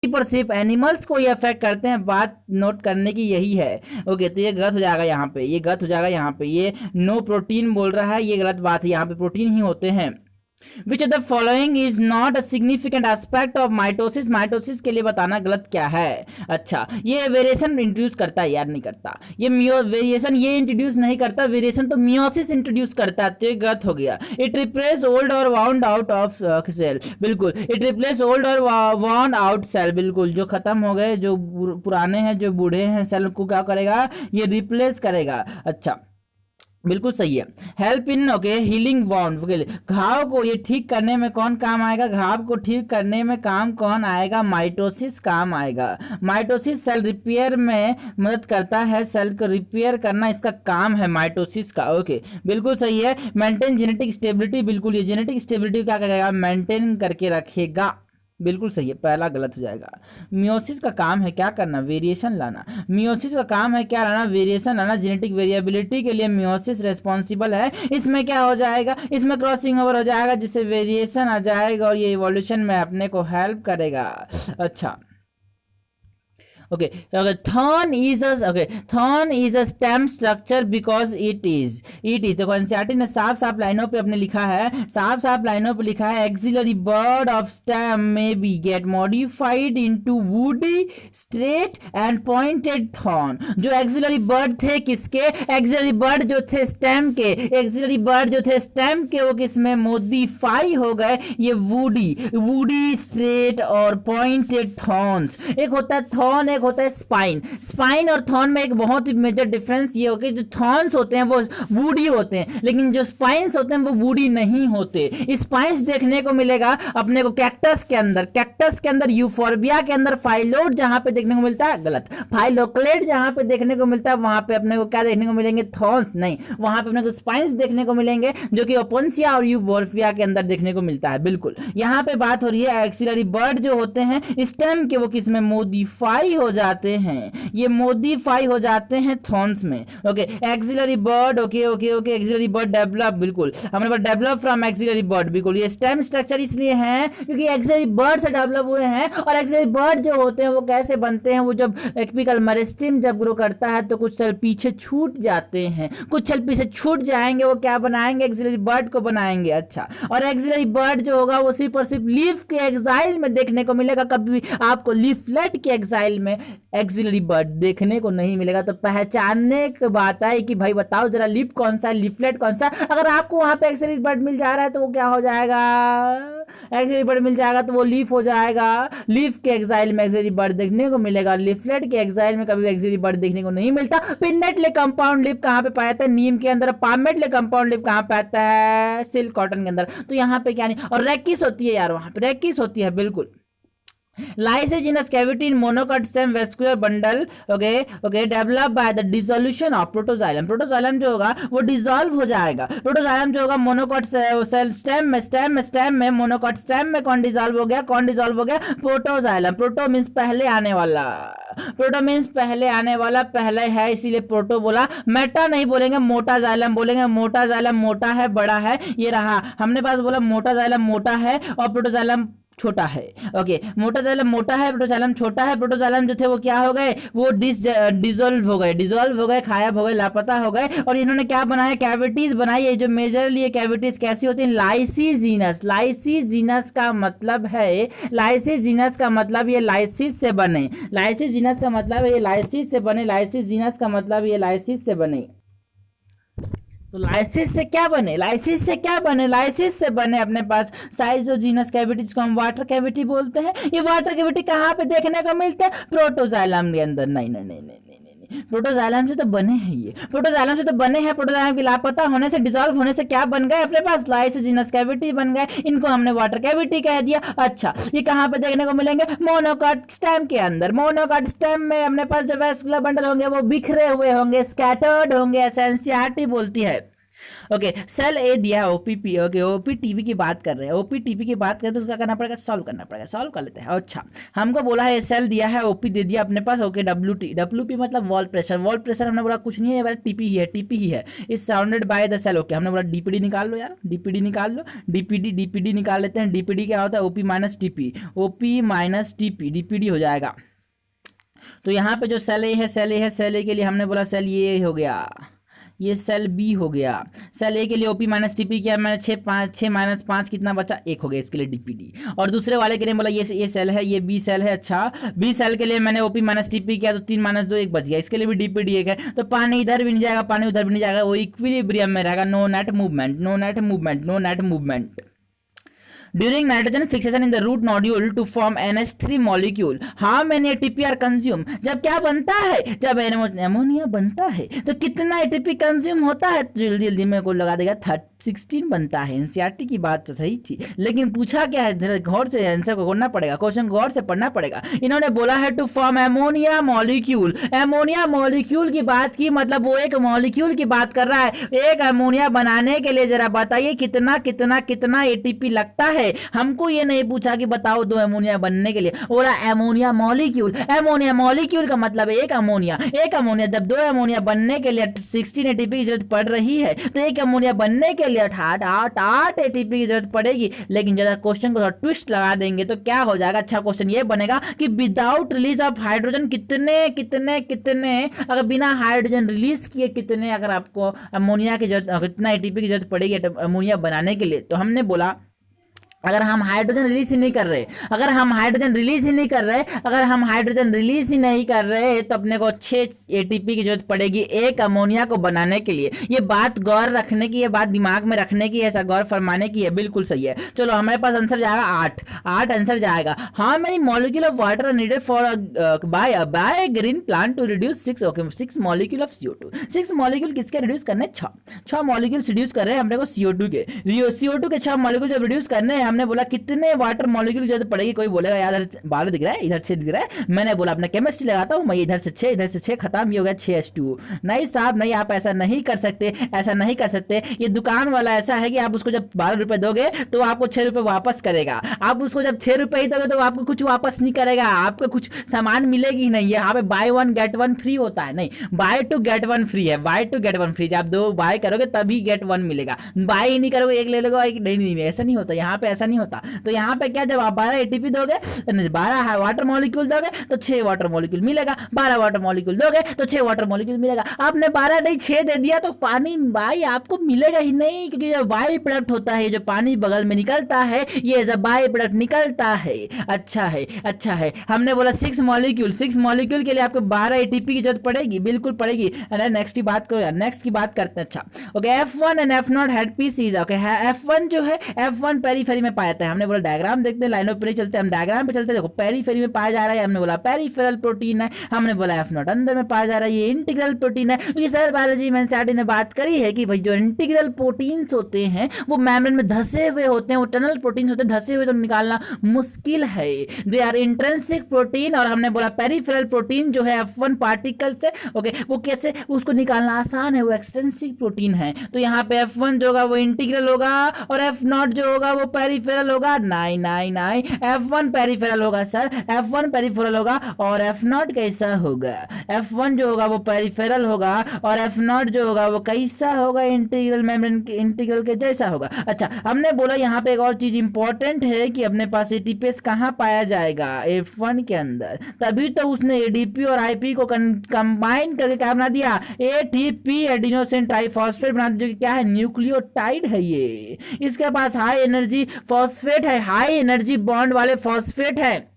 पर सिर्फ एनिमल्स को ये अफेक्ट करते हैं, बात नोट करने की यही है। ओके, तो ये गलत हो जाएगा यहाँ पे, ये गलत हो जाएगा यहाँ पे, ये नो प्रोटीन बोल रहा है, ये गलत बात है, यहाँ पे प्रोटीन ही होते हैं। विच of the following is not a significant aspect of mitosis, mitosis के लिए बताना गलत क्या है। अच्छा, ये वेरिएशन इंट्रोड्यूस करता है यार, नहीं करता, ये वेरिएशन ये इंट्रोड्यूस नहीं करता, वेरिएशन तो मियोसिस इंट्रोड्यूस करता है, तो ये गलत हो गया। इट रिप्लेस ओल्ड और वाउंड आउट ऑफ सेल, बिल्कुल, इट रिप्लेस ओल्ड और वाउंड आउट सेल, बिल्कुल, जो खत्म हो गए, जो पुराने हैं, जो बूढ़े हैं, सेल को क्या करेगा, ये रिप्लेस करेगा। अच्छा, बिल्कुल सही है। Help in okay healing wound, घाव को ये ठीक करने में कौन काम आएगा, घाव को ठीक करने में काम कौन आएगा, माइटोसिस काम आएगा। माइटोसिस सेल रिपेयर में मदद करता है, सेल को रिपेयर करना इसका काम है माइटोसिस का। ओके, बिल्कुल सही है। मेंटेन जेनेटिक स्टेबिलिटी, बिल्कुल, ये जेनेटिक स्टेबिलिटी क्या करेगा, मेंटेन करके रखेगा, बिल्कुल सही है, पहला गलत हो जाएगा। मियोसिस का काम है क्या करना, वेरिएशन लाना, मियोसिस का काम है क्या लाना, वेरिएशन लाना, जेनेटिक वेरिएबिलिटी के लिए मियोसिस रेस्पॉन्सिबल है। इसमें क्या हो जाएगा, इसमें क्रॉसिंग ओवर हो जाएगा, जिससे वेरिएशन आ जाएगा और ये इवोल्यूशन में अपने को हेल्प करेगा। अच्छा, okay, thorn is a stem structure because it is देखो एनसीईआरटी ने साफ साफ लाइनों पे अपने लिखा है, साफ साफ लाइनों पे लिखा है, एक्सिलरी बर्ड ऑफ स्टेम में be get modified into woody straight and pointed thorn. जो एक्सिलरी बर्ड थे किसके, एक्सिलरी बर्ड जो थे स्टेम के, एक्सिलरी बर्ड जो थे स्टेम के, वो किसमें मॉडिफाई हो गए, ये वुडी स्ट्रेट और पॉइंटेड थॉर्न्स। एक होता है थॉर्न, एक होता है स्पाइन। स्पाइन और थॉर्न में एक बहुत ही मेजर डिफरेंस ये होगा, जो थॉर्न्स होते हैं वो वुडी होते हैं, लेकिन जो स्पाइन्स होते हैं वो वुडी नहीं होते। स्पाइन्स देखने को मिलेगा अपने को कैक्टस के अंदर, कैक्टस के अंदर, यूफोर्बिया के अंदर, फाइलोड जहां पे देखने को मिलता है, गलत, फाइलोक्लेड जहां पे देखने को मिलता है वहां पे अपने को क्या देखने को मिलेंगे, थॉर्न्स नहीं, वहां पे अपने को स्पाइन्स देखने को मिलेंगे, जो कि ओपोन्सिया और यूफोर्बिया के अंदर देखने को मिलता है। बिल्कुल, यहां पे बात हो रही है एक्सिलरी बर्ड जो होते हैं स्टेम के, वो किसमें मॉडिफाई हो जाते हैं, ये मॉडिफाई हो जाते हैं थॉर्न्स में। Okay, axillary bud, okay okay okay, axillary bud develop, बिल्कुल हमने बात डेवलप फ्रॉम एक्सिलरी बर्ड, बिल्कुल, ये स्टेम स्ट्रक्चर इसलिए है क्योंकि एक्सिलरी बर्ड से डेवलप हुए हैं। और एक्सिलरी बर्ड जो होते हैं वो कैसे बनते हैं, वो जब एपिकल मेरिस्टेम जब ग्रो करता है तो कुछ सेल पीछे छूट जाते हैं, कुछ सेल पीछे छूट जाएंगे, वो क्या बनाएंगे, एक्सिलरी बर्ड को बनाएंगे। अच्छा, और एक्सिलरी बर्ड जो होगा वो सिर्फ और सिर्फ लीफ के एक्साइल में देखने को मिलेगा, कभी आपको लीफलेट के एक्साइल में एक्सिलरी बर्ड देखने को नहीं मिलेगा। तो पहचानने की बात है कि भाई बताओ जरा लीफ कौन सा है, लीफलेट कौन सा। अगर आपको वहां पे एक्सिलरी बर्ड मिल जा रहा है तो वो क्या हो जाएगा, एक्सिलरी बर्ड मिल जाएगा तो वो लीफ हो जाएगा। लीफ के एक्साइल में एक्सिलरी बर्ड देखने को मिलेगा, लीफलेट के एक्साइल में कभी एक्सिलरी बर्ड देखने को नहीं मिलता। पिन्नेटले कंपाउंड लीफ कहां पे पाया जाता है, नीम के अंदर। पामेटले कंपाउंड लीफ कहां पे आता है, सिल्क कॉटन के अंदर। तो यहाँ पे क्या नहीं, और रेकिस होती है यार, वहां पे रेकिस होती है, बिल्कुल। Lysogenous cavity in monocot stem vascular bundle, okay, developed by the dissolution of protoxylem। Protoxylem जो होगा वो डिसॉल्व हो जाएगा। प्रोटोजाइलम जो होगा मोनोकॉट सेल स्टेम में मोनोकॉट स्टेम में कौन डिसॉल्व हो गया, कौन डिसॉल्व हो गया, प्रोटोजाइलम। प्रोटो मींस पहले आने वाला, प्रोटो मींस पहले आने वाला, पहले है इसीलिए प्रोटो बोला। मेटा नहीं बोलेंगे, मोटा जाइलम बोलेंगे। मोटा जाइलम मोटा है, बड़ा है, ये रहा हमने पास बोला मोटा जाइलम मोटा है और प्रोटोजाइलम छोटा है। ओके, मोटा जाइलम मोटा है, प्रोटोजाइलम छोटा है। प्रोटोजाइलम जो थे वो क्या हो गए, वो डिसॉल्व हो गए, गायब हो गए, लापता हो गए। और इन्होंने क्या बनाया, कैविटीज बनाई है। जो मेजरली ये कैविटीज कैसी होती हैं, लाइसिजीनस। लाइसिजीनस का मतलब है, लाइसिजीनस का मतलब ये लाइसिस से बने, लाइसिजीनस का मतलब ये लाइसिस से बने, लाइसिजीनस का मतलब ये लाइसिस से बने। तो लाइसिस से क्या बने, लाइसिस से क्या बने, लाइसिस से बने अपने पास साइजोजीनस कैविटी, जिसको हम वाटर कैविटी बोलते हैं। ये वाटर कैविटी कहाँ पे देखने को मिलता है, प्रोटोजाइलम के अंदर। नहीं नहीं नहीं नहीं नहीं नहीं, प्रोटोजाइलम से तो बने हैं, ये प्रोटोजाइलम से तो बने हैं। प्रोटोजाइलम के लापता होने से, डिसॉल्व होने से क्या बन गए अपने पास, लाइसोजीनस कैविटी बन गए। इनको हमने वाटर कैविटी कह दिया। अच्छा, ये कहाँ पे देखने को मिलेंगे, मोनोकॉट स्टेम के अंदर। मोनोकॉट स्टेम में अपने पास जो वैस्कुलर बंडल होंगे वो बिखरे हुए होंगे, स्कैटर्ड होंगे, एनसीईआरटी बोलती है। ओके, सेल ए दिया है ओपीपी, ओके ओपीटीपी की बात कर रहे हैं, ओपीटीपी की बात करें तो उसका करना पड़ेगा, सॉल्व करना पड़ेगा, सॉल्व कर लेते हैं। अच्छा, हमको बोला है सेल दिया है, ओपी दे दिया अपने पास, ओके डब्ल्यूटी, डब्ल्यूपी मतलब वॉल प्रेशर, वॉल प्रेशर हमने बोला कुछ नहीं है, टीपी ही है, टीपी ही है, is sounded by the cell. Okay, हमने बोला डीपीडी निकाल लो यार, डीपीडी निकाल लो, डीपीडी निकाल लेते हैं। डीपीडी क्या होता है, OP minus TP, OP minus TP, DPD हो जाएगा। तो यहाँ पे जो सेल ए है, सेल ए है, सेल ए के लिए हमने बोला सेल ये हो गया, ये सेल बी हो गया। सेल ए के लिए ओपी माइनस टीपी किया मैंने, 6 माइनस 5 कितना बचा, 1 हो गया, इसके लिए डीपीडी। और दूसरे वाले के लिए बोला ये सेल है, ये बी सेल है। अच्छा, बी सेल के लिए मैंने ओपी माइनस टीपी किया तो 3 माइनस 2 1 बच गया, इसके लिए भी डीपीडी 1 है। तो पानी इधर भी नहीं जाएगा, पानी उधर भी नहीं जाएगा, वो इक्विलिब्रियम में रहेगा, no net movement, no net movement, no net movement. During nitrogen fixation in the root nodule to form NH3 molecule, how many ATP are consumed? जब क्या बनता है, जब एमोनिया बनता है तो कितना एटीपी कंज्यूम होता है, तो जल्दी जल्दी में को लगा देगा 16 बनता है। एनसीईआरटी की बात तो सही थी, लेकिन पूछा क्या है, गौर से आंसर को करना पड़ेगा, क्वेश्चन गौर से पढ़ना पड़ेगा। इन्होंने बोला है to form ammonia molecule, ammonia molecule की बात की, मतलब वो एक मॉलिक्यूल की बात कर रहा है। एक एमोनिया बनाने के लिए जरा बताइए कितना कितना कितना एटीपी लगता है। हमको ये नहीं पूछा कि बताओ 2 एमोनिया बनने के लिए, बोला एमोनिया मॉलिक्यूल, एमोनिया मॉलिक्यूल का मतलब एक अमोनिया, एक अमोनिया, जब 2 एमोनिया बनने के लिए 16 एटीपी की जरूरत पड़ रही है, तो एक अमोनिया बनने के लिए 8 एटीपी की जरूरत पड़ेगी। लेकिन जरा क्वेश्चन को थोड़ा ट्विस्ट लगा देंगे तो क्या हो जाएगा, अच्छा क्वेश्चन ये बनेगा कि विदाउट रिलीज ऑफ हाइड्रोजन कितने कितने कितने, अगर बिना हाइड्रोजन रिलीज किए कितने, अगर आपको अमोनिया की जरूरत, कितना एटीपी की जरूरत पड़ेगी अमोनिया बनाने के लिए। तो हमने बोला अगर हम हाइड्रोजन रिलीज ही नहीं कर रहे, अगर हम हाइड्रोजन रिलीज ही नहीं कर रहे, अगर हम हाइड्रोजन रिलीज ही नहीं कर रहे, तो अपने को 6 एटीपी की जरूरत पड़ेगी एक अमोनिया को बनाने के लिए। ये बात गौर रखने की, ये बात दिमाग में रखने की, ऐसा गौर फरमाने की है, बिल्कुल सही है। चलो हमारे पास आंसर जाएगा 8 आंसर जाएगा। How many molecule of water are needed for by green plant to reduce 6, okay 6 molecule of CO2, 6 molecule किसके रिड्यूस करने, 6 मॉलिक्यूल रिड्यूस कर रहे हैं हमने को CO2 के, CO2 के 6 मॉलिक्यूल जब रिड्यूस करने हैं, हमने बोला कितने वाटर मॉलिक्यूल जरूरत पड़ेगी। कोई बोलेगा यार 12 दिख रहा है, इधर 6 दिख रहा है, मैंने बोला अपना केमिस्ट्री लगाता हूं मैं, इधर से 6 इधर से 6 खत्म, ही हो गया 6H2। नहीं साहब नहीं, आप ऐसा नहीं कर सकते, ऐसा नहीं कर सकते। ये दुकान वाला ऐसा है कि आप उसको जब 12 रुपए दोगे तो आपको 6 रुपए वापस करेगा, आप उसको जब 6 रुपए ही दोगे तो आपको कुछ वापस नहीं करेगा, आपको कुछ सामान मिलेगी ही नहीं। यहाँ पे बाय 1 गेट 1 फ्री होता है, नहीं बाय 2 गेट 1 फ्री है, बाय 2 गेट 1 फ्री। जब 2 बाय करोगे तभी गेट 1 मिलेगा, बाय ही नहीं करोगे एक ले लोगे, नहीं ऐसा नहीं होता, यहाँ पे ऐसा नहीं होता। तो यहाँ पे क्या, जब आप 12 एटीपी दोगे, 12 वाटर मॉलिक्यूल दोगे तो 6 वाटर मॉलिक्यूल मिलेगा, 12 वाटर मॉलिक्यूल दोगे तो 6 वाटर मॉलिक्यूल मिलेगा। आपने 12 नहीं 6 दे दिया तो पानी बाई आपको मिलेगा ही नहीं, क्योंकि जब बाई प्रोडक्ट होता है, जो पानी बगल में निकलता है, ये जब बाई प्रोडक्ट निकलता है। अच्छा है, अच्छा है। हमने बोला 6 मॉलिक्यूल के लिए आपको 12 एटीपी की जरूरत पड़ेगी, बिल्कुल पड़ेगी। नेक्स्ट की बात करो, नेक्स्ट की बात करते हैं। अच्छा okay, F1 and F0 head pieces, okay F1 जो है, F1 पेरीफेरी में पाया जाता है। हमने बोला डायग्राम देखते हैं, लाइनों पे नहीं चलते, हम डायग्राम पे चलते हैं। देखो पेरीफेरी में पाया जा रहा है, हमने बोला पेरीफेरल प्रोटीन है, हमने बोला F0 अंदर में पाया जा रहा है, ये इंटीग्रल प्रोटीन है। ये सर बायोलॉजी में एनसीईआरटी ने बात करी है कि भाई जो इंटीग्रल प्रोटीन्स होते हैं वो मेम्ब्रेन में धसे हुए होते हैं, वो टनल प्रोटीन्स होते हैं, धसे हुए तो निकालना मुश्किल है, दे आर इंट्रिंसिक प्रोटीन। और हमने बोला पेरीफेरल प्रोटीन जो है F1 पार्टिकल से, ओके वो कैसे, उसको निकालना आसान है, वो एक्सटेंसिव प्रोटीन है। तो यहाँ पे F1 जो होगा वो इंटीग्रल होगा और F0 जो होगा वो पेरीफेरल होगा। नहीं F1 पेरीफेरल होगा सर, F1 पेरीफेरल होगा और F0 कैसा होगा, F1 जो होगा वो पेरीफेरल होगा और F0 जो होगा वो कैसा होगा, इंटीग्रल मेम्ब्रेन के इंटीग्रल के जैसा होगा। अच्छा हमने बोला यहाँ पे एक और चीज इंपॉर्टेंट है कि अपने पास एटीपीएस कहाँ पाया जाएगा, F1 के अंदर, तभी तो उसने एडीपी और आईपी को कंबाइन करके क्या बना दिया, एटीपी एडिनोसिन ट्राइफॉस्फेट बना दिया, जो क्या है, न्यूक्लियोटाइड है। ये इसके पास हाई एनर्जी फॉस्फेट है, हाई एनर्जी बॉन्ड वाले फॉस्फेट है।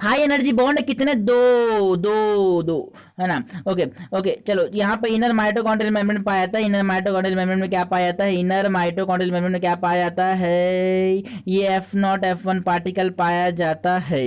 हाई एनर्जी बॉन्ड कितने, दो है ना। ओके चलो यहाँ पे इनर माइटोकॉन्ड्रियल मेम्ब्रेन में पाया जाता है, इनर माइटोकॉन्ड्रियल मेम्ब्रेन में क्या पाया जाता है, इनर माइटोकॉन्ड्रियल मेम्ब्रेन में क्या पाया जाता है, ये F0 F1 पार्टिकल पाया जाता है।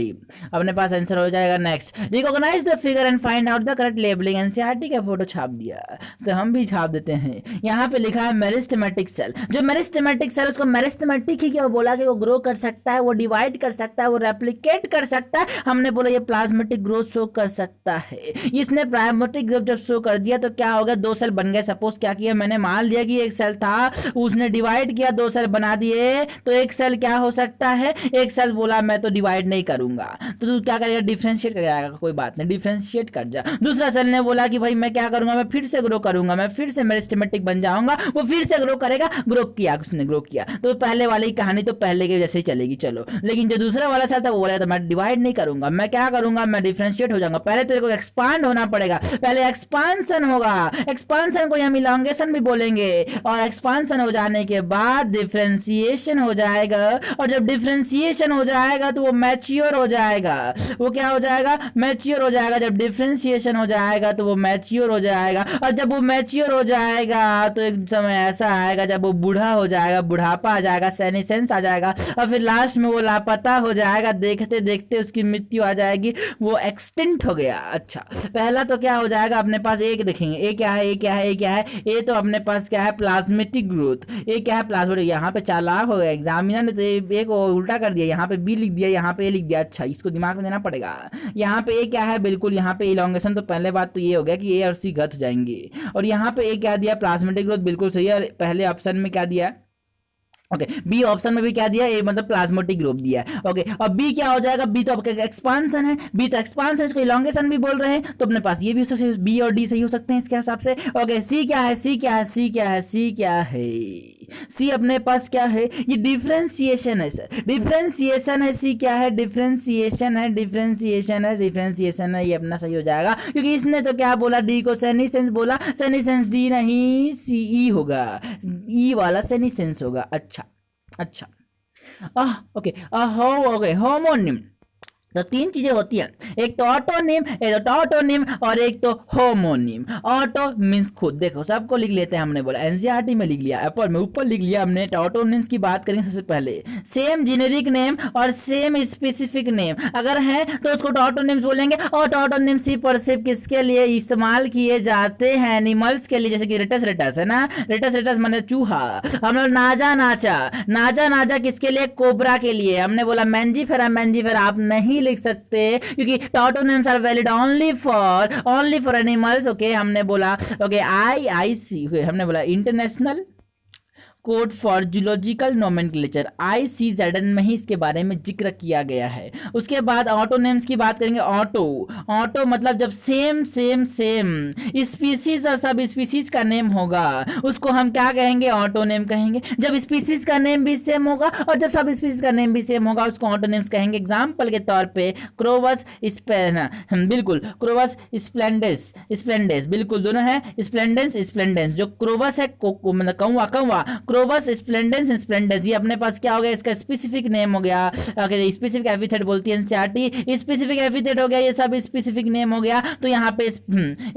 अपने पास आंसर हो जाएगा। Next, recognise the figure and find out the correct labelling. NCERT का फोटो छाप दिया तो हम भी छाप देते हैं। यहाँ पे लिखा है मेरिस्टेमेटिक सेल, जो मेरिस्टेमेटिक सेल उसको मेरिस्टेमेटिक ही क्या बोला कि वो ग्रो कर सकता है, वो डिवाइड कर सकता है, वो रेप्लिकेट कर सकता है। हमने बोला ये प्लाज्मेटिक ग्रोथ शो कर सकता है। इसने इसने प्राइमोटिक ग्रुप जब शो कर दिया तो क्या हो गया, 2 सेल बन गए। सपोज क्या किया मैंने, मान लिया कि एक सेल था, उसने डिवाइड किया, 2 सेल बना दिए, तो एक सेल क्या हो सकता है, एक सेल बोला मैं तो डिवाइड नहीं करूंगा, तो तू क्या करेगा, डिफरेंशिएट कर जाएगा, कोई बात नहीं, डिफरेंशिएट कर जा। दूसरा सेल ने बोला कि भाई मैं क्या करूंगा, मैं फिर से ग्रो करूंगा, मैं फिर से मेरिस्टेमेटिक बन जाऊंगा, वो फिर से ग्रो करेगा, ग्रो किया, उसने ग्रो किया, तो पहले वाली कहानी तो पहले के जैसे ही चलेगी, चलो। लेकिन जो दूसरा वाला सेल था वो बोला तो मैं डिवाइड नहीं करूंगा, मैं क्या करूंगा, मैं डिफरेंशिएट हो जाऊंगा। पहले तेरे को एक्सपांड होना पड़ेगा, पहले एक्सपांशन होगा, एक्सपांशन को हम इलॉन्गेशन भी बोलेंगे, और एक्सपांशन हो जाने के बाद डिफरेंशिएशन हो जाएगा, और जब डिफरेंशिएशन हो जाएगा तो वो मैच्योर हो जाएगा। वो क्या हो जाएगा, मैच्योर हो जाएगा। जब डिफरेंशिएशन हो जाएगा तो वो मैच्योर हो जाएगा, और जब वो मैच्योर हो जाएगा तो एक समय ऐसा आएगा जब वो बूढ़ा हो जाएगा, बुढ़ापा आ जाएगा, सेनिसेंस आ जाएगा, और फिर लास्ट में वो लापता हो जाएगा, देखते देखते उसकी मृत्यु आ जाएगी, वो एक्सटिंक्ट हो गया। अच्छा, पहला तो क्या हो जाएगा, अपने पास एक देखेंगे, ए क्या है, ए क्या है, ए क्या है, ए तो अपने पास क्या है, प्लाज्मेटिक ग्रोथ। ए क्या है, प्लाज्मेटिक, यहाँ पे चालाक हो गया एग्जामिनर ने, तो ए को उल्टा कर दिया, यहाँ पे बी लिख दिया, यहाँ पे ए लिख दिया। अच्छा, इसको दिमाग में देना पड़ेगा। यहाँ पे ए क्या है, बिल्कुल यहाँ पे इलॉन्गेशन, तो पहले बात तो ये हो गया कि ए और सी घट हो जाएंगे, और यहाँ पे ए क्या दिया, प्लाज्मेटिक ग्रोथ, बिल्कुल सही है। और पहले ऑप्शन में क्या दिया, ओके, बी ऑप्शन में भी क्या दिया, ए मतलब प्लाज्मेटिक ग्रुप दिया है। ओके, और बी क्या हो जाएगा, बी तो आपका एक्सपांशन है, बी तो एक्सपांशन, इसको इलॉन्गेशन भी बोल रहे हैं, तो अपने पास ये भी हो सकते हैं, बी और डी सही हो सकते हैं इसके हिसाब से। ओके, सी क्या है, सी क्या है, सी क्या है, सी क्या है, सी अपने पास क्या है, ये डिफरेंशिएशन है सर, डिफरेंशिएशन है। सी क्या है, डिफरेंशिएशन है, डिफरेंशिएशन है, डिफरेंशिएशन है, ये अपना सही हो जाएगा, क्योंकि इसने तो क्या बोला, डी को सेनिसेंस बोला, सेनिसेंस डी नहीं, सी ई होगा, ई वाला सेनिसेंस होगा। अच्छा, ओके, ओके, होमोनिम, तो 3 चीजें होती हैं, एक तो ऑटोनिम, एक तो टॉटोनिम, और एक तो होमोनिम। ऑटो मींस खुद, देखो सबको लिख लेते हैं, हमने बोला एनसीईआरटी में लिख लिया, एप्पल में ऊपर लिख लिया हमने। टॉटोनिम्स की बात करेंगे सबसे पहले, सेम जेनेरिक नेम और सेम स्पेसिफिक नेम अगर है तो उसको टॉटोनिम्स बोलेंगे। और टॉटोनिम्स सिर्फ और सिर्फ किसके लिए इस्तेमाल किए जाते हैं, एनिमल्स के लिए, जैसे कि रेटस रेटस है ना, रेटस रेटस माने चूहा। हम लोग नाजा नाचा, नाजा नाजा किसके लिए, कोबरा के लिए। हमने बोला मैंजीफेरा, मैंजीफेरा आप नहीं लिख सकते क्योंकि tautonyms are valid only for animals. Okay, हमने बोला ओके, IIC, हमने बोला international code for zoological nomenclature, ICZN में ही इसके बारे में जिक्र किया गया है। उसके बाद ऑटोनेम्स की बात करेंगे। ऑटो मतलब जब सेम स्पीसीज और सब स्पीसीज का नेम होगा उसको हम क्या कहेंगे, ऑटोनेम कहेंगे। जब स्पीसीज का नेम भी सेम होगा और जब सब स्पीसीज का नेम भी सेम होगा उसको ऑटोनेम्स कहेंगे। एग्जाम्पल के तौर पे क्रोवस बिल्कुल, क्रोवस स्प्लेंडेंस, बिल्कुल दोनों है, स्प्लेंडेंस जो क्रोवस है मतलब कौवा, क्रोवस स्प्लेंडेंस, ये अपने पास क्या हो गया, इसका स्पेसिफिक नेम हो गया। अगर स्पेसिफिक एपिथेट बोलती है एनसीईआरटी, स्पेसिफिक एपिथेट हो गया, ये सब स्पेसिफिक नेम हो गया। तो यहाँ पे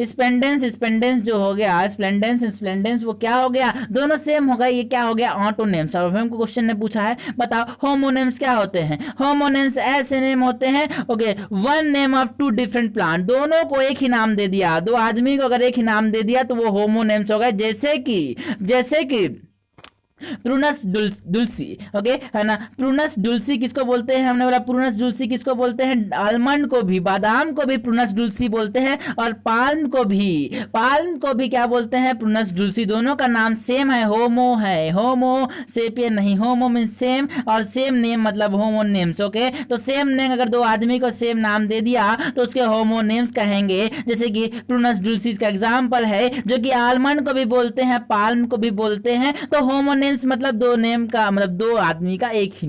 स्प्लेंडेंस जो हो गया, स्प्लेंडेंस वो क्या हो गया, दोनों सेम हो गया, ये क्या हो गया, ऑटोनेम्स। और हमको क्वेश्चन ने पूछा है, बताओ होमोनेम्स क्या होते हैं। होमोनेम्स ऐसे नेम होते हैं, okay, one name of 2 different plant, दोनों को एक ही नाम दे दिया, 2 आदमी को अगर एक ही नाम दे दिया तो वो होमोनेम्स हो गए। जैसे कि प्रूनस डुल्सी, ओके है ना, प्रूनस डुल्सी किसको बोलते हैं, हमने बोला प्रूनस डुल्सी किसको बोलते हैं, आलमंड को भी, बादाम को भी प्रूनस डुल्सी बोलते हैं, और पाल्म को भी क्या बोलते हैं, प्रूनस डुल्सी। दोनों का नाम सेम है, होमो सेपियन नहीं, होमो मींस सेम, और सेम नेम मतलब होमोनेम्स। ओके, तो सेम नेम अगर 2 आदमी को सेम नाम दे दिया तो उसके होमोनेम्स कहेंगे। जैसे कि प्रूनस डुल्सी का एग्जाम्पल है, जो कि आलमंड को भी बोलते हैं, पाल्म को भी बोलते हैं। तो होमोनेम्स मतलब 2 नेम का मतलब 2 आदमी का एक ही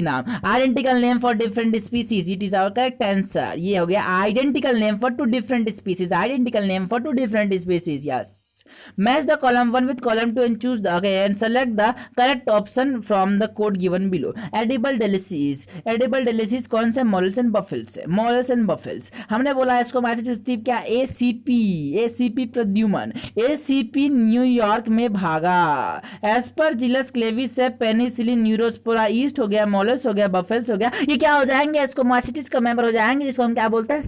नाम, identical name for different species, it is our correct answer. ये हो गया identical name for 2 different species, yes. Match the column 1 with column 2 and choose and select the correct option from the code given below. Edible delices कौन से, mollusks and buffels। हमने बोला इसको message क्या, ACP Pradyuman, ACP New York में भागा। Aspergillus Clavis से penicillin Neurospora, east हो गया, मोलस हो गया, बफेल्स हो गया, ये क्या हो जाएंगे, एस्कोमासिटिस का मेंबर हो जाएंगे, जिसको हम क्या बोलते हैं,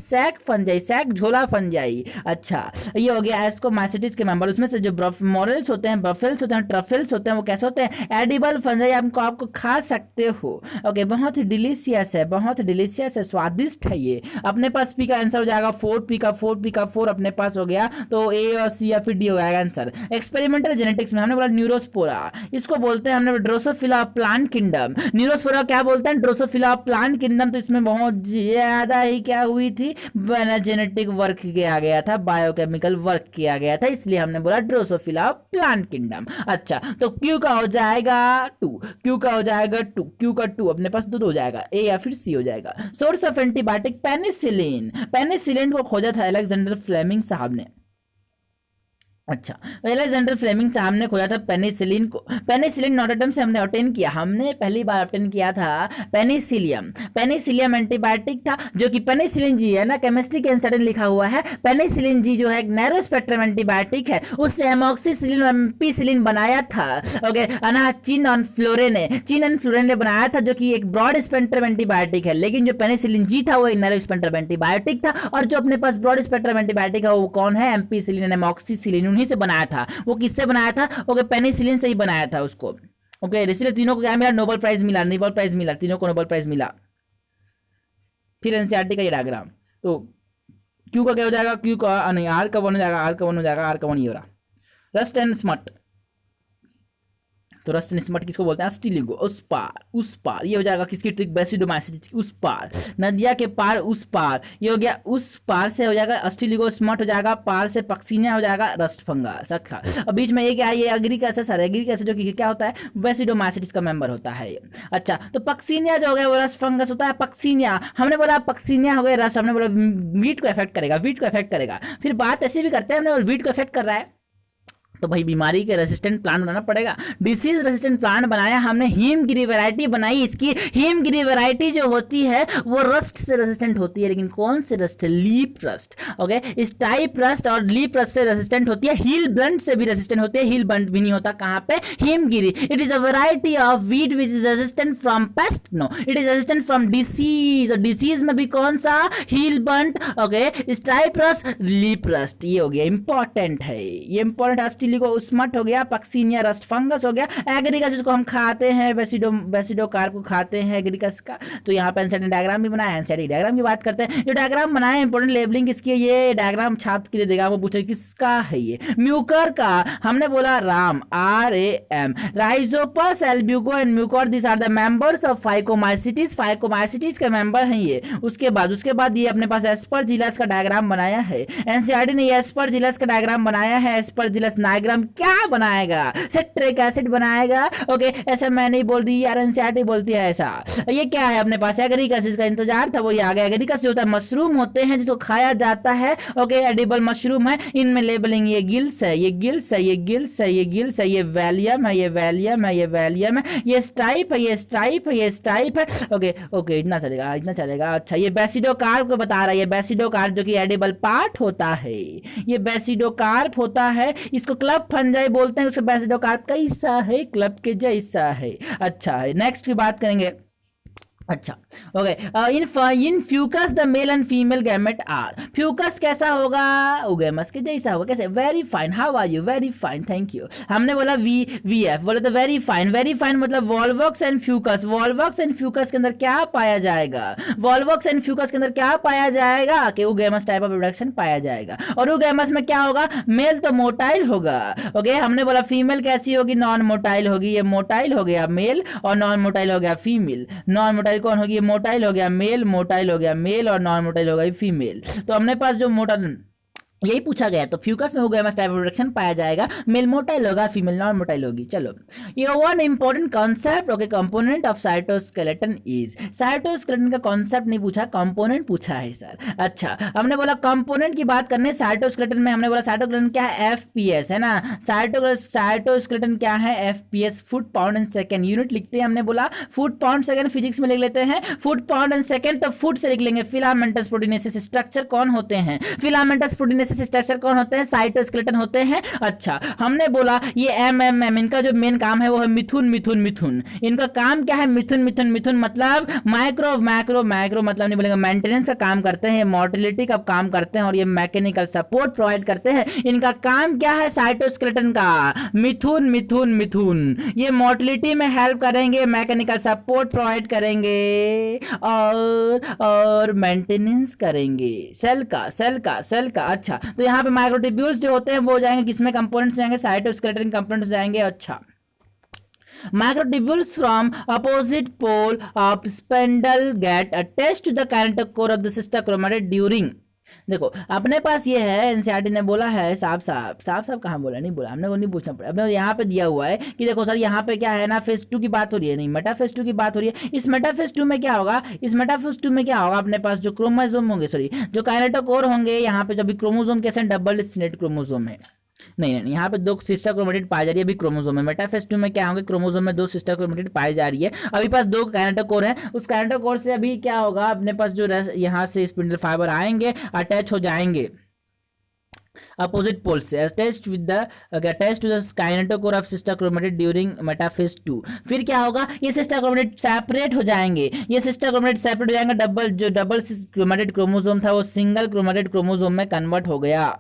सैक झोला फंजाई। अच्छा, ये हो गया एस्कोमासिटिस के मेंबर और उसमें से जो मोरल्स होते हैं, बफेल्स होते हैं, ट्रफल्स होते हैं, वो कैसे होते हैं? एडिबल फंजाई, आपको खा सकते हो। ओके, बहुत ही डिलीशियस है, बहुत डिलीशियस है, स्वादिष्ट है ये। अपने पास पी का आंसर हो जाएगा 4, पी का 4 अपने पास हो गया, तो ए और सी या फिर डी हो जाएगा आंसर। एक्सपेरिमेंटल जेनेटिक्स में हमने बोला न्यूरोस्पोरा, इसको बोलते हैं हमने ड्रोसोफिला प्लांट किंगडम। न्यूरोस्पोरा क्या बोलते हैं? Drosophila plant kingdom. तो इसमें बहुत ज्यादा ही क्या हुई थी? जेनेटिक वर्क किया गया था, बायोकेमिकल वर्क किया गया था, इसलिए हमने बोला ड्रोसोफिला प्लांट किंगडम। अच्छा, तो क्यू का हो जाएगा 2, क्यू का हो जाएगा 2, क्यू का 2 अपने पास 2 हो जाएगा, ए या फिर सी हो जाएगा। Source of antibiotic penicillin, penicillin को खोजा था अलेक्जेंडर फ्लेमिंग साहब ने। अच्छा, अलेक्जेंडर फ्लेमिंग साहब ने खोजा था पेनिसिलिन को। पेनिसिलिन नॉटरडम से हमने ऑब्टेन किया, हमने पहली बार ऑब्टेन किया था पेनिसिलियम। पेनिसिलियम एंटीबायोटिक था, जो कि पेनिसिलिन जी है ना, केमिस्ट्री के एनसीईआरटी लिखा हुआ है। पेनिसिलिन जी जो है एक नैरो स्पेक्ट्रम एंटीबायोटिक है, उससे एमॉक्सिसिलिन और एम्पिसिलिन बनाया था। ओके, चीन और फ्लोरे ने बनाया था, जो कि एक ब्रॉड स्पेक्ट्रम एंटीबायोटिक है। लेकिन जो पेनिसिलिन जी था वो एक नैरो स्पेक्ट्रम एंटीबायोटिक था, और जो अपने पास ब्रॉड स्पेक्ट्रम एंटीबायोटिक है वो कौन है? एम्पिसिलिन और एमॉक्सिसिलिन, उन्हीं से बनाया था। वो किससे बनाया था? ओके, पेनिसिलिन से ही बनाया था उसको। ओके, इसलिए तीनों को क्या मिला? नोबेल प्राइज मिला, नोबेल प्राइज मिला, तीनों को नोबेल प्राइज मिला। फिर एनसीईआरटी का ये डायग्राम, तो क्यू का क्या हो जाएगा? क्यू का नहीं, आर का 1 हो जाएगा, आर का 1 हो जाएगा, आर का 1 ये हो रहा। रस्ट एंड स्मट, तो रस्ट एंड स्मट किसको बोलते हैं? अस्टिलिगो, उस पार, ये हो जाएगा किसकी ट्रिक? बेसिडोमाइसिटी, उस पार, नदिया के पार, उस पार, ये हो गया उस पार से हो जाएगा अस्टिलिगो, स्मट हो जाएगा, पार से पक्सीनिया हो जाएगा, रस्ट फंगस सखा। और बीच में ये क्या है? ये एग्रिक एसिड सर, एग्रिक एसिड जो कि क्या होता है? बेसिडोमाइसिटिस का मेंबर होता है ये। अच्छा, तो पक्सीनिया जो हो गया वो रस्ट फंगस होता है। पक्सीनिया हमने बोला, पक्सीनिया हो गया रस्ट, हमने बोला वीट को इफेक्ट करेगा, वीट को इफेक्ट करेगा। फिर बात ऐसी भी करते हैं, हमने वीट को इफेक्ट कर रहा है, तो भाई बीमारी के रेसिस्टेंट प्लांट बनाना पड़ेगा। डिसीज रेसिस्टेंट प्लांट बनाया हमने, हीमगिरी वैरायटी बनाई। इसकी हीमगिरी वैरायटी जो होती है वो रस्ट से रेसिस्टेंट होती है, लेकिन कौन से रस्ट? Leaf rust. ओके, इस टाइप रस्ट और लीप रस्ट से रेसिस्टेंट होती है। हील ब्लंट से भी रेसिस्टेंट होती है, हील ब्लंट भी नहीं होता। कहां पे? Himgiri. It is a variety of wheat which is resistant from pest, no it is resistant from disease. और डिसीज में भी कौन सा? Hill bunt. ओके, इस टाइप रस्ट, लीप रस्ट, ये हो गया इंपॉर्टेंट है, ये इंपॉर्टेंट। को उस्मट हो गया, पक्सीनिया रस्ट फंगस हो गया, एग्रिकस जिसको हम खाते हैं, बेसिडोकार्प को खाते हैं एग्रिकस का। तो यहाँ पे एनसीईआरटी डायग्राम भी बनाया है, एनसीईआरटी डायग्राम की बात करते हैं। जो डायग्राम बनाया है इंपॉर्टेंट लेबलिंग किसकी है? ये डायग्राम छाप के दे देगा, वो पूछे किसका है ये? म्यूकर का। हमने बोला RAM, RAM, rhizopus, albugo and mucor, this are the members of phycomycetes, phycomycetes के मेंबर हैं ये। उसके बाद ये अपने पास एस्परजिलस का डायग्राम बनाया है। एनसीईआरटी ने ये एस्परजिलस का डायग्राम बनाया है। एस्परजिलस डायग्राम क्या बनाएगा? सिट्रिक एसिड बनाएगा। ओके, ऐसा मैं नहीं बोल रही यार, एनसीईआरटी बोलती है ऐसा। ये क्या है अपने पास? एग्रिकस, इसका इंतजार था, वो आ गया। एग्रिकस जो होता है मशरूम होते हैं जिसको खाया जाता है। ओके, एडिबल मशरूम है। इनमें लेबलिंग ये गिल्स है, ये गिल्स है, ये गिल्स है, ये गिल्स है, ये वैलियम है, ये वैलियम है, ये वैलियम है, ये स्ट्राइप है, ये स्ट्राइप है, ये स्ट्राइप है। ओके ओके, इतना चलेगा, इतना चलेगा। अच्छा, ये बेसिडोकार्प को बता रहा है, ये बेसिडोकार्प जो कि एडिबल पार्ट होता है, ये बेसिडोकार्प होता है। इसको क्लब फंजाई बोलते हैं। उसका बेसिडोकार्प कैसा है? क्लब के जैसा है। अच्छा है, नेक्स्ट की बात करेंगे। अच्छा, okay, in Fucus the male and female gamete are. Fucus कैसा होगा? ओगेमस के जैसा होगा। कैसे? Very fine, how are you? Very fine, thank you. हमने बोला VF, बोले तो वेरी फाइन। वेरी फाइन मतलब Volvox and Fucus. Volvox and Fucus के अंदर क्या पाया जाएगा? वॉल्वॉक्स एंड फ्यूकस के अंदर क्या पाया जाएगा? कि ओगेमस टाइप ऑफ रिप्रोडक्शन पाया जाएगा। और ओगेमस में क्या होगा? मेल तो मोटाइल होगा। ओके, हमने बोला फीमेल कैसी होगी? नॉन मोटाइल होगी। ये मोटाइल हो गया मेल और नॉन मोटाइल हो गया फीमेल। नॉन मोटाइल कौन होगी? मोटाइल हो गया मेल, मोटाइल हो गया मेल और नॉन मोटाइल हो गई फीमेल। तो हमने पास जो मोटा यही पूछा गया, तो फ्यूकस में ओगेमस टाइप ऑफ रिप्रोडक्शन पाया जाएगा। मेल मोटाइल होगा, फीमेल नॉन मोटाइल होगी। चलो, ये one important concept. Okay, component of cytoskeleton is. Cytoskeleton का कॉन्सेप्ट नहीं पूछा, कंपोनेंट पूछा है सर। अच्छा, हमने बोला कंपोनेंट की बात करने। साइटोस्केलेटन में हमने बोला साइटोस्केलेटन क्या है? FPS है ना। साइटोस्केलेटन क्या है? FPS, foot pound and second unit लिखते हैं। हमने बोला फुट पाउंड सेकंड, फिजिक्स में लिख लेते हैं फुट पाउंड एंड सेकंड, तो फुट से लिख लेंगे। फिलामेंटस प्रोटीनेसिस स्ट्रक्चर कौन होते हैं? फिलामेंटस प्रोटीनेसिस जैसे स्ट्रक्चर कौन होते हैं, साइटोस्केलेटन होते हैं। अच्छा, हमने बोला ये एम इनका जो मेन काम है वो है मिथुन मिथुन मिथुन। इनका काम क्या है, मिथुन मिथुन मिथुन मतलब माइक्रो माइक्रो माइक्रो मतलब नहीं बोलेंगे, मेंटेनेंस का काम करते हैं, मोटिलिटी का काम करते हैं और ये मैकेनिकल सपोर्ट प्रोवाइड करते हैं। इनका काम क्या है, साइटोस्केलेटन का मिथुन मिथुन मिथुन। ये मोटिलिटी में हेल्प करेंगे, मैकेनिकल सपोर्ट प्रोवाइड करेंगे और मेंटेनेंस करेंगे सेल का। अच्छा, तो यहाँ पे माइक्रोट्यूब्यूल्स जो होते हैं वो जाएंगे किसमें, कंपोनेंट्स जाएंगे, साइटोस्केलेटन कंपोनेंट्स जाएंगे। अच्छा, microtubules from opposite pole of spindle get attached to the kinetochore of the sister chromatid during। देखो अपने पास ये है, एनसीईआरटी ने बोला है, साफ कहाँ बोला, नहीं बोला, हमने को नहीं पूछना पड़ा, अपने यहाँ पे दिया हुआ है कि देखो सर यहाँ पे क्या है ना, फेज 2 की बात हो रही है, नहीं मेटाफेज 2 की बात हो रही है। इस मेटाफेज 2 में क्या होगा, अपने पास जो क्रोमोसोम होंगे, सॉरी जो काइनेटोकोर होंगे, यहाँ पे जो भी क्रोमोसोम कैसे डबल स्टेट क्रोमोसोम है, नहीं यहाँ पे 2 सिस्टर क्रोमेटिड पाई जा रही है अभी क्रोमोसोम में। मेटाफेज 2 में क्या होंगे, क्रोमोसोम में 2 सिस्टर क्रोमेटिड पाई जा रही है, अभी पास 2 काइनेटोकोर है। उस काइनेटोकोर से अभी क्या होगा, अपने पास जो यहाँ से स्पिंडल फाइबर आएंगे, अटैच हो जाएंगे अपोजिट पोल से, attached to the kinetochore of sister chromatid during metaphase 2। फिर क्या होगा, ये सिस्टर क्रोमेटिड सेपरेट हो जाएंगे, डबल क्रोमेटिड क्रोमोसोम था वो सिंगल क्रोमेटिड क्रोमोसोम में कन्वर्ट हो गया।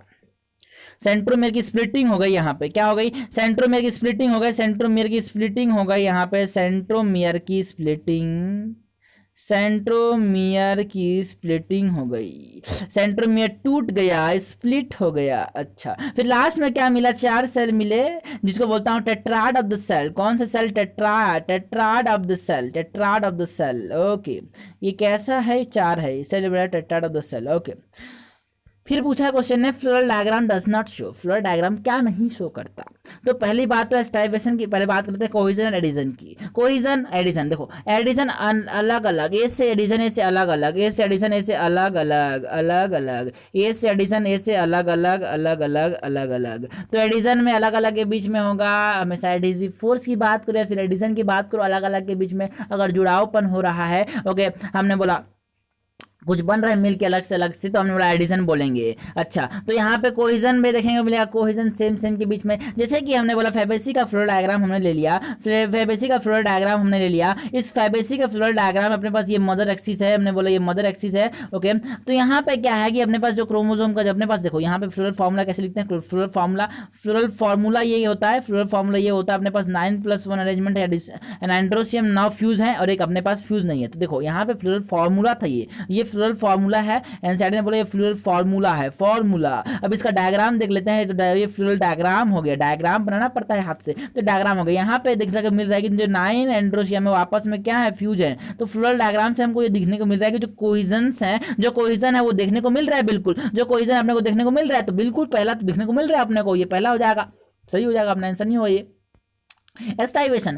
सेंट्रोमियर की स्प्लिटिंग हो गई, यहाँ पे क्या हो गई, सेंट्रोमियर की स्प्लिटिंग हो गई, यहाँ पे सेंट्रोमियर की स्प्लिटिंग हो गई, सेंट्रोमियर टूट गया, स्प्लिट हो गया। अच्छा, फिर लास्ट में क्या मिला, 4 सेल मिले जिसको बोलता हूँ टेट्राड ऑफ द सेल। कौन सा cell, tetrad of the cell. Okay, ये कैसा है, 4 है cell, tetrad of the cell. Okay, फिर पूछा क्वेश्चन ने floral diagram does not show, floral diagram क्या नहीं शो करता। तो पहली बात तो एस्टाइवेशन की, पहले बात करते हैं कोहिजन एडिशन की। कोहिजन एडिशन, देखो एडिशन अलग अलग, ए से एडिशन ए से अलग अलग, ए से एडिशन ए से अलग अलग, ए से एडिशन ए से अलग अलग। तो एडिशन में अलग अलग के बीच में होगा हमेशा एडिसिव फोर्स की बात करो या फिर एडिशन की बात करो, अलग अलग के बीच में अगर जुड़ावपन हो रहा है। ओके, हमने बोला कुछ बन रहा है मिल के अलग से तो हम लोग एडिशन बोलेंगे। अच्छा, तो यहाँ पे कोहिजन में देखेंगे मिलेगा, कोहिजन सेम के बीच में, जैसे कि हमने बोला फैबेसी का फ्लोरल डायग्राम हमने ले लिया, इस फैबेसी का फ्लोरल डायग्राम अपने पास ये मदर एक्सिस है, हमने बोला ये मदर एक्सिस है। ओके, तो यहाँ पे क्या है कि अपने पास जो क्रोमोसोम का, जो अपने पास देखो यहाँ पे फ्लोरल फार्मूला कैसे लिखते हैं, फ्लोरल फार्मूला ये होता है, अपने पास 9+1 अरेंजमेंट है, एंड्रोसियम 9 फ्यूज है और एक अपने पास फ्यूज नहीं है। तो देखो यहाँ पे फ्लोरल फार्मूला था, ये फ्लोरल फार्मूला है, एनसीईआरटी ने बोला ये फ्लोरल फार्मूला है, अब इसका डायग्राम देख लेते हैं। तो ये फ्लोरल डायग्राम हो गया, डायग्राम बनाना पड़ता है हाथ से, तो डायग्राम हो गया। यहाँ पे देखने को मिल रहा है कि जो 9 एंड्रोसियम है आपस में क्या है, फ्यूज है। तो फ्लोरल डायग्राम से हमको ये दिखने को मिल रहा है कि जो कोहिजन है वो देखने को मिल रहा है, बिल्कुल जो कोहिजन अपने को देखने को मिल रहा है, तो बिल्कुल पहला तो देखने को मिल रहा है अपने को, ये पहला हो जाएगा, सही हो जाएगा, अपना आंसर नहीं हो ये। एस्टाइवेशन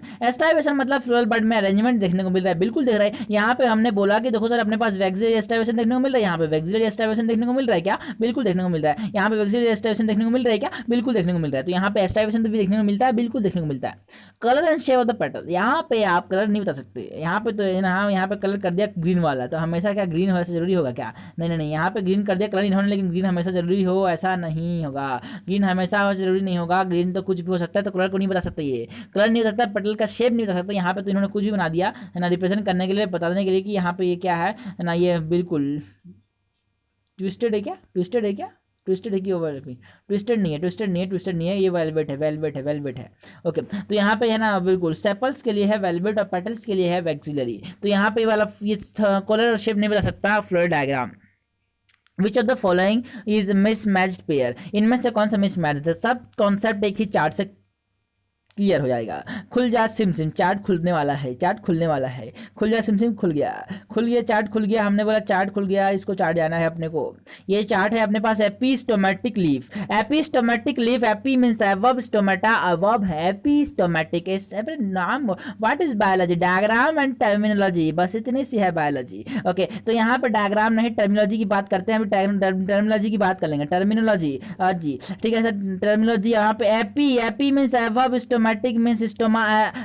मतलब फ्लोरल बड में अरेंजमेंट देखने को मिल रहा है, बिल्कुल दिख रहा है। यहाँ पे हमने बोला कि देखो सर अपने पास वैक्सिलरी एस्टाइवेशन देखने को मिल रहा है, यहाँ पे वैक्सिलरी एस्टाइवेशन देखने को मिल रहा है क्या, बिल्कुल देखने को मिल रहा है। यहाँ पे वैक्सिलरी एस्टाइवेशन देखने को मिल रहा है क्या, बिल्कुल देखने को मिल रहा है। तो यहाँ पे एस्टाइवेशन तो भी देखने को मिलता है, बिल्कुल देखने को मिलता है। Colour and shape of the petal, यहाँ पे आप कलर नहीं बता सकते, यहाँ पे तो यहाँ पे कलर कर दिया ग्रीन वाला, तो हमेशा क्या ग्रीन हो ऐसा जरूरी होगा क्या, नहीं, यहाँ पे ग्रीन कर दिया कलर नहीं होने, लेकिन ग्रीन हमेशा जरूरी हो ऐसा नहीं होगा, ग्रीन हमेशा जरूरी नहीं होगा, ग्रीन तो कुछ भी हो सकता है, तो कलर को नहीं बता सकते, ये कलर नहीं हो सकता, पेटल का शेप नहीं बता सकता। यहाँ पे तो इन्होंने कुछ भी बना दिया है ना, रिप्रेजेंट करने के लिए, बताने के लिए कि यहाँ पे ये क्या है ना, ये बिल्कुल ट्विस्टेड है क्या, ट्विस्टेड है कि ओवल पे ट्विस्टेड नहीं है, ये वेलवेट है। ओके, तो यहाँ पे है ना बिल्कुल सेपल्स के लिए है वेलवेट और पेटल्स के लिए है वैक्सिलरी। तो यहाँ पे वाला ये कलर और शेप नहीं बता सकता floral diagram. Which of the following is mismatched pair, इनमें से कौन सा मिसमैच है। सब कॉन्सेप्ट एक ही चार्ट से क्लियर हो जाएगा। खुल जा सिम चार्ट खुलने वाला है, खुल जा सिम खुल गया, चार्ट खुल गया। हमने बोला चार्ट खुल गया, इसको चार्ट जाना है अपने को। ये चार्ट है अपने पास एपिस्टोमेटिक लीफ, एपी मींस एवर्ब, स्टोमेटा अवर्ब है, एपिस्टोमेटिक नाम। What is biology, diagram and terminology, बस इतनी सी है बायोलॉजी। ओके, तो यहाँ पे डायग्राम नहीं टर्मिनोलॉजी की बात करते हैं, टर्मिनोलॉजी की बात कर लेंगे, टर्मिनोलॉजी जी ठीक है सर। टर्मिनोलॉजी यहाँ पे epi means above, stomatic means stoma,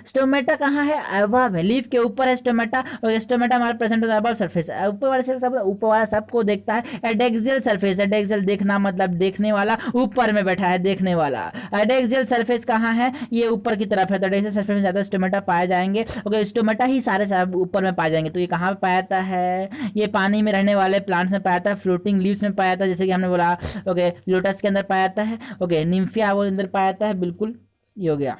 stomata कहाँ है, अबव है, लीफ के ऊपर है स्टोमेटा, और स्टोमेटा हमारा प्रेजेंट अबव सरफेस, ऊपर वाले से सब ऊपर वाला सबको देखता है। एडेक्सियल सरफेस, एडेक्सियल देखना मतलब देखने वाला, ऊपर में बैठा है देखने वाला। एडेक्सियल सरफेस कहाँ है, ये ऊपर की तरफ है, तो एडेक्सियल सरफेस में ज्यादा स्टोमेटा पाए जाएंगे। ओके, स्टोमेटा ही सारे ऊपर में पाए जाएंगे। तो ये कहाँ पे पाया जाता है, ये पानी में रहने वाले प्लांट्स में पाया जाता है, फ्लोटिंग लीव्स में पाया जाता है, जैसे कि हमने बोला। ओके, लोटस के अंदर पाया जाता है। ओके, निम्फिया वो अंदर पाया जाता है, बिल्कुल ये हो गया।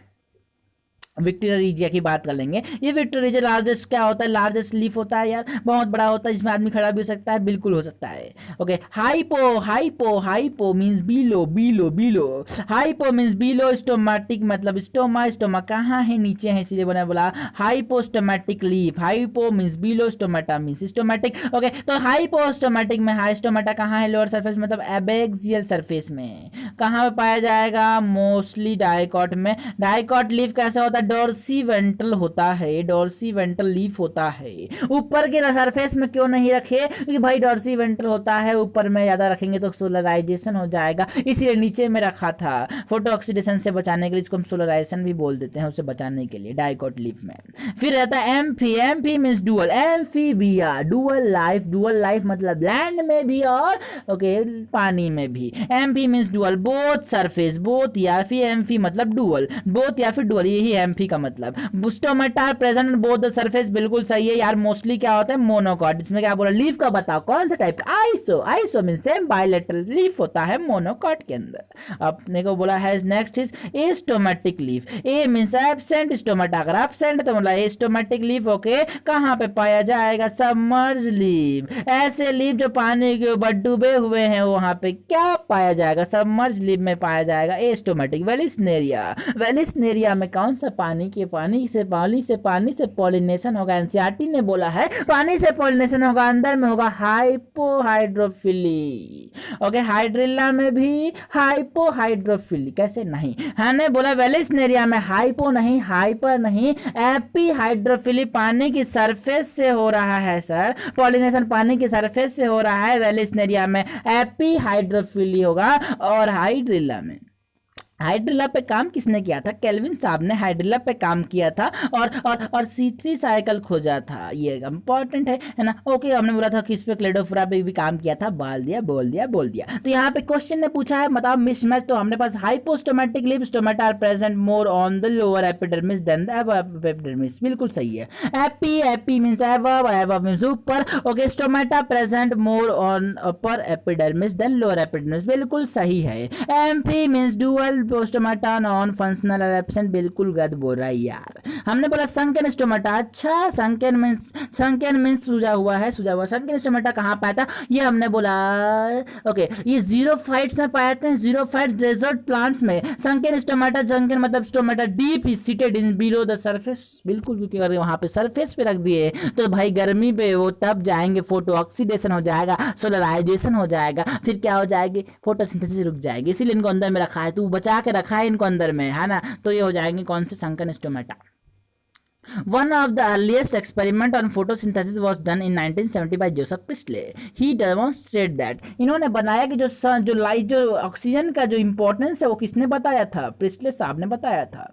विक्टोरिया रीजिया की बात कर लेंगे। ये विक्टोरिया रीजिया लार्जेस्ट क्या होता है, लार्जेस्ट लीफ होता है यार, बहुत बड़ा होता है, जिसमें आदमी खड़ा भी हो सकता है, बिल्कुल हो सकता है। Okay, hypo, hypo, hypo means below, below, below, hypo means below, stomatic मतलब स्टोमा, स्टोमा कहाँ है, नीचे है, इसीलिए बना बोला hypostomatic leaf. Hypo means below, stomata means stomatic. Okay, तो हाइपोस्टोमेटिक में हाई स्टोमेटा कहाँ है, लोअर सरफेस मतलब एबेक्सियल सरफेस में। कहाँ पे पाया जाएगा, मोस्टली डाइकॉट में। डाइकॉट लीफ कैसा होता है, डॉर्सी वेंट्रल होता है, डॉर्सी वेंट्रल लीफ होता है। ऊपर के सरफेस में क्यों नहीं रखे, क्योंकि भाई डॉर्सी वेंट्रल होता है, ऊपर में ज्यादा रखेंगे तो सोलराइजेशन हो जाएगा, इसीलिए नीचे में रखा था, फोटो ऑक्सीडेशन से बचाने के लिए, इसको हम सोलराइजेशन भी बोल देते हैं, उसे बचाने के लिए डाइकॉट लीफ में। फिर रहता है amphi, amphi means dual, amphibia, dual life, dual life मतलब लैंड में भी और ओके पानी में भी। Amphi means dual, both surface, both या फिर एम्फी मतलब डुअल, बोथ या फिर डुअल, यही एम्फी का मतलब। Stomata present both the surface, बिल्कुल सही है यार। मोस्टली क्या होता है, मोनोकॉट। इसमें क्या बोला, लीफ का बताओ कौन सा टाइप का, iso, iso means same bilateral leaf होता है मोनोकॉट के अंदर। अपने को बोला है next is astomatic leaf. A means absent, stomata अगर एब्सेंट तो मतलब एस्टोमेटिक लीफ। ओके, कहां पे पाया जाएगा, सबमर्ज लीफ, ऐसे लीफ जो पानी के ऊपर डूबे हुए हैं, वहां पे क्या पाया जाएगा, सबमर्ज लीफ में पाया जाएगा एस्टोमेटिक। वेलिस्नेरिया, वेलिस्नेरिया में कौन सा पानी के पानी से पॉलिनेशन होगा, एनसीईआरटी ने बोला है पानी से पॉलिनेशन होगा, अंदर में होगा हाइपोहाइड्रोफिली। ओके, हाइड्रिल्ला में भी हाइपोहाइड्रोफिली, कैसे नहीं, हमने बोला वेलिस्नेरिया में हाइपो नहीं, हाइपर नहीं, एपीहाइड्रोफिली पानी की सरफेस से हो रहा है सर, पॉलिनेशन पानी की सरफेस से हो रहा है, वेलिस्नेरिया में एपीहाइड्रोफिली होगा। और हाइड्रिल्ला में, हाइड्रिल्ला पे काम किसने किया था, केल्विन साहब ने हाइड्रिल्ला पे काम किया था और C3 साइकिल खोजा था, ये इंपॉर्टेंट है ना। ओके, हमने बोला था कि इस पे क्लेडोफोरा पे भी काम किया था, बोल दिया। तो यहाँ पे क्वेश्चन ने पूछा है बताओ मिसमैच, तो हमने पास hypostomatic leaf, stomata are present more on the lower epidermis than the above epidermis, बिल्कुल सही है। Epi, epi means above, above means ऊपर। Okay, stomata present more on upper epidermis than lower epidermis, बिल्कुल सही है। Amphi means dual, stomata non functional और absent, बिल्कुल गलत बोल रहा है यार। हमने बोला संकेन स्टोमेटा, अच्छा संकेन मींस सूजा हुआ है, सूजा हुआ। संकेन स्टोमेटा कहाँ पाया था, ये हमने बोला। ओके, ये जीरोफाइट्स में पाए जाते हैं, जीरोफाइट्स डेजर्ट प्लांट्स में। संकेन स्टोमेटा, संकेन मतलब stomata deep is seated in below the surface, बिल्कुल, क्योंकि अगर वहां पे सरफेस पे रख दिए तो भाई गर्मी पे वो तब जाएंगे, फोटो ऑक्सीडेशन हो जाएगा, सोलराइजेशन हो जाएगा, फिर क्या हो जाएगी, फोटोसिंथेसिस रुक जाएगी, इसीलिए इनको अंदर में रखा है, तू बचा के रखा है इनको अंदर में, है ना। तो ये हो जाएंगे कौन से, sunken stomata. One of the earliest experiment on photosynthesis was done in 1970 by Joseph Priestley. He demonstrated that, इन्होंने बनाया कि जो लाइट, जो ऑक्सीजन का जो इंपॉर्टेंस है वो किसने बताया था, प्रिस्टले साहब ने बताया था।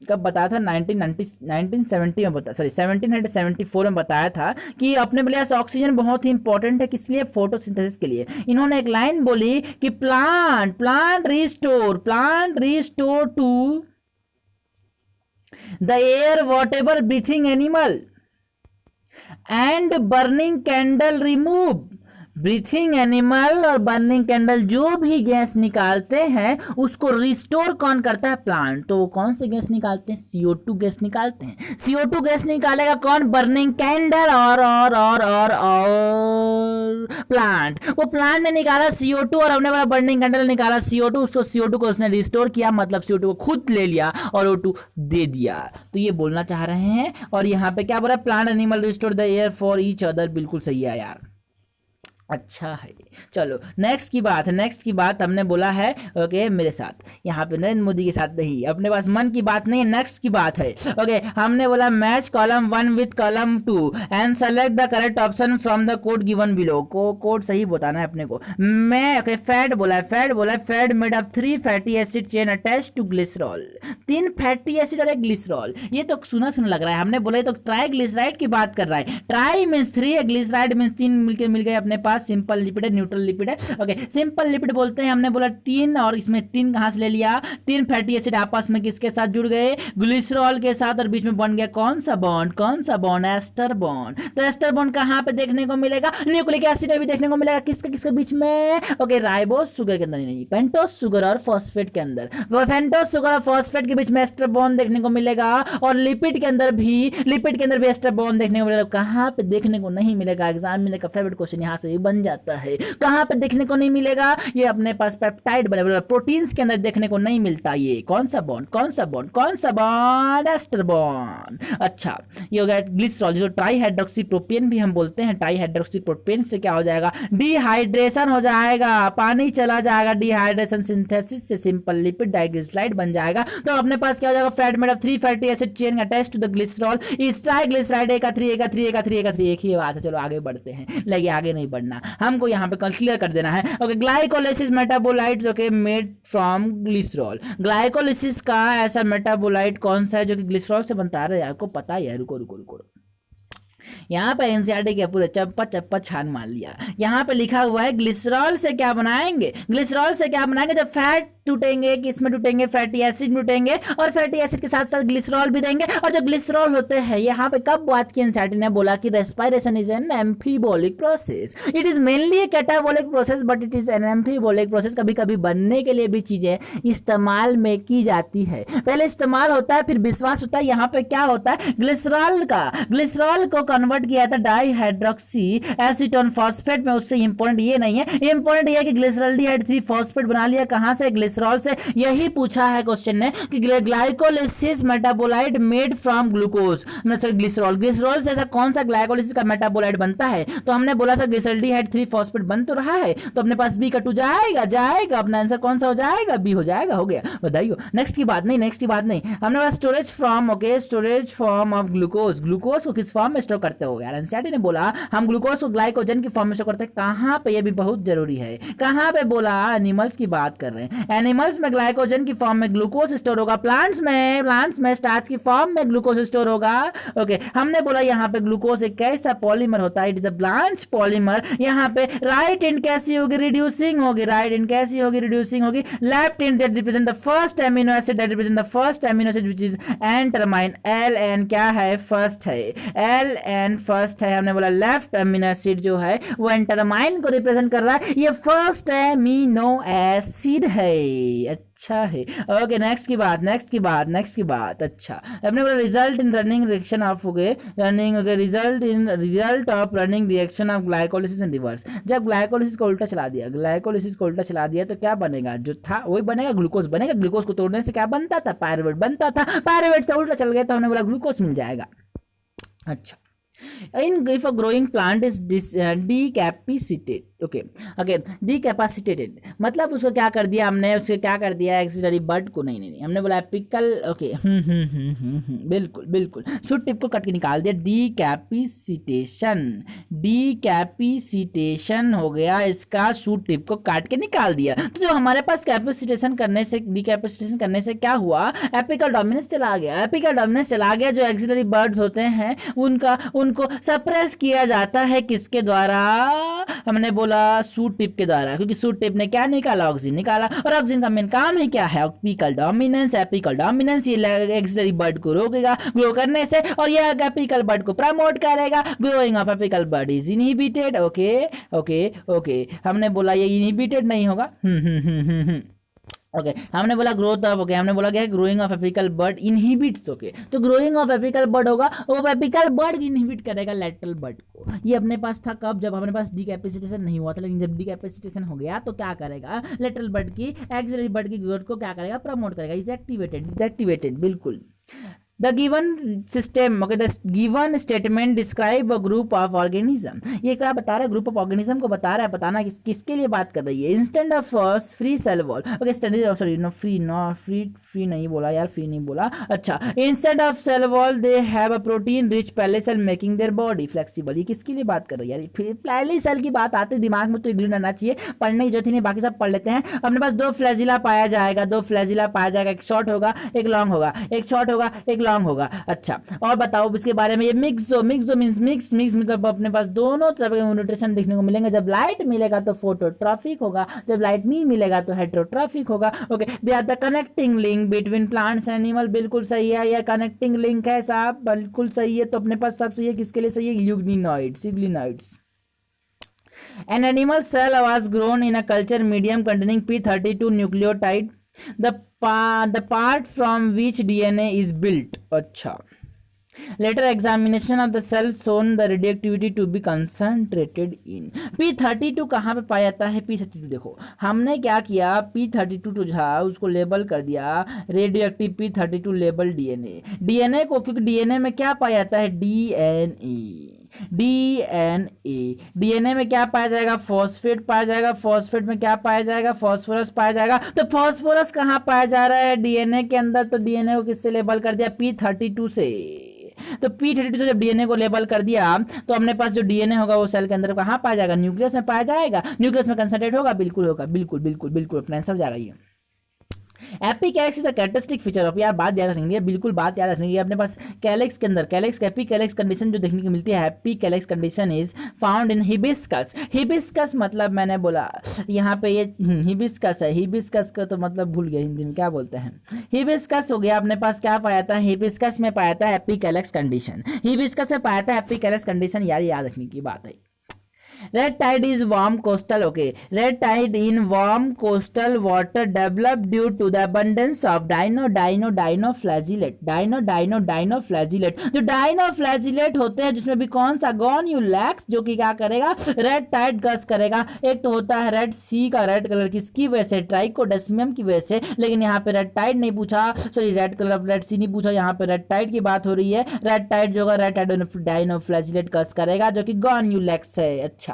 कब बताया था, 1970 में बताया, सॉरी 1774 में बताया था कि अपने लिए ऑक्सीजन बहुत ही इंपॉर्टेंट है, किस लिए, फोटोसिंथेसिस के लिए। इन्होंने एक लाइन बोली कि plant restore to the air whatever breathing animal and burning candle remove. Breathing animal और बर्निंग कैंडल जो भी गैस निकालते हैं उसको रिस्टोर कौन करता है, प्लांट। तो वो कौन सी गैस निकालते हैं, CO2 गैस निकालते हैं। CO2 गैस निकालेगा कौन, बर्निंग कैंडल और प्लांट। वो प्लांट ने निकाला CO2 और हमने बोला बर्निंग कैंडल निकाला CO2, उसको CO2 को उसने रिस्टोर किया, मतलब CO2 को खुद ले लिया और O2 दे दिया। तो ये बोलना चाह रहे हैं। और यहाँ पे क्या बोला, plant animal restore the air for each other, बिल्कुल सही है यार। अच्छा है। चलो नेक्स्ट की बात है, नेक्स्ट की बात हमने बोला है ओके मेरे साथ, यहाँ पे नरेंद्र मोदी के साथ नहीं, अपने पास मन की बात नहीं है, नेक्स्ट की बात है। ओके हमने बोला match column 1 with column 2 and select the correct option from the code given below. को कोड सही बताना है अपने को। मैं ओके फैट बोला है, फैट बोला है, fat made of 3 fatty acid chain attach to glycerol. 3 fatty acid और एक ग्लिसरॉल, ये तो सुना सुना लग रहा है। हमने बोला तो ट्राइग्लिसराइड की बात कर रहा है। ट्राई मींस 3, ग्लिसराइड मींस 3 मिल गए अपने पास। सिंपल लिपिड है, न्यूट्रल लिपिड है। ओके सिंपल लिपिड बोलते हैं। हमने बोला 3 और इसमें 3 कहां से ले लिया, 3 फैटी एसिड आपस में किसके साथ जुड़ गए, ग्लिसरॉल के साथ, और बीच में बन गया कौन सा बॉन्ड, कौन सा बॉन्ड, एस्टर बॉन्ड। तो एस्टर बॉन्ड कहां पे देखने को मिलेगा, न्यूक्लिक एसिड में भी देखने को मिलेगा। किसके किसके बीच में, ओके राइबोस शुगर के अंदर नहीं, पेंटोस शुगर और फॉस्फेट के अंदर। वो पेंटोस शुगर और फॉस्फेट के बीच में एस्टर बॉन्ड देखने को मिलेगा, और लिपिड के अंदर भी एस्टर बॉन्ड देखने को मिलेगा। कहां पे देखने को नहीं मिलेगा, एग्जाम में का फेवरेट क्वेश्चन यहां से भी बन जाता है। कहां पे देखने को नहीं मिलेगा, ये अपने पास पेप्टाइड बने प्रोटीन्स के अंदर देखने को नहीं मिलता। ये कौन सा बॉन्ड, कौन सा बॉन्ड, कौन सा बॉन्ड, एस्टर बॉन्ड। अच्छा ये हो गया ग्लिसरॉल, जो ट्राईहाइड्रोक्सीप्रोपेन भी हम बोलते हैं। ट्राईहाइड्रोक्सीप्रोपेन से क्या हो जाएगा, डिहाइड्रेशन हो जाएगा, पानी चला जाएगा, डिहाइड्रेशन सिंथेसिस से सिंपल लिपिड डाइग्लिसराइड बन जाएगा। तो अपने पास क्या हो जाएगा, fat made of 3 fatty acid chain attached to the glycerol is triglyceride. एक ही बात है। चलो आगे बढ़ते हैं, लेकिन आगे नहीं बढ़ना, हमको यहाँ पे क्लियर कर देना है। Okay glycolysis metabolite okay made from glycerol. Glycolysis का ऐसा मेटाबोलाइट कौन सा है जो कि ग्लिसरॉल से बनता है, आपको पता ही है। रुको रुको रुको, यहाँ पे एनसीईआरटी के पूरे चप्पा चप्पा छान मार लिया। यहाँ पे लिखा हुआ है ग्लिसरॉल से क्या बनाएंगे, ग्लिसरॉल से क्या बनाएंगे, जब फैट टूटेंगे, किसमें टूटेंगे, फैटी एसिड टूटेंगे, और फैटी एसिड के साथ साथ ग्लिसरॉल भी देंगे। और जो ग्लिसरॉल होते हैं, यहाँ पे कब बात की एनसीईआरटी ने, बोला कि respiration is an एम्फीबोलिक process, it is mainly A catabolic process but it is an एम्फीबोलिक process. कभी कभी बनने के लिए भी चीजें इस्तेमाल में की जाती है, पहले इस्तेमाल होता है फिर विश्वास होता है। यहाँ पे क्या होता है, ग्लिसरॉल को कन्वर्ट किया था डाइहाइड्रोक्सी एसीटोन फॉस्फेट में। उससे इंपॉर्टेंट ये नहीं है, इंपॉर्टेंट ये कि ग्लिसरॉल्डिहाइड 3 फॉस्फेट बना लिया। कहां से, ग्लिसरॉल से। यही पूछा है क्वेश्चन ने कि glycolysis metabolite made from glucose, मतलब ग्लिसरॉल से ऐसा कौन सा ग्लाइकोलिसिस का मेटाबोलाइट बनता है। तो हमने बोला सर ग्लिसरॉल्डिहाइड 3 फॉस्फेट बन तो रहा है, तो अपने पास बी का 2 जाएगा। अपना आंसर कौन सा हो जाएगा, बी हो जाएगा। हो गया, बताइए। नेक्स्ट की बात नहीं, हमने बोला storage form, okay storage form of glucose. Glucose को किस फॉर्म में स्टोर करते हो यार, एनसीईआरटी ने बोला हम ग्लूकोज को ग्लाइकोजन की फॉर्म में स्टोर करते हैं। कहां पे, ये भी बहुत जरूरी है। कहां पे बोला, एनिमल्स की बात कर रहे हैं। एनिमल्स में ग्लाइकोजन की फॉर्म में ग्लूकोज स्टोर होगा, प्लांट्स में स्टार्च की फॉर्म में ग्लूकोज स्टोर होगा। ओके हमने बोला यहाँ पे ग्लूकोज एक कैसा पॉलीमर होता है, it is a branch polymer. यहाँ पे राइट एंड कैसी होगी, रिड्यूसिंग होगी, राइट एंड कैसी होगी, रिड्यूसिंग होगी। Left end that represent the first amino acid, that represent the first amino acid which is N terminal. L N क्या है, फर्स्ट है, एल एन फर्स्ट है। हमने बोला लेफ्ट एमिनो एसिड जो है वो एंटरमाइन को रिप्रेजेंट कर रहा है, ये फर्स्ट एमिनो एसिड है। अच्छा है। ओके नेक्स्ट की बात। अच्छा हमने बोला result in running reaction of result of running reaction of glycolysis in reverse. जब ग्लाइकोलिसिस को उल्टा चला दिया तो क्या बनेगा, जो था वही बनेगा, ग्लूकोज बनेगा। ग्लूकोज को तोड़ने से क्या बनता था, पायरुवेट बनता था। पायरुवेट से उल्टा चल गया तो हमने बोला ग्लूकोज मिल जाएगा। अच्छा if a growing plant is decapacitated, okay decapacitated मतलब उसको क्या कर दिया हमने, उसके क्या कर दिया, एक्सिलरी बड को नहीं हमने बोला एपिकल, ओके बिल्कुल शूट टिप को कट के निकाल दिया। डीकैपिसिटेशन हो गया, इसका शूट टिप को काट के निकाल दिया। तो जो हमारे पास डीकैपिसिटेशन करने से क्या हुआ, एपिकल डोमिनेंस चला गया। जो एक्सिलरी बर्ड्स होते हैं उनको सप्रेस किया जाता है, किसके द्वारा, हमने बोला शूट टिप के द्वारा, क्योंकि शूट टिप ने क्या निकाला, ऑक्सीजन निकाला। और ऑक्सीजन का मेन काम है क्या है, एपिकल डोमिनेंस। ये एक्सिलरी बर्ड को रोकेगा ग्रो करने से, और ये एपिकल बर्ड को प्रमोट करेगा। Growing of apical bud is inhibited. Okay हमने बोला ये इनहिबिटेड नहीं होगा। ओके हमने बोला ग्रोथ ऑफ, ओके हमने बोला क्या, growing of apical bud inhibits. Okay तो ग्रोइंग ऑफ एपिकल बर्ड होगा, वो एपिकल बर्ड इनहिबिट करेगा लेटरल बर्ड को। ये अपने पास था कब, जब हमारे पास डीकैपिसिटेशन नहीं हुआ था। लेकिन जब डीकैपिसिटेशन हो गया तो क्या करेगा, लेटरल बर्ड की, एक्सिलरी बर्ड की ग्रोथ को क्या करेगा, प्रमोट करेगा। इज एक्टिवेटेड बिल्कुल। The given system, okay, the given statement describe a group of organism. ये क्या बता रहा है, ग्रुप ऑफ ऑर्गेनिज्म को बता रहा है, बताना किसके लिए बात कर रही है। Instead of free cell wall, okay, sorry no free, no free नहीं बोला यार, फ्री नहीं बोला, अच्छा, instead of cell wall they have a protein rich pellicle making their body flexible. ये किसके लिए बात कर रही है यार, फिर पहले सेल की बात आती है दिमाग में तो इग्नोर रहना चाहिए, पढ़ने की जरूरत ही नहीं, बाकी सब पढ़ लेते हैं। अपने पास दो फ्लैजिला पाया जाएगा, दो फ्लैजिला पाया जाएगा, एक शॉर्ट होगा एक लॉन्ग होगा, एक शॉर्ट होगा एक लॉन्ग होगा। अच्छा, और बताओ इसके बारे में। ये myxo, myxo means mix, mix मतलब अपने पास दोनों तरह के न्यूट्रिशन देखने को मिलेंगे। जब लाइट मिलेगा तो फोटोट्रॉफिक होगा, जब लाइट नहीं मिलेगा तो हेटेरोट्रॉफिक होगा। Okay, they are the connecting link between plants and animal, बिल्कुल सही है, यह कनेक्टिंग लिंक है साहब, बिल्कुल सही है। तो अपने पास सब सही है, किसके लिए सही है, euglenoids, euglenoids. An animal cell was grown in a culture medium containing P32 nucleotide, the part from which DNA is built. अच्छा, later examination of the cell shown the radioactivity to be concentrated in P32 कहाँ पे पाया जाता है। P32 देखो हमने क्या किया, P32 जो था उसको लेबल कर दिया रेडियोएक्टिव P32 लेबल डीएनए को, क्योंकि डीएनए में क्या पाया जाता है, डीएनए में क्या पाया जाएगा, फॉस्फेट पाया जाएगा, फॉस्फेट में क्या पाया जाएगा, फॉस्फोरस पाया जाएगा। तो फॉस्फोरस कहाँ पाया जा रहा है, डीएनए के अंदर। तो डीएनए को किससे लेबल कर दिया, P32 से। तो P32 से जब डीएनए को लेबल कर दिया तो अपने पास जो डीएनए होगा वो सेल के अंदर कहाँ पाया जाएगा, न्यूक्लियस में पाया जाएगा। न्यूक्लियस में कंसंट्रेट होगा, बिल्कुल होगा, बिल्कुल बिल्कुल बिल्कुल अपना आंसर हो जाएगा ये। Epicalyx is a characteristic feature of, यार बात याद रखनी है, बिल्कुल बात याद रखनी है। अपने पास कैलेक्स के अंदर कैलेक्स एपिकैलेक्स कंडीशन जो देखने को मिलती है, epicalyx condition is found in hibiscus. Hibiscus मतलब मैंने बोला यहाँ पे ये हिबिस्कस है, हिबिस्कस का तो मतलब भूल गया हिंदी में क्या बोलते हैं। हिबिस्कस हो गया, अपने पास क्या पाया था, हिबिस्कस में पाया था एपिकैलेक्स कंडीशन, हिबिस्कस में पाया था एपिकैलेक्स कंडीशन, यार याद रखने की बात है। Red tide is warm coastal, okay. Red tide in warm coastal water developed due to the abundance of dinoflagellate. dinoflagellate जो dinoflagellate होते हैं जिसमें भी कौन सा, गोन्यूलैक्स, जो कि क्या करेगा, रेड टाइड गस करेगा। एक तो होता है रेड सी का, रेड कलर किसकी वजह से, ट्राइकोडेस्मियम की वजह से, लेकिन यहाँ पे रेड टाइड नहीं पूछा, सॉरी रेड कलर रेड सी नहीं पूछा, यहाँ पे रेड टाइड की बात हो रही है। रेड टाइड जो रेड टाइड डाइनोफ्लैजिलेट गस करेगा जो कि गोन्यूलैक्स है। अच्छा,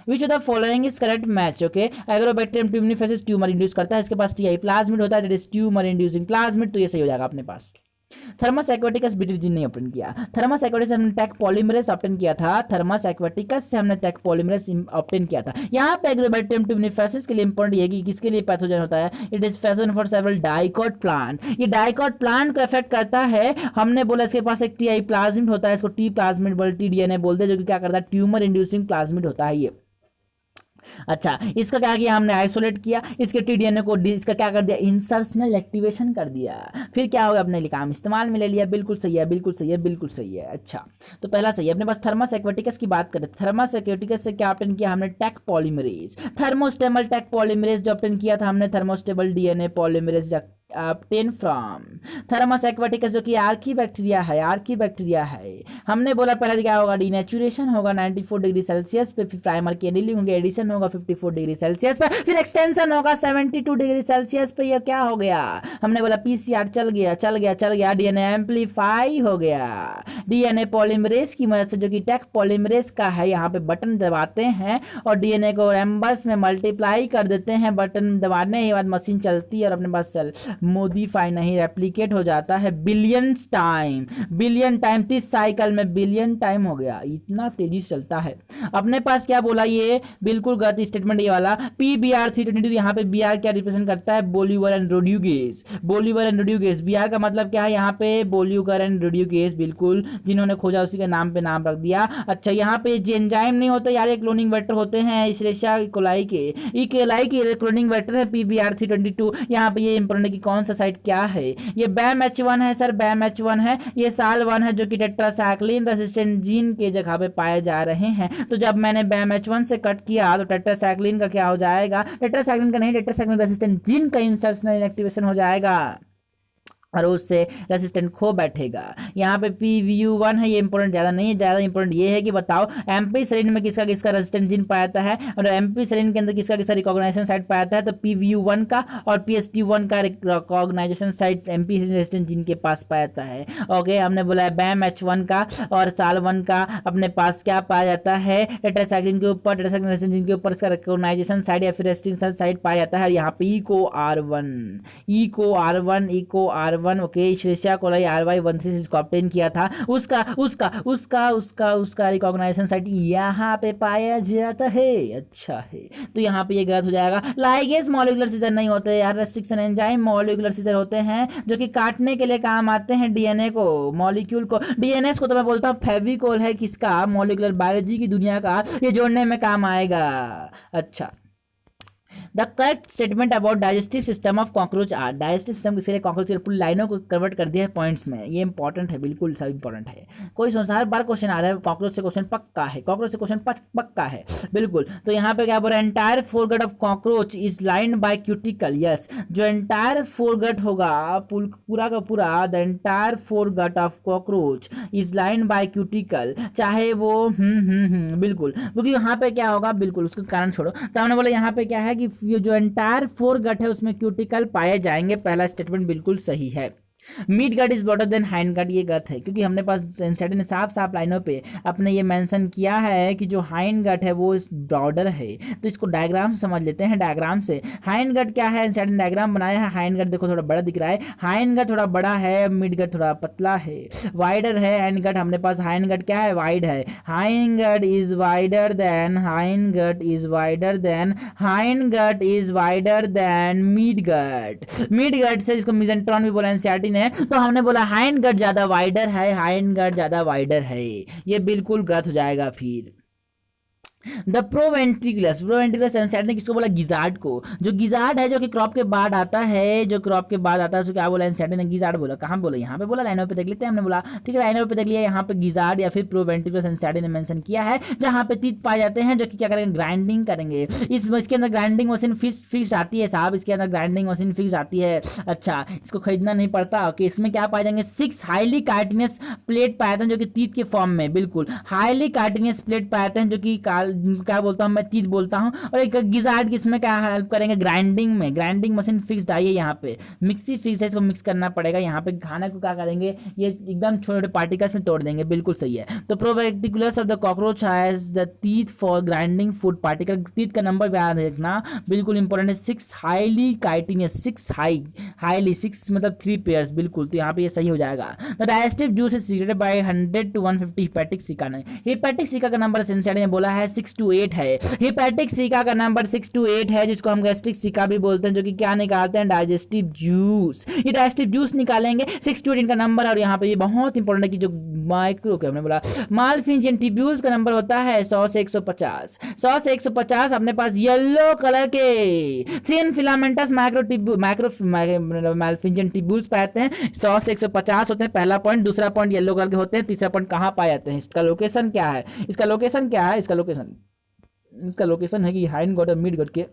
which of the following is correct match, okay. Agrobacterium tumefaciens tumour induce करता है, इसके पास टीआई प्लाज्मिड होता है, that is tumour inducing plasmid, तो ये सही हो जाएगा अपने पास। थर्मस एक्वाटिकस बिटिजिन ने ऑप्टेन किया, थर्मस एक्वाटिकस हमने टैक पॉलीमरेज ऑप्टेन किया था, थर्मस एक्वाटिकस से हमने टैक पॉलीमरेज ऑप्टेन किया था। यहाँ पे एग्रोबैक्टीरियम ट्यूबनिफेसिस के लिए इंपॉर्टेंट ये कि किसके लिए पैथोजन होता है, it is pathogen for several dicot plant. ये डाइकॉट प्लांट को इफेक्ट करता है। हमने बोला इसके पास एक टीआई प्लाज्मिड होता है, इसको टी प्लाज्मिड बोलते, टी-डीएनए बोलते हैं, जो कि क्या करता है, ट्यूमर इंड्यूसिंग प्लाज्मिड होता है ये। अच्छा, इसका क्या किया हमने, आइसोलेट किया इसके टीडीएनए को, इसका क्या कर दिया, इंसर्शनल एक्टिवेशन कर दिया। फिर क्या होगा, अपने लिए काम इस्तेमाल में ले लिया, बिल्कुल सही है, बिल्कुल सही है, बिल्कुल सही है। अच्छा, तो पहला सही है। अपने पास थर्मस एक्वाटिकस की बात करें, थर्मस एक्वाटिकस से क्या ऑप्टेन किया हमने, Taq polymerase, thermostable Taq polymerase जो ऑप्टेन किया था हमने, thermostable DNA polymerase obtain from thermos aquaticus जो कि आर्की बैक्टीरिया है, आर्की बैक्टीरिया है। हमने बोला पहले क्या होगा, डीनेचुरेशन होगा 94 डिग्री सेल्सियस पे, फिर प्राइमर की एडिलिंग होंगे, एडिशन होगा 54 डिग्री सेल्सियस पे, फिर एक्सटेंशन होगा 72 डिग्री सेल्सियस पे। ये क्या हो गया, हमने बोला पीसीआर चल गया चल गया चल गया, डीएनए एम्पलीफाई हो गया डीएनए पॉलीमरेज की मदद से, जो कि टैक पॉलीमरेज का है। यहाँ पे बटन दबाते हैं और डीएनए को एम्बर्स में मल्टीप्लाई कर देते हैं, बटन दबाने के बाद मशीन चलती है और अपने पास सेल मोडिफाई नहीं रेप्लिकेट हो जाता है बिलियन टाइम, 30 साइकिल में बिलियन टाइम हो गया, इतना तेजी से चलता है। अपने पास क्या बोला, ये बिल्कुल गलत स्टेटमेंट ये वाला। PBr 322, यहाँ पे BR क्या रिप्रेजेंट करता है, बोल्यूगर एंड रोड्यूगेज, बोल्यूगर एंड रोड्यूगेज। BR का मतलब क्या है, यहाँ पे बोल्यूगर एंड रोड्यूगेज, बिल्कुल जिन्होंने खोजा उसी के नाम पे नाम रख दिया। अच्छा, यहाँ पे एंजाइम नहीं होता यार, ये क्लोनिंग वेक्टर होते हैं इशरेशा कोलाई के क्लोनिंग वेक्टर है PBr 322। यहाँ पे ये इंपॉर्टेंट की कौन सा साइट क्या है, ये बैम H1 है सर, बैम H1 है, ये साल 1 है जो कि टेट्रासाइक्लिन रेसिस्टेंट जीन के जगह पे पाए जा रहे हैं। तो जब मैंने बैम H1 से कट किया तो टेट्रासाइक्लिन का क्या हो जाएगा, टेट्रासाइक्लिन का नहीं, टेट्रासाइक्लिन रेसिस्टेंट जीन का इंसर्शनल एक्टिवेशन हो जाएगा। और उससे रेसिस्टेंट खो बैठेगा। यहाँ पे PVU1 है, ये इंपॉर्टेंट ज़्यादा नहीं है, ज़्यादा इंपॉर्टेंट ये है कि बताओ एम्पीसिलिन में किसका किसका रेसिस्टेंट जीन पाया जाता है और एम्पीसिलिन के अंदर किसका किसका रिकॉग्नाइजेशन साइट पाया जाता है, तो PVU1 का और PST1 का recognition site ampicillin resistant gene के पास पाया जाता है। ओके, हमने बोला है BAM-H1 का और SAL1 का अपने पास क्या पाया जाता है, टेट्रासाइक्लिन के ऊपर, टेट्रासाइक्लिन रेसिस्टेंट जीन के ऊपर इसका रिकॉग्नाइजेशन साइट या फिर रेसिस्टेंस साइट पाया जाता है। यहाँ पे ECO-R1 ओके, श्रेष्या कोलाई RY13 इसको ऑब्टेन किया था, उसका उसका उसका उसका उसका रिकॉग्नाइजेशन साइट यहाँ पे पाया जाता है। अच्छा है, तो यहाँ पे ये गलत हो जाएगा। लाइगेज मॉलिक्यूलर सीजर नहीं होते यार, रेस्ट्रिक्शन एंजाइम मॉलिक्यूलर सीजर होते हैं जो कि काटने के लिए काम आते हैं डीएनए को, मॉलिक्यूल को। डीएनए को तो मैं बोलता हूँ फेविकोल है किसका, मॉलिक्यूलर बायोलॉजी की दुनिया का, ये जोड़ने में काम आएगा। अच्छा, the correct statement about digestive system of cockroach are, digestive system किसी ने कॉकरोच की पूरी लाइनों को कन्वर्ट कर दिया है पॉइंट्स में, ये इंपॉर्टेंट है, बिल्कुल सब इंपॉर्टेंट है। कोई सोचता है हर बार क्वेश्चन आ रहा है कॉकरोच से क्वेश्चन पक्का है, कॉकरोच से क्वेश्चन पक्का है बिल्कुल। तो यहाँ पे क्या बोल रहा है, entire foregut of cockroach is lined by cuticle. Yes, जो एंटायर फोरगट होगा पूरा का पूरा, the entire foregut of cockroach is lined by cuticle, चाहे वो बिल्कुल, क्योंकि यहाँ पे क्या होगा, बिल्कुल उसका कारण छोड़ो। तो हमने बोला यहाँ पे क्या है कि ये जो एंटायर फोरगट है उसमें क्यूटिकल पाए जाएंगे, पहला स्टेटमेंट बिल्कुल सही है। Mid gut is broader than hind gut, ये गट है क्योंकि हमने पास एनसीईआरटी ने साफ साफ लाइनों पे अपने ये मेंशन किया है कि जो हाइंड गट है वो ब्रॉडर है। तो इसको डायग्राम से समझ लेते हैं, डायग्राम से हाइंड गट क्या है, एनसीईआरटी ने डायग्राम बनाया है। हाइंड गट देखो थोड़ा बड़ा दिख रहा है, हाइंड गट थोड़ा बड़ा है, मिड गट थोड़ा पतला है, वाइडर है हाइंड गट। हमने पास हाइंड गट क्या है, वाइड है, hind gut is wider than, hind gut is wider than, hind gut is wider than mid gut. Mid gut से इसको मिजेंट्रॉन भी बोला एनसीईआरटी ने, तो हमने बोला हाइंड गट ज्यादा वाइडर है, हाइंड गट ज्यादा वाइडर है, ये बिल्कुल गलत हो जाएगा। फिर द प्रोवेंट्रिकुलस, प्रोवेंट्रिकुलस एनसीईआरटी ने किसको बोला, गिजार्ड को। जो गिजार्ड है जो कि क्रॉप के बाद आता है, जो क्रॉप के बाद आता है उसको क्या बोला एनसीईआरटी ने, गिजार्ड बोला। कहाँ बोला, यहाँ पे बोला, लाइनों पे देख लेते हैं। हमने बोला ठीक है, लाइनों पे देख लिया, यहाँ पे गिजार्ड या फिर प्रोवेंट्रिकुलस एनसीईआरटी ने मेंशन किया है, जहाँ पे तीत पाए जाते हैं जो कि क्या करेंगे, ग्राइंडिंग करेंगे। इसके अंदर ग्राइंडिंग मशीन फिक्स आती है साहब, इसके अंदर ग्राइंडिंग मशीन फिक्स आती है। अच्छा, इसको खरीदना नहीं पड़ता। ओके, इसमें क्या पाए जाएंगे, 6 हाईली कार्टिनियस प्लेट पाए जाते हैं जो कि तीत के फॉर्म में, बिल्कुल हाईली कार्टिनियस प्लेट पाए जाते हैं जो कि क्या बोलता हूँ मैं, तीत बोलता हूँ। और एक गिजार्ड किसमें क्या हेल्प करेंगे, ग्राइंडिंग में। ग्राइंडिंग मशीन फिक्स्ड आई है, यहाँ पे मिक्सी फिक्स है, इसको मिक्स करना पड़ेगा। यहाँ पे खाना को क्या करेंगे, ये एकदम छोटे छोटे पार्टिकल्स में तोड़ देंगे, बिल्कुल सही है। तो proventriculus of the cockroach has the teeth for grinding food particle, teeth का नंबर याद रखना, बिल्कुल इंपॉर्टेंट है। 6 हाईली काइटिनियस, 6 हाईली 6 मतलब 3 पेयर्स, बिल्कुल। तो यहाँ पे ये सही हो जाएगा। The digestive juice is secreted by 100 to 150 hepatic सिका। हेपेटिक सिका का नंबर एनसीईआरटी ने बोला है 6 to 8 है। हेपेटिक सिका का नंबर 6 to 8 है, जिसको हम गैस्ट्रिक सिका भी बोलते हैं, जो कि क्या निकालते हैं, डाइजेस्टिव जूस। ये डाइजेस्टिव जूस निकालेंगे 6 to 8 इनका नंबर। और यहाँ पे ये बहुत इंपॉर्टेंट है कि जो माइक्रो के हमने बोला मालफिंजियन ट्यूब्यूल्स का नंबर होता है 100 से 150, 100 से 150। अपने पास येलो कलर के थिन फिलामेंटस माइक्रो मालफिंजियन ट्यूब्यूल्स पाते हैं, 100 से 150 होते हैं, पहला पॉइंट। दूसरा पॉइंट येलो कलर के होते हैं। तीसरा पॉइंट कहाँ पाए जाते हैं, इसका लोकेशन क्या है, इसका लोकेशन क्या है, इसका लोकेशन है कि हाइंड गट और मिड गट के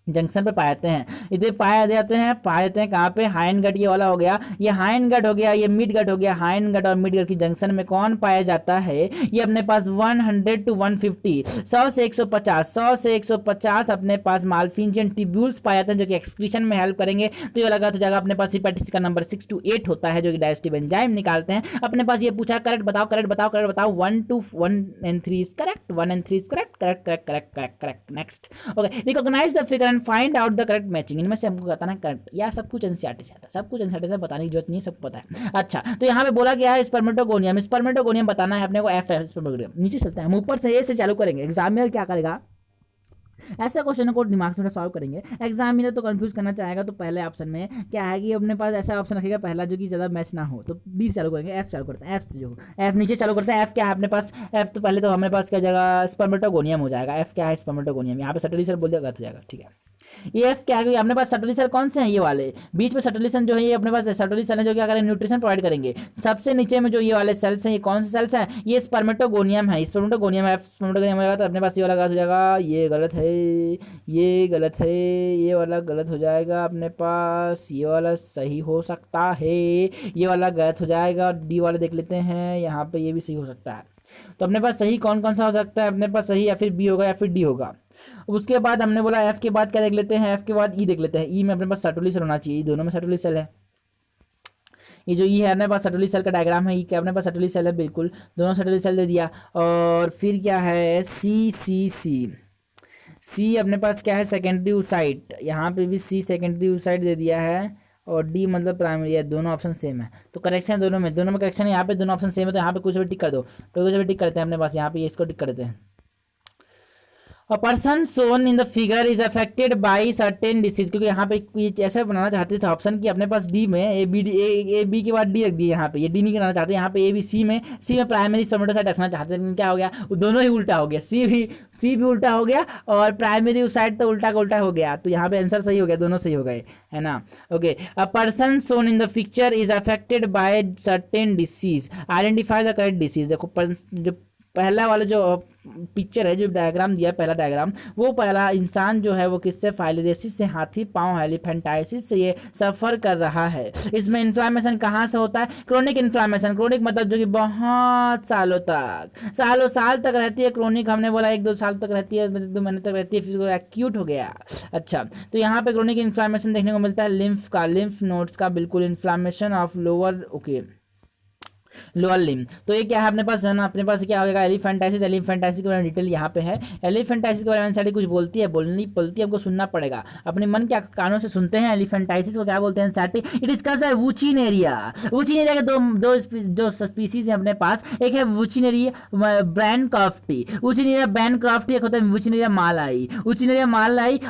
जंक्शन पे पाए जाते हैं। इधर पाए जाते हैं कहाँ पे, हाइंड गट ये वाला हो गया, ये हाइंड गट हो गया, ये मिड गट हो गया। हाइंड गट और मिड गट की जंक्शन में कौन पाया जाता है, ये अपने पास 100 to 150, 100 से 150, 100 से 150 अपने पास मालफिंजियन ट्यूब्यूल्स पाए जाते हैं जो कि एक्सक्रीशन में हेल्प करेंगे। तो ये लगा तो जाएगा अपने पास हेपेटिक का नंबर 6 to 8 होता है, जो कि डाइजेस्टिव एंजाइम निकालते हैं। अपने पास ये पूछा करेक्ट बताओ, करेक्ट बताओ, करेक्ट बताओ। 1 to 1 and 3 is correct, 1 and 3 is correct. Next, okay, recognise the figure and find out the correct matching. इनमें से हमको बताना करेक्ट, या सब कुछ एनसीईआरटी से आता है, सब कुछ एनसीईआरटी से बताने की जरूरत नहीं है, सबको पता है। अच्छा, तो यहाँ पे बोला गया है स्पर्मेटोगोनियम, स्पर्मेटोगोनियम बताना है अपने को। F spermatogonium. नीचे चलते हैं हम, ऊपर से ए से चालू करेंगे। एग्जामिनर क्या करेगा, ऐसे क्वेश्चन को दिमाग से सॉल्व करेंगे। एग्जामिनर तो कंफ्यूज करना चाहेगा, तो पहले ऑप्शन में क्या है कि अपने पास ऐसा ऑप्शन रखेगा पहला जो कि ज़्यादा मैच ना हो, तो बी चालू करेंगे। एफ चालू करते हैं, एफ से जो एफ नीचे चालू करते हैं। एफ क्या है अपने पास, एफ तो पहले तो हमारे पास क्या जगह स्पर्मेटोगोनियम हो जाएगा। एफ क्या है, स्पर्मेटोगोनियम। यहाँ पे सटली सर बोल दिया गलत हो जाएगा, ठीक है। ये एफ क्या है, अपने पास सर्टोली सेल कौन से हैं, ये वाले बीच में सर्टोली सेल जो है ये अपने पास सर्टोली सेल है जो क्या करेंगे, न्यूट्रिशन प्रोवाइड करेंगे। सबसे नीचे में जो ये वाले सेल्स हैं, ये कौन से सेल्स हैं, ये स्पर्मेटोगोनियम है, स्पर्मेटोगोनियम है, स्पर्मेटोगोनियम होगा तो अपने पास ये वाला गलत हो जाएगा, ये गलत है, ये गलत है, ये वाला गलत हो जाएगा अपने पास, ये वाला सही हो सकता है, ये वाला गलत हो जाएगा, डी वाले देख लेते हैं यहाँ पे, ये भी सही हो सकता है। तो अपने पास सही कौन कौन सा हो सकता है, अपने पास सही या फिर बी होगा या फिर डी होगा। उसके बाद हमने बोला एफ के बाद क्या देख लेते हैं, एफ के बाद ई देख लेते हैं। ई में अपने पास सर्टोली सेल होना चाहिए, दोनों में सर्टोली सेल है। ये जो ई है अपने पास सर्टोली सेल का डायग्राम है, ई के अपने पास सर्टोली सेल है, बिल्कुल दोनों सर्टोली सेल दे दिया। और फिर क्या है, सी सी सी सी अपने पास क्या है, सेकेंडरी oocyte, यहाँ पे भी सी सेकेंडरी oocyte दे दिया है, और डी मतलब प्राइमरी है, दोनों ऑप्शन सेम है। तो करेक्शन दोनों में करेक्शन है, यहाँ पे दोनों ऑप्शन सेम है, तो यहाँ पे कुछ भी टिक कर दो, तो कुछ भी टिक करते हैं अपने पास, यहाँ पे इसको टिक करते हैं। A person shown in the figure is affected by certain disease, क्योंकि यहाँ पे ये ऐसा बनाना चाहते थे ऑप्शन कि अपने पास डी में ए बी के बाद डी रख दिए, यहाँ पे ये डी नहीं कराना चाहते, यहाँ पे ए बी सी में प्राइमरी स्पर्मेटोसाइट रखना चाहते हैं। क्या हो गया, दोनों ही उल्टा हो गया, सी भी उल्टा हो गया और प्राइमरी साइड तो उल्टा का उल्टा हो गया, तो यहाँ पे आंसर सही हो गया, दोनों सही हो गए, है ना। Okay, a person shown in the picture is affected by certain disease, identify the correct disease. देखो जो पहला वाला जो पिक्चर है, जो डायग्राम दिया पहला डायग्राम, वो पहला इंसान जो है वो किससे, फाइलेरियोसिस से, हाथी पांव एलिफेंटाइसिस से ये सफर कर रहा है। इसमें इन्फ्लामेशन कहाँ से होता है, क्रोनिक इन्फ्लामेशन, क्रोनिक मतलब जो कि बहुत सालों साल तक रहती है। क्रोनिक हमने बोला 1-2 साल तक रहती है, 2 महीने तक रहती है, फिर एक्यूट हो गया। अच्छा, तो यहाँ पे क्रोनिक इन्फ्लामेशन देखने को मिलता है लिम्फ नोड्स का, बिल्कुल inflammation of lower lower limb. तो ये क्या है अपने पास, है ना, अपने पास क्या होगा, एलिफेंटाइसिस के बारे में डिटेल यहाँ पे है। एलिफेंटाइसिस के बारे में सारी कुछ बोलती है, बोलती है, आपको सुनना पड़ेगा, अपने मन के कानों से सुनते हैं। एलिफेंटाइसिस को क्या बोलते हैं, सैटी। इट इज कॉज्ड बाय वुचिनेरिया के दो स्पीसीज है अपने पास, एक है वुचिनेरिया बैनक्रॉफ्टी, वुचिनेरिया बैनक्रॉफ्टी, एक होता है वुचिनेरिया मालाई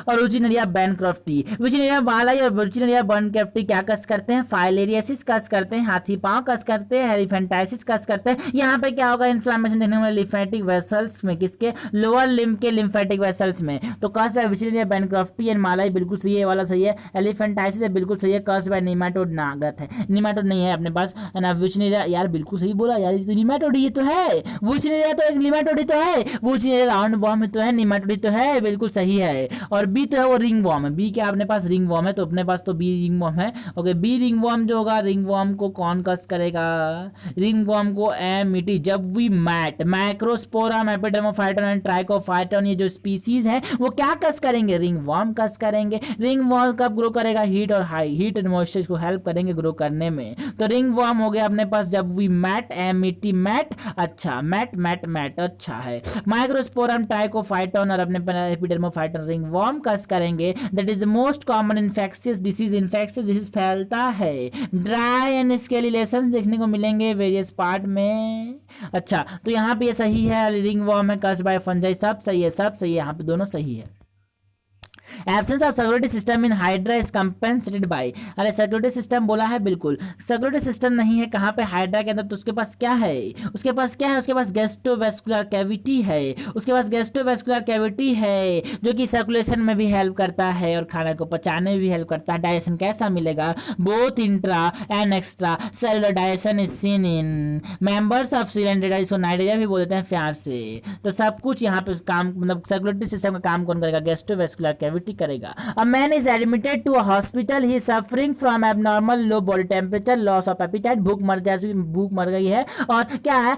और वुचिनेरिया बैनक्रॉफ्टी। वुचिनेरिया मालाई और वुचिनेरिया बैनक्रॉफ्टी क्या कस करते हैं, फाइलेरियोसिस कस करते हैं, हाथी पांव कस करते हैं, एलिफेंटाइसिस कस करते हैं। यहाँ पे क्या होगा, इन्फ्लेमेशन देखने में लिम्फेटिक वेसल्स में, किसके, लोअर लिम्ब के लिम्फेटिक वेसल्स में। तो कॉज्ड बाय वुचिनेरिया बैनक्रॉफ्टी एंड मालाई बिल्कुल सही है, वाला सही है। एलिफेंटाइसिस है बिल्कुल सही है। कॉज्ड बाय निमेटोड नागत है, निमेटोड नहीं है अपने पास, है ना। वुचिनेरिया यार बिल्कुल सही बोला यार, तो निमेटोड ही तो है, वुचिनेरिया तो एक निमेटोड ही तो है, वुचिनेरिया राउंड वॉर्म तो है, निमेटोड ही तो है, बिल्कुल सही है। और बी तो है वो रिंग वॉर्म है, बी क्या अपने पास रिंग वॉर्म है, तो अपने पास तो बी रिंग वॉर्म है। ओके, बी रिंग वॉर्म जो होगा, रिंग वॉर्म को कौन कस करेगा, रिंग वॉर्म को एमिटी, जब we met Microsporum Epidermophyton and Trichophyton, ये जो स्पीसीज है वो क्या कस करेंगे, रिंग वॉर्म कस करेंगे। रिंग वॉर्म कब ग्रो करेगा, हीट और हाई हीट एंड मॉइस्चर को हेल्प करेंगे ग्रो करने में। तो रिंग वॉर्म हो गया अपने पास जब वी मैट, एमिटी मैट, अच्छा मैट अच्छा है। माइक्रोस्पोरम ट्राइकोफाइटन और अपने एपिडर्मोफाइटन रिंग वॉर्म कस करेंगे। That is the most common infectious disease फैलता है। ड्राई एंड स्केली लेशंस देखने को मिलेंगे वेरियस पार्ट में। अच्छा, तो यहाँ पे ये सही है, रिंग वॉर्म है, कस्ड बाय फंजाई, सब सही है, यहाँ पे दोनों सही है। Absence of circulatory system in Hydra is compensated by, अरे सर्कुलेटरी सिस्टम बोला है, बिल्कुल सर्कुलेटरी सिस्टम नहीं है कहाँ पे, हाइड्रा के अंदर। तो उसके पास क्या है, उसके पास गैस्ट्रोवेस्कुलर कैविटी है, जो कि सर्कुलेशन में भी हेल्प करता है और खाना को पचाने में भी हेल्प करता है। डाइजेशन कैसा मिलेगा, both intra and extra cellular digestion is seen in members of cylinder, इसको नाइट्रोजन भी बोलते हैं प्यार से। तो सब कुछ यहाँ पे काम, मतलब सर्कुलेटरी सिस्टम का काम कौन करेगा, गैस्ट्रोवेस्कुलर कैविटी करेगा। A man is admitted to a hospital. He is suffering from abnormal low body temperature, loss of appetite. भूख मर गई है, और क्या है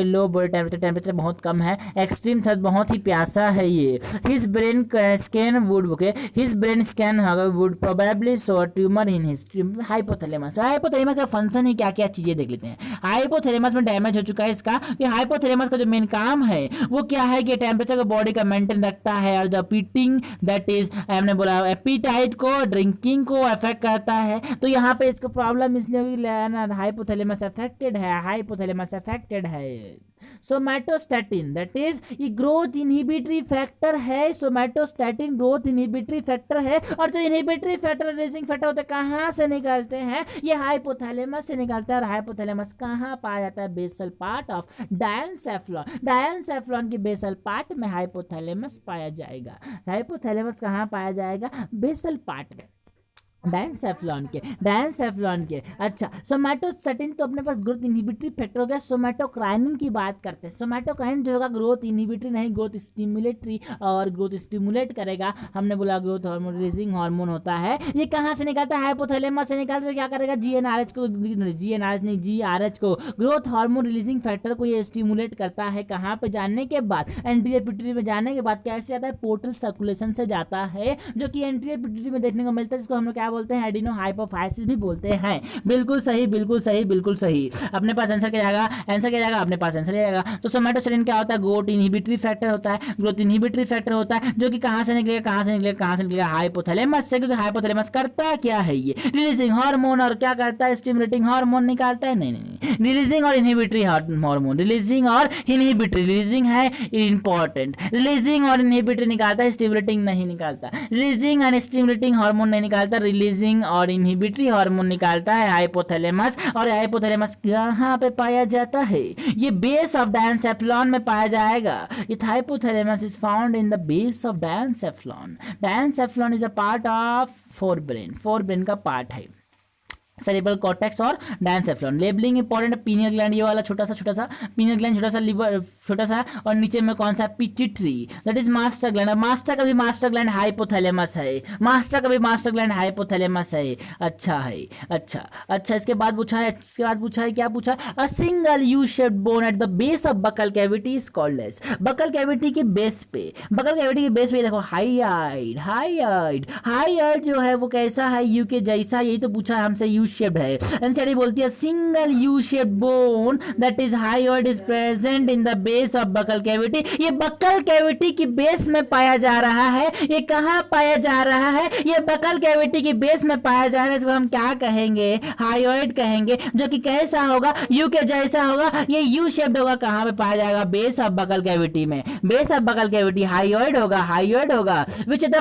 लो बॉडी टेम्परेचर बहुत कम है, एक्सट्रीम थर्स्ट, बहुत ही प्यासा है ये। His brain scan would probably show a tumor in his hypothalamus. Hypothalamus का फंक्शन ही क्या क्या चीजें देख लेते हैं। हाइपोथैलेमस में डैमेज हो चुका है इसका, कि हाइपोथैलेमस का जो मेन काम है वो क्या है कि टेम्परेचर को बॉडी का मेंटेन रखता है, और द पीटिंग दैट इज, हमने बोला एपीटाइट को, ड्रिंकिंग को अफेक्ट करता है। तो यहाँ पे इसको प्रॉब्लम इसलिए होगी, हाइपोथैलेमस अफेक्टेड है। सोमैटोस्टैटिन दैट इज ये ग्रोथ इनहिबिटरी फैक्टर है, सोमैटोस्टैटिन ग्रोथ इनहिबिटरी फैक्टर है। और जो इनहिबिटरी फैक्टर रिलीजिंग फैक्टर होते हैं कहाँ से निकलते हैं, ये हाइपोथैलेमस से निकलता है। और हाइपोथैलेमस कहाँ पाया जाता है, basal part of diencephalon, diencephalon के बेसल पार्ट में हाइपोथैलेमस पाया जाएगा। हाइपोथैलेमस कहाँ पाया जाएगा, बेसल पार्ट में, डायनसेफ्लॉन के। अच्छा, सोमैटोस्टैटिन तो अपने पास ग्रोथ इनहिबिटरी फैक्टर हो गया। सोमैटोकाइनिन की बात करते हैं। सोमैटोकाइनिन जो होगा ग्रोथ इनहिबिटरी नहीं, ग्रोथ स्टिमुलेटरी, और ग्रोथ स्टिमुलेट करेगा। हमने बोला ग्रोथ हार्मोन रिलीजिंग हार्मोन होता है। ये कहाँ से निकलता है, हाइपोथैलेमस से निकलता है। क्या करेगा, जीएनआरएच को ग्रोथ हार्मोन रिलीजिंग फैक्टर को ये स्टिमुलेट करता है। कहाँ पे जाने के बाद, एंटीरियर पिट्यूटरी में जाने के बाद कैसे आता है, पोर्टल सर्कुलेशन से जाता है, जो कि एंटीरियर पिट्यूटरी में देखने को मिलता है, जिसको हम लोग क्या बोलते हैं, एडिनो हाइपोफाइसिस भी बोलते हैं। बिल्कुल सही, बिल्कुल सही, बिल्कुल सही। अपने पास आंसर क्या जाएगा, आंसर क्या जाएगा, अपने पास आंसर जाएगा। तो सोमैटोस्टैटिन क्या होता है, ग्रोथ इनहिबिटरी फैक्टर होता है, ग्रोथ इनहिबिटरी फैक्टर होता है, जो कि कहां से निकलेगा, कहां से निकलेगा, कहां से निकलेगा, हाइपोथैलेमस से। क्योंकि हाइपोथैलेमस करता क्या है, ये रिलीजिंग हार्मोन और क्या करता है, स्टिमुलेटिंग हार्मोन निकालता है। नहीं, रिलीजिंग और इनहिबिटरी हार्मोन, रिलीजिंग और इनहिबिटरी, रिलीजिंग है इंपॉर्टेंट, रिलीजिंग और इनहिबिटरी निकालता है, स्टिमुलेटिंग नहीं निकालता। रिलीजिंग एंड स्टिमुलेटिंग हार्मोन नहीं निकालता, रिलीजिंग और इनहिबिटरी हार्मोन निकालता है हाइपोथैलेमस। और हाइपोथैलेमस कहाँ पे पाया जाता है, ये बेस ऑफ डायनसेफ्लॉन में पाया जाएगा। It hypothalamus is found in the base of diencephalon. Diencephalon is a part of forebrain का पार्ट है, सेरेब्रल कॉर्टेक्स और diencephalon. Labelling important, pineal gland ये वाला छोटा सा पीनियल ग्लैंड, छोटा सा लिवर, छोटा सा, और नीचे में कौन सा, pituitary, that is master gland. Master का भी मास्टर ग्लैंड हाइपोथैलेमस है, मास्टर का भी मास्टर ग्लैंड हाइपोथैलेमस है। अच्छा है, अच्छा। इसके बाद पूछा है, क्या पूछा, a single U shaped bone at the base of buccal cavity is called as. Buccal cavity के बेस पे देखो हाईआइड जो है वो कैसा है, यू के जैसा, यही तो पूछा है हमसे, यू शेप्ड है। एनसीईआरटी बोलती है single U shaped bone that is hyoid is present in the base of buccal cavity. ये बकल कैविटी की बेस में पाया जा रहा है। ये कहां पाया जा रहा है, ये बकल कैविटी की बेस में पाया जा रहा है। इसको हम क्या कहेंगे, हाईआइड कहेंगे, जो कि कैसा होगा, यू के जैसा होगा। ये यू शेप्ड होगा, कहां पे पाया जाएगा, बेस ऑफ बकल कैविटी में। Base of buccal cavity hyoid होगा। Which of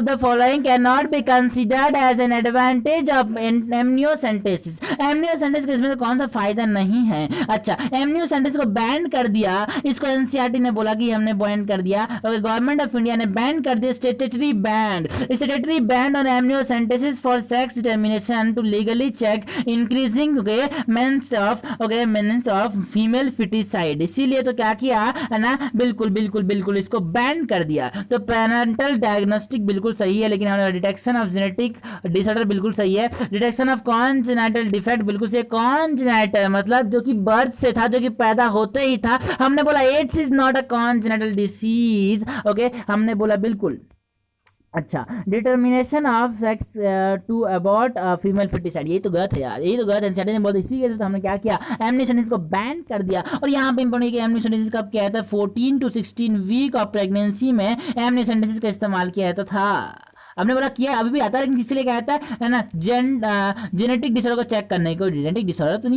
the following can not be considered as an advantage of amniocentesis. Amniocentesis इसमें से कौन सा फायदा नहीं है। अच्छा, एमनियोसेंटेसिस को बैन कर दिया, इसको एनसीईआरटी ने बोला कि हमने बैन कर दिया, गवर्नमेंट ऑफ इंडिया ने बैन कर दिया, statutory ban on amniocentesis for sex determination to legally check increasing menace of female foeticide. इसीलिए तो क्या किया है ना, बिल्कुल इसको बैन कर दिया। तो पेरेंटल डायग्नोस्टिक बिल्कुल सही है, लेकिन हमने डिटेक्शन ऑफ जेनेटिक डिसऑर्डर बिल्कुल सही है। डिटेक्शन ऑफ कॉन्जेनाइटल डिफेक्ट बिल्कुल सही है। कॉन्जेनाइटल मतलब जो कि बर्थ से था, जो कि पैदा होते ही था। हमने बोला AIDS is not a congenital disease, okay, हमने बोला बिल्कुल। अच्छा, determination of sex to abort female foeticide, ये तो गलत है यार, यही तो गलत है। एनसीईआरटी ने बोला, इसी के तो हमने क्या किया, एमनियोसेंटेसिस को बैन कर दिया। और यहाँ पे इंपॉर्टेंट है कि एमनियोसेंटेसिस कब किया था, 14 to 16 वीक ऑफ प्रेगनेंसी में एमनियोसेंटेसिस का इस्तेमाल किया जाता था। हमने बोला किया, अभी भी आता है, लेकिन किसके लिए क्या आता है ना, जेनेटिक डिसऑर्डर को चेक करने, कोई जेनेटिक डिसऑर्डर तो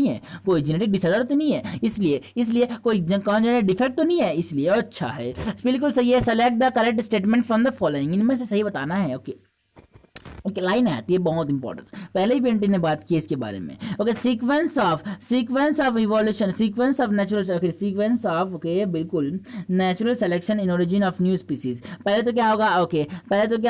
नहीं है, इसलिए कोई कॉन्जेनिटल डिफेक्ट तो नहीं है, इसलिए अच्छा है, बिल्कुल सही है। Select the correct statement from the following, इनमें से सही बताना है। ओके, लाइन आती है बहुत इंपॉर्टेंट, पहले ही पेंटिंग ने बात की इसके बारे में। Okay, sequence of evolution, sequence of बिल्कुल natural selection in origin of new species. पहले तो क्या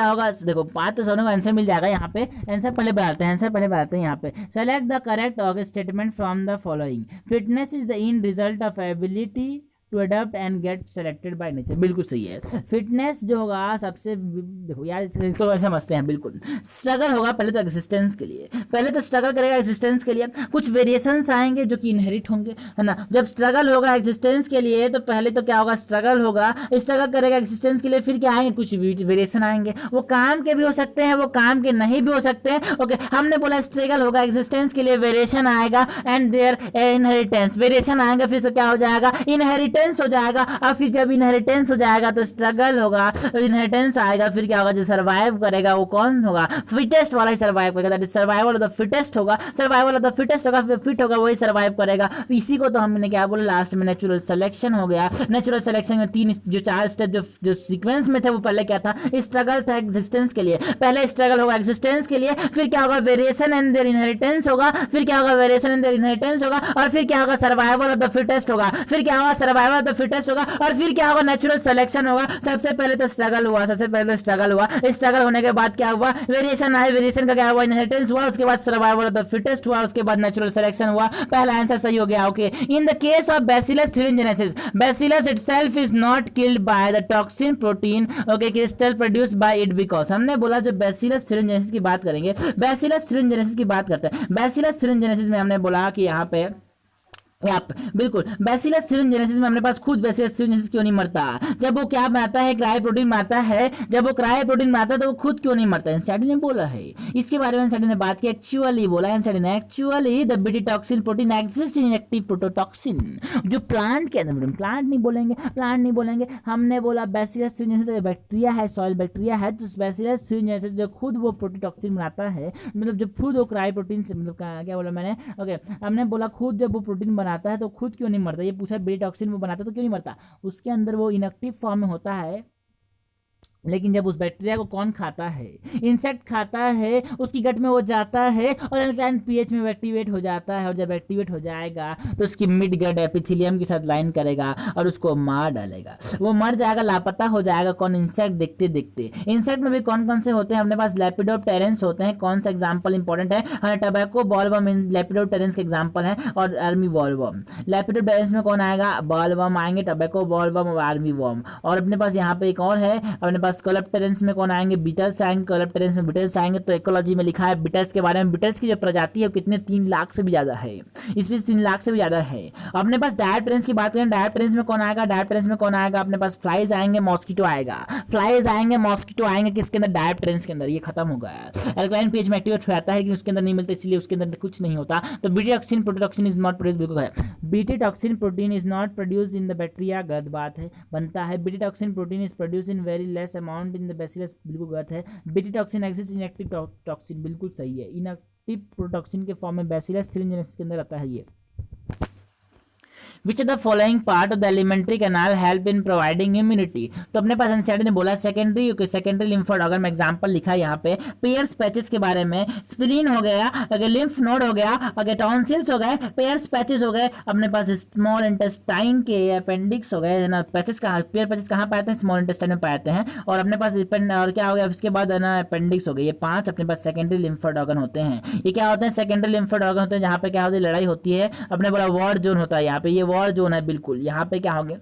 होगा, देखो बात तो सबको आंसर मिल जाएगा। यहाँ पे आंसर पहले बनाते हैं यहाँ पे। Select the correct statement from the following. Fitness is the end result of ability to adopt and get selected by nature, बिल्कुल सही है। फिटनेस जो होगा सबसे, देखो यार इसको समझते हैं, बिल्कुल स्ट्रगल होगा पहले तो एग्जिस्टेंस के लिए, स्ट्रगल करेगा एग्जिस्टेंस के लिए। कुछ वेरिएशंस आएंगे जो कि इनहेरिट होंगे, है ना। जब स्ट्रगल होगा एग्जिस्टेंस के लिए तो पहले तो क्या होगा, स्ट्रगल करेगा एग्जिस्टेंस के लिए, फिर क्या आएंगे, कुछ वेरिएशन आएंगे। वो काम के भी हो सकते हैं, वो काम के नहीं भी हो सकते हैं। ओके, हमने बोला स्ट्रगल होगा एग्जिस्टेंस के लिए, वेरिएशन आएगा, एंड देयर इनहेरिटेंस, वेरिएशन आएंगे, फिर क्या हो जाएगा, इनहेरिटेंस इनहेरिटेंस हो जाएगा। अब फिर जब इनहेरिटेंस हो जाएगा तो स्ट्रगल होगा, इनहेरिटेंस आएगा, फिर क्या होगा, जो सर्वाइव करेगा वो कौन होगा, फिटेस्ट वाला ही सर्वाइव करेगा, that is survival of the fittest होगा, सर्वाइवल ऑफ द फिटेस्ट होगा, फिट होगा वही सर्वाइव करेगा। इसी को तो हमने क्या बोला लास्ट में, नेचुरल सिलेक्शन हो गया। नेचुरल सिलेक्शन में तीन जो चार स्टेप जो सीक्वेंस में थे वो पहले क्या था, स्ट्रगल था एग्जिस्टेंस के लिए, पहले स्ट्रगल होगा एग्जिस्टेंस के लिए, फिर क्या होगा वेरिएशन एंड देयर इनहेरिटेंस होगा, फिर क्या होगा वेरिएशन एंड देयर इनहेरिटेंस होगा, और फिर क्या होगा सर्वाइवल ऑफ द फिटेस्ट होगा, फिर क्या होगा सर्वाइवल ऑफ द फिटेस्ट होगा, और फिर क्या होगा नेचुरल सिलेक्शन होगा। सबसे पहले तो स्ट्रगल हुआ, सबसे पहले स्ट्रगल हुआ, स्ट्रगल होने के बाद क्या हुआ, वेरिएशन आया, वेरिएशन का क्या हुआ, इनहेरिटेंस हुआ, उसके बाद सर्वाइवल ऑफ द फिटेस्ट हुआ, उसके बाद नेचुरल सिलेक्शन हुआ। पहला आंसर सही हो गया। Okay, in the case of bacillus thuringiensis, bacillus itself is not killed by the toxin protein, okay, crystal produce by it, because हमने बोला जो बैसिलस thuringiensis की बात करेंगे, बैसिलस thuringiensis की बात करते हैं। बैसिलस thuringiensis में हमने बोला कि यहाँ पे बिल्कुल बैसिलस thuringiensis में हमने पास खुद बैसिलस thuringiensis क्यों नहीं मरता, जब वो क्या बनाता है, क्राई प्रोटीन बनाता है, जब वो क्राई प्रोटीन बनाता है तो वो खुद क्यों नहीं मरता, एनसीईआरटी ने बोला है इसके बारे में। एनसीईआरटी ने बात की, एक्चुअली बोला एनसीईआरटी ने, actually the BT toxin protein exist in active prototoxin, जो प्लांट के अंदर, प्लांट नहीं बोलेंगे, हमने बोला बैसिलस thuringiensis बैक्टीरिया है, सॉइल बैक्टीरिया है, तो बैसिलस thuringiensis जो खुद वो प्रोटोटॉक्सिन बनाता है, मतलब जब खुद वो क्राई प्रोटीन से, मतलब क्या बोला मैंने, ओके, हमने बोला खुद जब वो प्रोटीन बनाता है तो खुद क्यों नहीं मरता, ये पूछा बीटा टॉक्सिन वो बनाता है तो क्यों नहीं मरता, उसके अंदर वो इनएक्टिव फॉर्म में होता है, लेकिन जब उस बैक्टीरिया को कौन खाता है, इंसेक्ट खाता है, उसकी गट में वो जाता है और अल्कलाइन पीएच में एक्टिवेट हो जाता है, और जब एक्टिवेट हो जाएगा तो उसकी मिड गट एपिथेलियम के साथ लाइन करेगा और उसको मार डालेगा, वो मर जाएगा, लापता हो जाएगा। कौन, इंसेक्ट देखते देखते। इंसेक्ट में भी कौन कौन से होते हैं, अपने पास लेपिडोप्टेरेंस होते हैं, कौन सा एग्जाम्पल इंपॉर्टेंट है, हमारे टबैको बॉलवर्म लेपिडोप्टेरेंस के एग्जाम्पल है, और आर्मी बॉलवर्म। लेपिडोप्टेरेंस में कौन आएगा, बॉलवर्म आएंगे, टबैको बॉलवर्म और आर्मी वर्म। और अपने पास यहाँ पे एक और है, अपने पास कोलेप्टेरेंस में कौन आएंगे, बीटल्स आएंगे, कोलेप्टेरेंस में बीटल्स आएंगे। तो इकोलॉजी में लिखा है बीटल्स के बारे में, बीटल्स की जो प्रजाति है कितने 3 लाख से भी ज्यादा है, इसमें 3 लाख से भी ज्यादा है। अपने पास डायप्टेरेंस की बात करें, डायप्टेरेंस में कौन आएगा, डायप्टेरेंस में कौन आएगा, अपने पास फ्लाइज आएंगे, मॉस्किटो आएगा, फ्लाइज आएंगे, मॉस्किटो आएंगे, किसके अंदर, डायप्टेरेंस के अंदर। ये खत्म हो गया, अल्कलाइन पीएच में एक्टिवेट हो जाता है कि उसके अंदर नहीं मिलता, इसलिए उसके अंदर कुछ नहीं होता। तो BT toxin prototoxin is not produce, बिल्कुल है, BT toxin protein is not produce in the bacteria, गलत बात है, बनता है। BT toxin protein is produce in very less amount in the bacillus, बिल्कुल गलत है। BT toxin exist in active toxin, बिल्कुल सही है, इनएक्टिव प्रोटॉक्सिन के फॉर्म में बैसिलस thuringiensis के अंदर आता है ये। Which of the following part of the alimentary canal help in providing immunity? तो अपने पास एनसीईआरटी ने बोला सेकेंडरी, सेकेंडरी लिम्फोड, अगर मैं एग्जांपल लिखा यहाँ पे, पेयर्स पैचेस के बारे में, स्प्लीन हो गया, अगर लिम्फ नोड हो गया, अगर टॉन्सिल्स हो गए, पेयर्स पैचेस हो गए, अपने पास स्मॉल इंटेस्टाइन के अपेंडिक्स हो गए ना, पैचेस कहाँ, पेयर पैचेस कहाँ पाते हैं, स्मॉल इंटेस्टाइन में पाते हैं, और अपने पास और क्या हो गया उसके बाद है ना, अपेंडिक्स हो गई। ये 5 अपने पास सेकेंडरी लिम्फोड ऑर्गन होते हैं। ये क्या होते हैं, सेकेंडरी लिम्फोड ऑर्गन होते हैं, जहाँ पे क्या होती है, लड़ाई होती है, अपने बोला वॉर जोन होता है, यहाँ पे ये वॉर जोन है, बिल्कुल यहाँ पे क्या हो गया,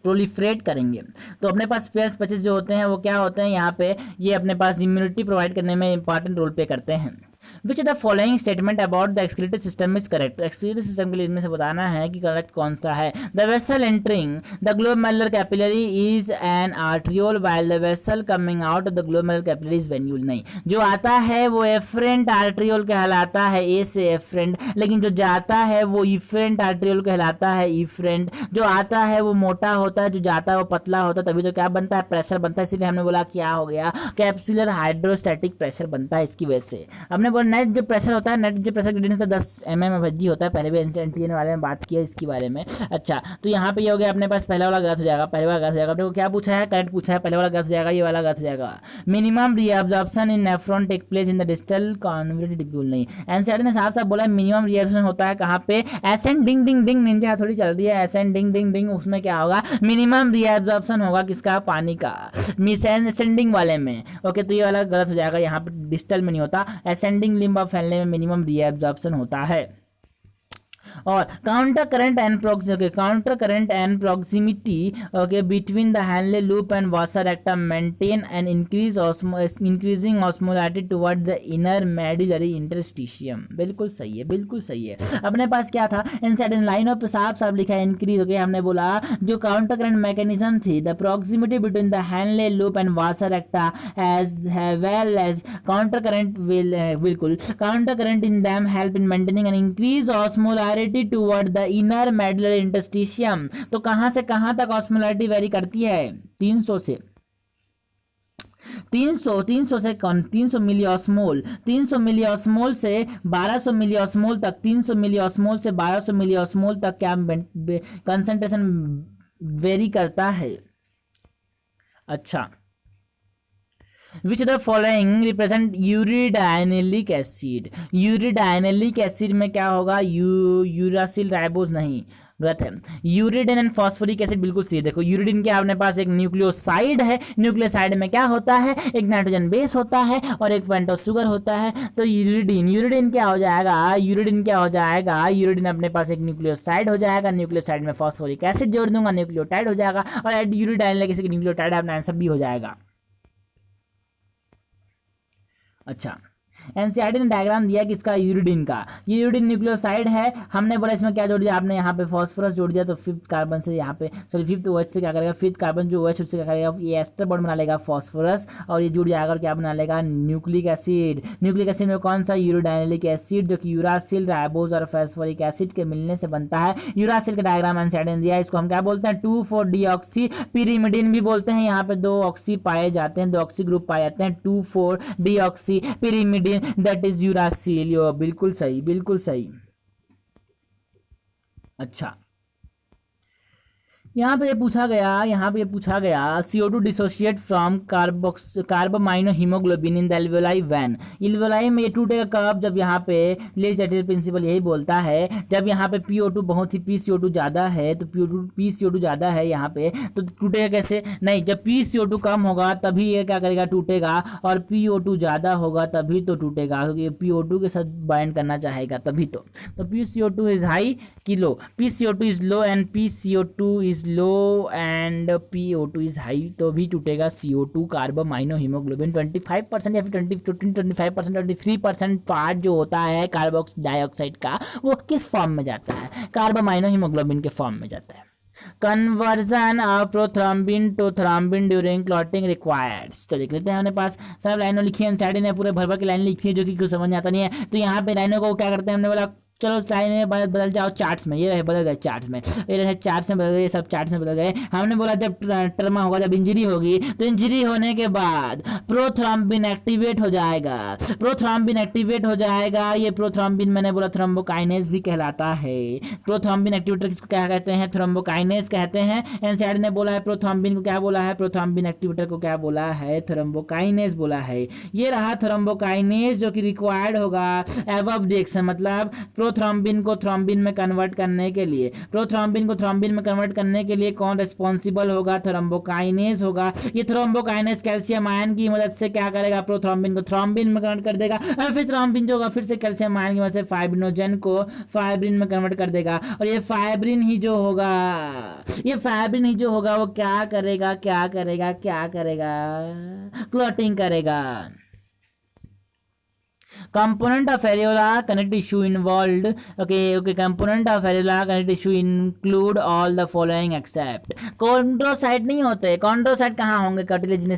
प्रोलिफरेट करेंगे। तो अपने पास स्पेयर्स पैचेस जो होते हैं वो क्या होते हैं, यहाँ पे ये अपने पास इम्यूनिटी प्रोवाइड करने में इंपॉर्टेंट रोल प्ले करते हैं। Which of the following statement about the excretory system is correct? excretory system के लिए इनमें से बताना है कि करेक्ट कौन सा है। The vessel entering the glomerular capillary is an arteriole while the vessel coming out of the glomerular capillary is venule। नहीं, जो आता है वो efferent arteriole कहलाता है, A से efferent, लेकिन जो जाता है वो efferent arteriole कहलाता है, efferent। जो आता है वो मोटा होता है, जो जाता है वो पतला होता है, तभी तो क्या बनता है, प्रेशर बनता है। इसलिए हमने बोला क्या हो गया, कैप्सुलर हाइड्रोस्टैटिक प्रेशर बनता है इसकी वजह से। हमने नेट जो प्रेशर होता है, नेट जो प्रेशर ग्रेडियंट 10 mm एफजी होता है, पहले भी एनटीएन वाले में बात किया इसके बारे में। अच्छा, तो यहाँ पे ये हो गया अपने पास, पहला वाला गलत हो जाएगा, पहले वाला गलत हो जाएगा। अपने को क्या पूछा है, करंट पूछा है, पहले वाला गलत हो जाएगा, ये वाला गलत हो जाएगा। Minimum reabsorption in nephron take place in the distal convoluted tubule. नहीं, एनसीईआरटी ने साफ साफ बोला मिनिमम रीअब्जॉर्प्शन होता है कहाँ पे, एसेंडिंग डिंग डिंग निंजा थोड़ी चल रही है, एसेंडिंग डिंग डिंग, उसमें क्या होगा, मिनिमम रीअब्जॉर्प्शन होगा किसका, पानी का, एसेंडिंग वाले में। ओके, तो ये वाला गलत हो जाएगा, यहाँ पे डिस्टल में नहीं होता, एसेंडिंग लिम्ब ऑफ फैलने में मिनिमम रीअब्जॉर्प्शन होता है। और counter current and proximity okay between the Henle loop and vasa rectum maintain and increasing osmolarity toward the inner medullary interstitium. बिल्कुल सही है, बिल्कुल सही है। अपने पास क्या था, इन लाइन ऑफ साफ साफ लिखा है इंक्रीज। ओके, हमने बोला जो काउंटर करंट मैकेनिज्म थी, the proximity between the Henle loop and vasa recta as well as counter current will बिल्कुल counter current in them help in maintaining and increase osmolarity osmolarity toward the inner medullary interstitium, तो कहां से कहां तक osmolarity very करती है? 300 से 300 से कौन 300 मिली ऑस्मोल, 300 मिली ऑस्मोल से 1200 मिली ऑस्मोल तक, 300 मिली ऑस्मोल से 1200 मिली ऑस्मोल तक क्या कंसंट्रेशन वेरी करता है। अच्छा, which the following represent uridinylic acid, uridinylic acid में क्या होगा? यूरासिल राइबोज नहीं, गलत है। यूरिडिन एंड फॉस्फोरिक एसिड बिल्कुल सही। देखो यूरिडिन के अपने पास एक न्यूक्लियोसाइड है, न्यूक्लियोसाइड में क्या होता है? एक नाइट्रोजन बेस होता है और एक पेंटोस शुगर होता है। तो यूरिडिन क्या हो जाएगा? यूरिडिन अपने पास एक न्यूक्लियोसाइड हो जाएगा, न्यूक्लियोसाइड में फॉस्फोरिक एसिड जोड़ दूंगा, न्यूक्लियोटाइड हो जाएगा, और यूरिडाइनिलिक एसिड न्यूक्लियोटाइड अपना आंसर भी हो जाएगा। अच्छा, एनसीईआरटी ने डायग्राम दिया कि इसका यूरिडिन का, ये यूरिडिन न्यूक्लियोसाइड है, हमने बोला इसमें क्या जोड़ दिया आपने? यहाँ पे फास्फोरस जोड़ दिया, तो फिफ्थ कार्बन से यहाँ पे सॉरी फिफ्थ OH से क्या करेगा? फिफ्थ कार्बन जो OH उससे क्या करेगा? ये एस्टर बॉन्ड बना लेगा फास्फोरस, और ये जुड़ जाएगा और क्या बना लेगा? Nucleic acid. न्यूक्लिक एसिड में कौन सा? यूरिडाइनिलिक एसिड, जो कि यूरासिल राइबोज और फॉस्फोरिक एसिड के मिलने से बनता है। यूरासिल का डायग्राम एनसीईआरटी ने दिया, इसको हम क्या बोलते हैं? 2,4-डीऑक्सी पिरिमिडिन भी बोलते हैं। यहाँ पे 2 ऑक्सी पाए जाते हैं, 2 ऑक्सी ग्रुप पाए जाते हैं, 2,4-डीऑक्सी पिरिमिडिन, दैट इज यूरासिल। बिल्कुल सही, बिल्कुल सही। अच्छा, यहाँ पे पूछा गया CO2 dissociate from carbamino haemoglobin in the alveoli when. Alveoli में ये टूटेगा कब? जब यहाँ पे लेजिस्लेटिव प्रिंसिपल यही बोलता है, जब यहाँ पे PO2 बहुत ही PCO2 ज़्यादा है, तो PCO2 ज़्यादा है यहाँ पे, तो टूटेगा कैसे? नहीं, जब PCO2 कम होगा तभी ये क्या करेगा? टूटेगा, और PO2 ज़्यादा होगा तभी तो टूटेगा, क्योंकि PO2 के साथ बाइंड करना चाहेगा तभी तो PCO2 इज हाई कि लो, PCO2 is low and PCO2 is low and PO2 is high, तो भी टूटेगा CO2 कार्बोमाइनो हीमोग्लोबिन। 25% या फिर 25%, 23% पार्ट जो होता है कार्बन डाइऑक्साइड का, वो किस फॉर्म में जाता है? कार्बोमाइनो हीमोग्लोबिन के फॉर्म में जाता है। Conversion of prothrombin to thrombin during clotting required. तो देख लेते हैं, हमने पास सब लाइनों लिखी है, एनसीईआरटी ने पूरे भर की लाइन लिखी है, जो कि कुछ समझ में आता नहीं है। तो यहाँ पे लाइनों को क्या करते हैं? हमने बोला चलो लाइन बदल जाओ चार्ट्स में, ये रहे बदल गए चार्ट्स में, ये रहे चार्ट्स में बदल गए, सब चार्ट्स में बदल गए। हमने बोला जब ट्रमा होगा, जब इंजरी होगी, तो इंजरी होने के बाद प्रोथ्रोम्बिन एक्टिवेट हो जाएगा, ये प्रोथ्रोम्बिन मैंने बोला थ्रोम्बोकाइनेज भी कहलाता है। प्रोथ्रोम्बिन एक्टिवेटर किसको क्या कहते हैं? थ्रोम्बोकाइनेज कहते हैं। एनसीईआरटी ने बोला है प्रोथ्रोम्बिन को क्या बोला है? प्रोथ्रोम्बिन एक्टिवेटर को क्या बोला है? थ्रोम्बोकाइनेज बोला है। ये रहा थ्रोम्बोकाइनेज, जो कि रिक्वायर्ड होगा एबव डिरेक्शन, मतलब प्रोथ्रोम्बिन को थ्रोम्बिन में कन्वर्ट करने के लिए, कौन रिस्पॉन्सिबल होगा? थ्रोम्बोकाइनेज होगा। ये थ्रोम्बोकाइनेज कैल्शियम आयन की मदद से क्या करेगा? प्रोथ्रोम्बिन को थ्रोम्बिन में कन्वर्ट कर देगा, और फिर थ्रोम्बिन जो होगा फिर से कैल्शियम आयन की मदद से फाइब्रिनोजन को फाइब्रिन में कन्वर्ट कर देगा, और ये फाइब्रिन ही जो होगा वो क्या करेगा? क्लॉटिंग करेगा। Component of areola connective tissue involved. Okay. Component of areola connective tissue include all the following except. Chondrocyte नहीं होते। कॉन्ड्रोसाइट कहाँ होंगे? कार्टिलेज में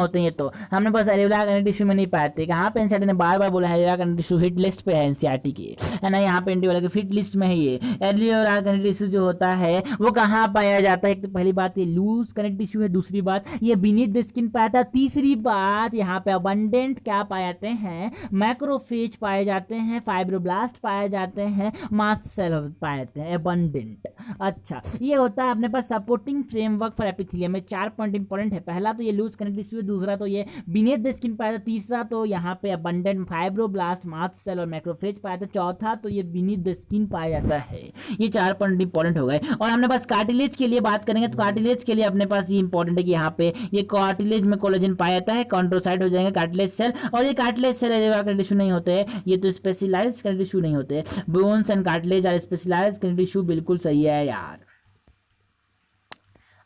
होते हैं। ये तो हमने बस एरियोला कनेक्टिव टिश्यू में नहीं पाते। कहाँ पे? एनसीईआरटी ने बार बोला है areola connective tissue hit list पे है एनसीईआरटी की, है ना। यहाँ पे एनटी वाला हिट लिस्ट में है ये एरियोला कनेक्टिव टिश्यू जो होता है वो कहाँ पाया जाता है? एक तो पहली बात ये लूज कनेक्टिव टिश्यू है, दूसरी बात ये बीनीथ द स्किन पाया था, तीसरी बात यहाँ पे अबंडेंट क्या पाए जाते हैं? मैक्रोफेज पाए जाते हैं, फाइब्रोब्लास्ट पाए जाते हैं, मास्ट सेल पाए जाते हैं, एबंडेंट। अच्छा, ये होता है अपने पास सपोर्टिंग फ्रेमवर्क फॉर एपिथेलियम में। 4 पॉइंट इंपॉर्टेंट है। पहला तो ये लूज कनेक्टिव टिश्यू, दूसरा तो ये बीनेथ द स्किन पाया था, तीसरा तो यहाँ पे अबंडेंट फाइब्रोब्लास्ट, मास्ट सेल और मैक्रोफेज पाया था, चौथा तो ये बीनेथ द स्किन पाया जाता है। ये 4 पॉइंट इंपॉर्टेंट हो गए। और हमने पास कार्टिलेज के लिए बात करेंगे तो कार्टिलेज के लिए अपने पास ये इंपॉर्टेंट है कि यहाँ पे ये कार्टिलेज में कोलेजन पाया जाता है, कॉन्ड्रोसाइट हो जाएंगे कार्टिलेज सेल, और ये कार्टिलेज सेल टिश्यू नहीं होते, ये तो स्पेशलाइज्ड कनेक्टिव टिश्यू नहीं होते। Bones and cartilage are specialised connective tissue, बिल्कुल सही है यार।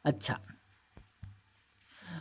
अच्छा,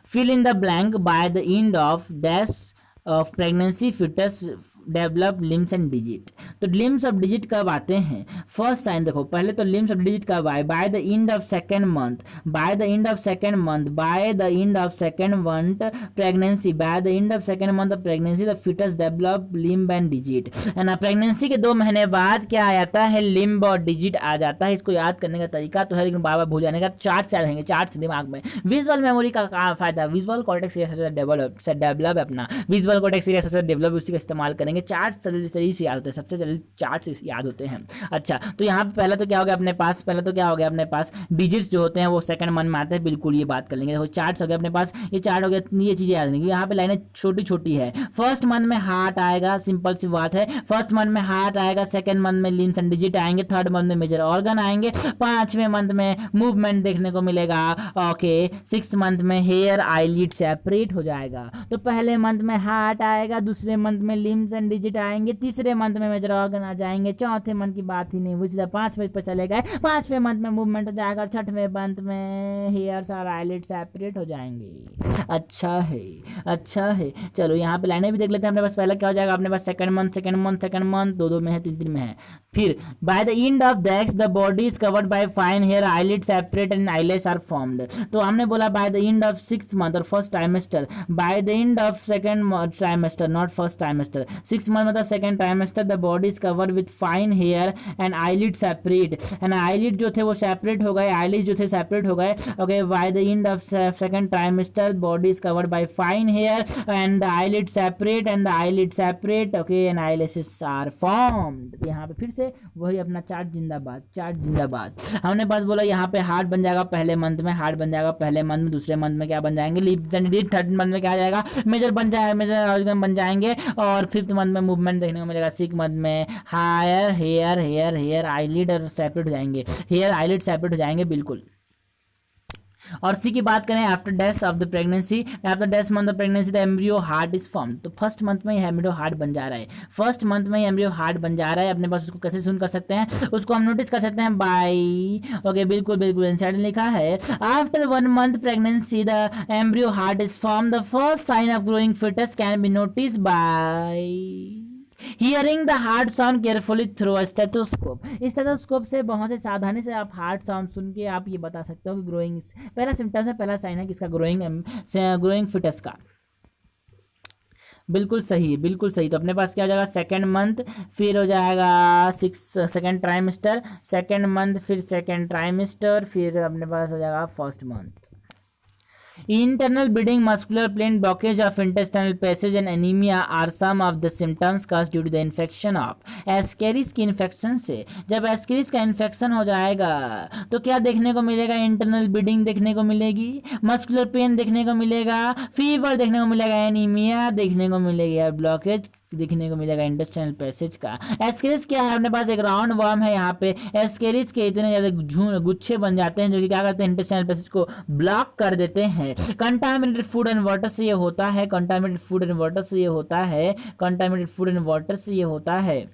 fill in the blank by the end of dash of pregnancy fetus develop limbs and digit. तो लिम्स ऑफ डिजिट कब आते हैं? फर्स्ट साइन देखो, पहले तो लिम्स ऑफ डिजिट कब आए? By the end of second month, by the end of second month, by the end of second month pregnancy, by the end of second month of pregnancy the fetus develop limb and digit. है ना, pregnancy के 2 महीने बाद क्या आ जाता है? Limb और digit आ जाता है। इसको याद करने का तरीका तो है, लेकिन बार बार भूल जाने का, चार्ट से रहेंगे, चार्ट से दिमाग में। विजुअल मेमोरी का फायदा, विजुअल कॉर्टेक्स एरिया सबसे डेवलप अपना विजुअल कॉर्टेक्स एरिया सबसे डेवलप, उसी का इस्तेमाल करेंगे। चार्ट सही से याद होते हैं, सबसे जल्दी चार्ट से याद होते हैं। अच्छा, तो यहाँ पे पहले तो क्या हो गया अपने पास? पहले तो क्या हो गया अपने पास? डिजिट्स जो होते हैं वो सेकंड मंथ में आते हैं, बिल्कुल ये बात कर लेंगे। देखो चार्ट्स हो गया अपने पास, ये चार्ट हो गया, ये चीजें याद नहीं, यहाँ पे लाइनें छोटी छोटी है। फर्स्ट मंथ में हार्ट आएगा, सिंपल सी बात है, फर्स्ट मंथ में हार्ट आएगा, सेकंड मंथ में लिम्स एंड डिजिट आएंगे, थर्ड मंथ में मेजर ऑर्गन आएंगे, 5वें मंथ में मूवमेंट देखने को मिलेगा। ओके, 6th मंथ में हेयर आईलिड सेपरेट हो जाएगा। तो पहले मंथ में हार्ट आएगा, दूसरे मंथ में लिम्स एंड डिजिट आएंगे, तीसरे मंथ में मेजर ऑर्गन आ जाएंगे, चौथे मंथ की बात ही नहीं हुई, सीधा 5वें पर चले गए, 5वें मंथ में मूवमेंट हो जाएगा, 6वें मंथ में हेयर्स और आईलिड सेपरेट हो जाएंगे। अच्छा है, अच्छा है। चलो यहाँ पे लाइनें भी देख लेते हैं अपने पास। पहला क्या हो जाएगा अपने पास? Second month, second month, second month, 2 में है, 3 में है। फिर by the end of that the body is covered by fine hair, eyelid separate and eyelashes are formed. तो हमने बोला by the end of 6th month और first trimester, by the end of second trimester, not first trimester, 6th month मतलब second trimester, the body is covered with fine hair and eyelid separate, and eyelid जो थे वो separate हो गए, eyelid जो थे separate हो गए। Okay, by the end of second trimester body is covered by fine hair and the eyelid separate and the eyelid separate, okay, and eyelashes are formed. यहाँ पे फिर से वही अपना चार्ट जिंदाबाद, चार्ट जिंदाबाद। हमने बस बोला यहाँ पे हार्ट बन जाएगा पहले मंथ में, हार्ट बन जाएगा पहले मंथ में, दूसरे मंथ में क्या बन जाएंगे? Limbs and digit, third month में क्या आ जाएगा? मेजर बन जाएगा, मेजर ऑर्गन बन जाएंगे, और 5th मंथ में मूवमेंट देखने को मिलेगा, 6th मंथ में higher hair hair hair eyelid और सेपरेट हो जाएंगे, हेयर आईलिड सेपरेट हो जाएंगे, बिल्कुल। और सी की बात करें, after death of the pregnancy, after death month of pregnancy the embryo heart is form. तो फर्स्ट मंथ में ही एम्ब्रियो हार्ट बन जा रहा है, फर्स्ट मंथ में ही एम्ब्रियो हार्ट बन जा रहा है अपने पास। उसको कैसे सुन कर सकते हैं? उसको हम नोटिस कर सकते हैं बाय, ओके, बिल्कुल बिल्कुल इंसाइड लिखा है, after 1 month pregnancy the embryo heart is form, the first sign of growing fetus can be notice by hearing the heart sound carefully through a stethoscope. इस स्टेथोस्कोप से बहुत ही सावधानी से आप हार्ट साउंड सुन के आप ये बता सकते हो कि ग्रोइंग पहला सिम्टम्स है, पहला साइन है किसका? ग्रोइंग फिटस का। बिल्कुल सही, बिल्कुल सही। तो अपने पास क्या हो जाएगा? सेकेंड मंथ, फिर हो जाएगा सेकेंड ट्राइमेस्टर, सेकेंड मंथ, फिर सेकेंड ट्राइमेस्टर, फिर अपने पास हो जाएगा first month. Internal bleeding, muscular plain blockage of intestinal passage and anemia are some of the symptoms caused due to the infection of Ascaris की infection से। जब Ascaris का infection हो जाएगा तो क्या देखने को मिलेगा? इंटरनल ब्लीडिंग देखने को मिलेगी, मस्कुलर पेन देखने को मिलेगा, फीवर देखने को मिलेगा, एनीमिया देखने को मिलेगा, ब्लॉकेज देखने को मिलेगा इंटेस्टाइनल पैसेज का। एस्केरिस क्या है? अपने पास एक राउंड वर्म है, यहाँ पे एस्केरिस के इतने ज्यादा गुच्छे बन जाते हैं जो कि क्या करते हैं? इंटेस्टाइनल पैसेज को ब्लॉक कर देते हैं। कंटामिनेटेड फूड एंड वाटर से ये होता है, कंटामिनेटेड फूड एंड वाटर से ये होता है, कंटामिनेटेड फूड एंड वाटर से ये होता है।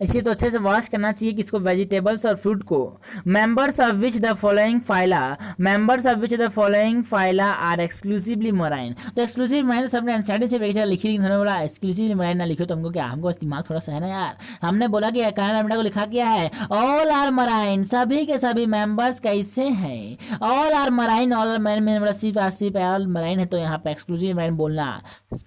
इसे तो अच्छे से वॉश करना चाहिए किसको? वेजिटेबल्स और फ्रूट को। Members of which the following phyla, members of which the following phyla are exclusively marine. तो एक्सक्लूसिव मराइन सबने एनसीईआरटी से परीक्षा लिखी, लेकिन उन्होंने बोला एक्सक्लूसिवली मराइन ना लिखो। तो हमको क्या, हमको दिमाग थोड़ा सा है ना यार, हमने बोला कि कनाडा को लिखा क्या है? ऑल आर मराइन, सभी के सभी मेंबर्स कैसे हैं? All are marine, all are marine में सिर्फ ऑल मराइन है, तो यहाँ पे एक्सक्लूसिव मराइन बोलना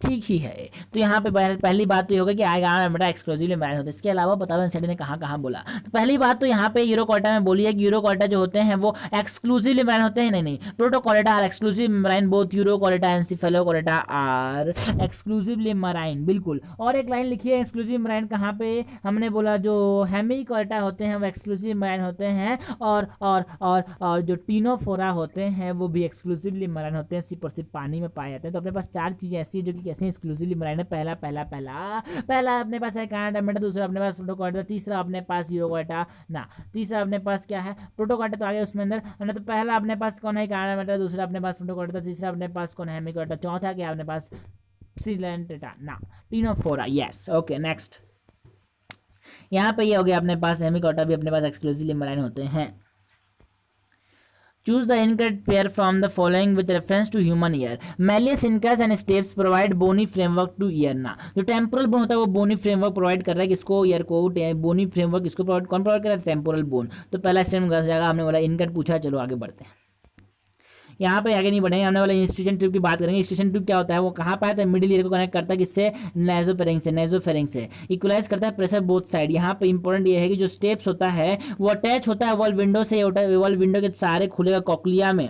ठीक ही है। तो यहाँ पे पहली बात तो ये होगा कि आएगा एक्सक्लूसिवली मराइन होता है। इसके अलावा बताओ एनसीईआरटी ने कहाँ बोला। तो पहली बात तो यहाँ पे यूरोकोर्टा में बोली है कि यूरोकोर्टा जो होते हैं वो एक्सक्लूसिवली मराइन होते हैं। नहीं, protochordata are exclusive marine, both urochordata and cephalochordata are exclusively marine, बिल्कुल। और एक लाइन लिखी है एक्सक्लूसिव मराइन कहाँ पे? हमने बोला जो हेमिकोर्टा होते हैं वो एक्सक्लूसिव मराइन होते हैं, और जो टीनोफोरा होते हैं वो भी एक्सक्लूसिवली मराइन होते हैं, सिर्फ और सिर्फ पानी में पाए जाते हैं। तो अपने पास 4 चीजें ऐसी है जो कि कैसे एक्सक्लूसिवली मराइन है। पहला अपने पास है कनाडा, दूसरा अपने पास प्रोटोकोर्टा, तीसरा अपने पास यूरोकोर्टा ना, तीसरा अपने पास क्या है? प्रोटोकोर्टा तो आगे उसमें अंदर ना। तो पहला अपने पास कौन है? कनाडा, दूसरा अपने पास प्रोटोकोर्टा, तीसरा अपने पास कौन है? हेमिकोर्टा, चौथा क्या अपने पास? सिलेंटेटा ना, टीनोफोरा। Yes, okay, next. यहाँ पे ये हो गया अपने पास हेमिकोर्टा भी अपने पास एक्सक्लूसिवली मराइन होते हैं। Choose the incorrect pair from the following with reference to human ear. Malleus incus and stapes provide bony framework to ear. ना जो टेम्पोरल बोन होता है वो बोनी फ्रेमवर्क प्रोवाइड कर रहा है किसको, ईयर को। बोनी फ्रेमवर्क किसको प्रोवाइड, कौन प्रोवाइड कर रहा है, टेम्पोरल बोन। तो पहला स्टेप गलत जाएगा, हमने बोला इनकट पूछा। चलो आगे बढ़ते हैं, यहाँ पे आगे नहीं बढ़ेंगे, हमने वाला इंस्टीट्यूशन ट्यूब की बात करेंगे। इंस्टीट्यूशन ट्यूब क्या होता है, वो कहाँ पे आता है, मिडिल ईयर को कनेक्ट करता है किससे, नेजोफेरिंक्स से इक्वलाइज करता है प्रेशर बोथ साइड। यहाँ पे इंपॉर्टेंट ये है कि जो स्टेप्स होता है वो अटैच होता है वॉल विंडो से, वॉल विंडो के सहारे खुलेगा कॉक्लिया में।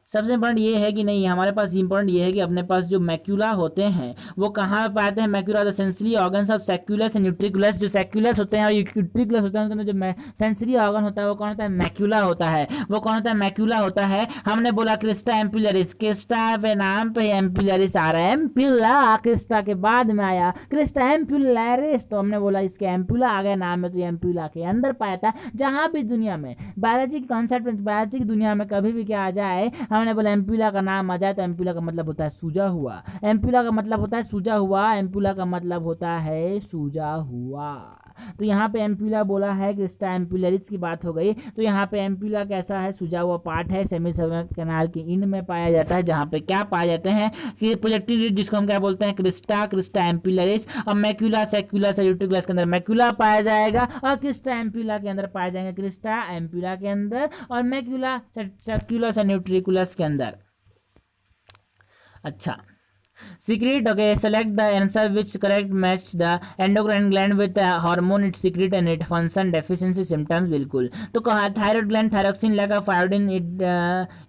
सबसे इंपॉर्टेंट ये है कि नहीं, हमारे पास इंपॉर्टेंट ये है कि अपने पास जो मैक्यूला होते हैं वो कहाँ पे पाते हैं, macula the sensory organs of sacculus and utriculus. जो सैक्यूलस होते हैं और न्यूट्रिकुलस होते हैं, उनके अंदर जो सेंसरी ऑर्गन होता है वो कौन होता है, मैक्यूला होता है। वो कौन होता है, मैक्यूला होता है। हमने बोला क्रिस्टा एम्पुलरिस, क्रिस्टा पे नाम पे एम्पुलरिस आ रहा है, एम्पुला क्रिस्टा के बाद में आया क्रिस्टा एम्पुलरिस, तो हमने बोला इसके एम्पुला आ गया नाम में, तो एम्पुला के अंदर पाया था। जहाँ भी दुनिया में बायोलॉजी के कॉन्सेप्ट में, बायोलॉजी की दुनिया में कभी भी क्या आ जाए, हमने बोला एम्पुला का नाम आ जाए तो एम्पुला का मतलब होता है सूजा हुआ। एम्पुला का मतलब होता है सूजा हुआ, एम्पुला का मतलब होता है सूजा हुआ। तो यहाँ पे एम्पुला बोला है, क्रिस्टा एम्पुलरिस की बात हो गई। तो यहाँ पे एम्पुला कैसा है, सूजा हुआ पार्ट है, सेमी सर्कुलर कैनाल के इंड में पाया जाता है, जहाँ पे क्या पाए जाते हैं कि प्रोजेक्टिव, जिसको हम क्या बोलते हैं, क्रिस्टा एम्पुलरिस। और मैक्यूला सैक्यूलस और यूट्रिकुलस के अंदर मैक्यूला पाया जाएगा, और क्रिस्टा एम्पुला के अंदर पाया जाएंगे क्रिस्टा एम्पुला के अंदर, और मैक्यूला सैक्यूलस और न्यूट्रिकुलस के अंदर। अच्छा, secrete, okay, select the answer which correct match the endocrine gland with the hormone it secrete and it function deficiency symptoms। बिल्कुल, तो कहा thyroid gland, thyroxine, lack of iodine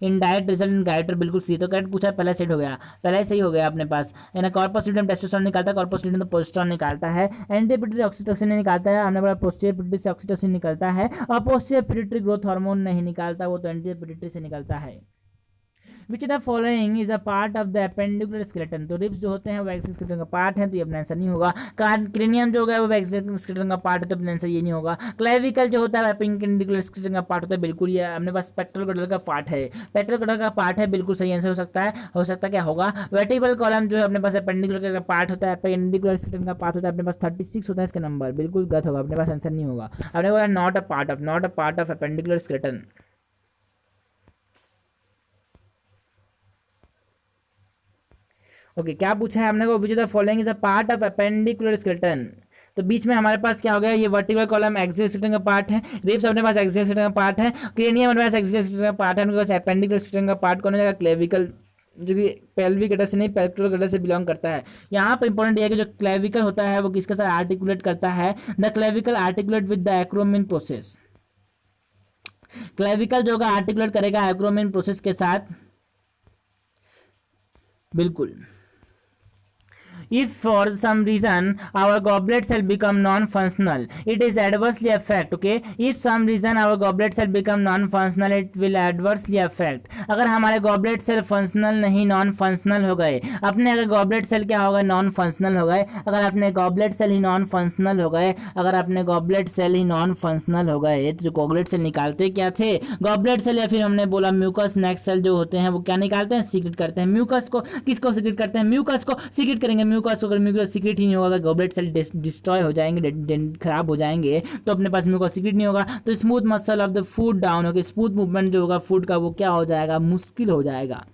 in diet result in goitre. बिल्कुल सी, तो correct पूछा, पहला set हो गया, पहले सही हो गया अपने पास है ना। कॉर्पस ल्यूटियम टेस्टोस्टेरोन निकालता है, कॉर्पस ल्यूटियम तो प्रोजेस्टेरोन निकालता है, एंटी पिट्यूटरी ऑक्सीटोसिन निकालता है, हमने बोला पोस्टीरियर पिट्यूटरी से ऑक्सीटोसिन निकलता है, और पोस्टीरियर पिट्यूटरी ग्रोथ हार्मोन नहीं निकालता, वो तो एंटीरियर पिट्यूटरी से निकलता है। विच the following is a part of the appendicular skeleton. तो रिब्स जो होते हैं वो एक्सोस्केलेटन का पार्ट है, तो ये अपना आंसर नहीं होगा। क्रेनियम जो होगा वो एक्सोस्केलेटन का पार्ट है, तो अपना आंसर ये नहीं होगा। क्लेविकल जो होता है एपेंडिकुलर स्केलेटन का पार्ट होता है, बिल्कुल ये अपने पास पेक्टोरल गिर्डल का पार्ट है, पेक्टोरल गिर्डल का पार्ट है, बिल्कुल सही आंसर हो सकता है क्या होगा, वर्टिब्रल कॉलम जो है अपने पास एपेंडिकुलर का पार्ट होता है, एपेंडिकुलर स्केलेटन का पार्ट होता है, अपने पास 36 होता है इसका नंबर, बिल्कुल गलत होगा, अपने पास आंसर नहीं होगा। अपने बोला not a part of appendicular skeleton. Okay, क्या पूछा है हमने को, विच the following is a part of appendicular skeleton. तो बीच में हमारे पास क्या हो गया, ये वर्टिब्रल कॉलम एक्सियल स्केलेटन का पार्ट है, रिब्स अपने पास एक्सियल स्केलेटन का पार्ट है, क्रेनियम अपने पास एक्सियल स्केलेटन का पार्ट है, अपने पास एपेंडिकुलर स्केलेटन का पार्ट कौन हो जाएगा, क्लेविकल, जो कि पेल्विक गटर से नहीं पेक्टोरल गटर से बिलोंग करता है। यहाँ पर इंपॉर्टेंट ये है कि जो क्लेविकल होता है वो किसके साथ आर्टिकुलेट करता है, the clavicle articulate with the acromion process. Clavicle जो होगा आर्टिकुलेट करेगा एक्रोमिन प्रोसेस के साथ, बिल्कुल। If for some reason our goblet cell become non-functional, it is adversely affect, okay? If some reason our goblet cell become non-functional, it will adversely affect। अगर हमारे goblet cell functional नहीं non functional हो गए, अपने अगर goblet cell क्या हो गए, नॉन फंक्शनल हो गए, अगर अपने गॉबलेट सेल ही नॉन फंक्शनल हो गए, अगर अपने गॉबलेट सेल ही नॉन फंक्शनल हो गए, तो जो गॉबलेट सेल निकालते क्या थे, गॉबलेट सेल या फिर हमने बोला म्यूकस नेक सेल जो होते हैं वो क्या निकालते हैं, सीक्रेट करते हैं। म्यूकस को किसको सीक्रेट करते हैं, म्यूकस को सीक्रेट करेंगे। म्यूकस अगर म्यूकस सीक्रेट ही नहीं होगा, गॉबलेट सेल डिस्ट्रॉय हो जाएंगे, खराब हो जाएंगे, तो अपने पास म्यूकस सीक्रेट नहीं होगा। तो smooth muscle of the food down होगा, स्मूथ मूवमेंट जो होगा फूड का वो क्या हो जाएगा, मुश्किल हो जाएगा।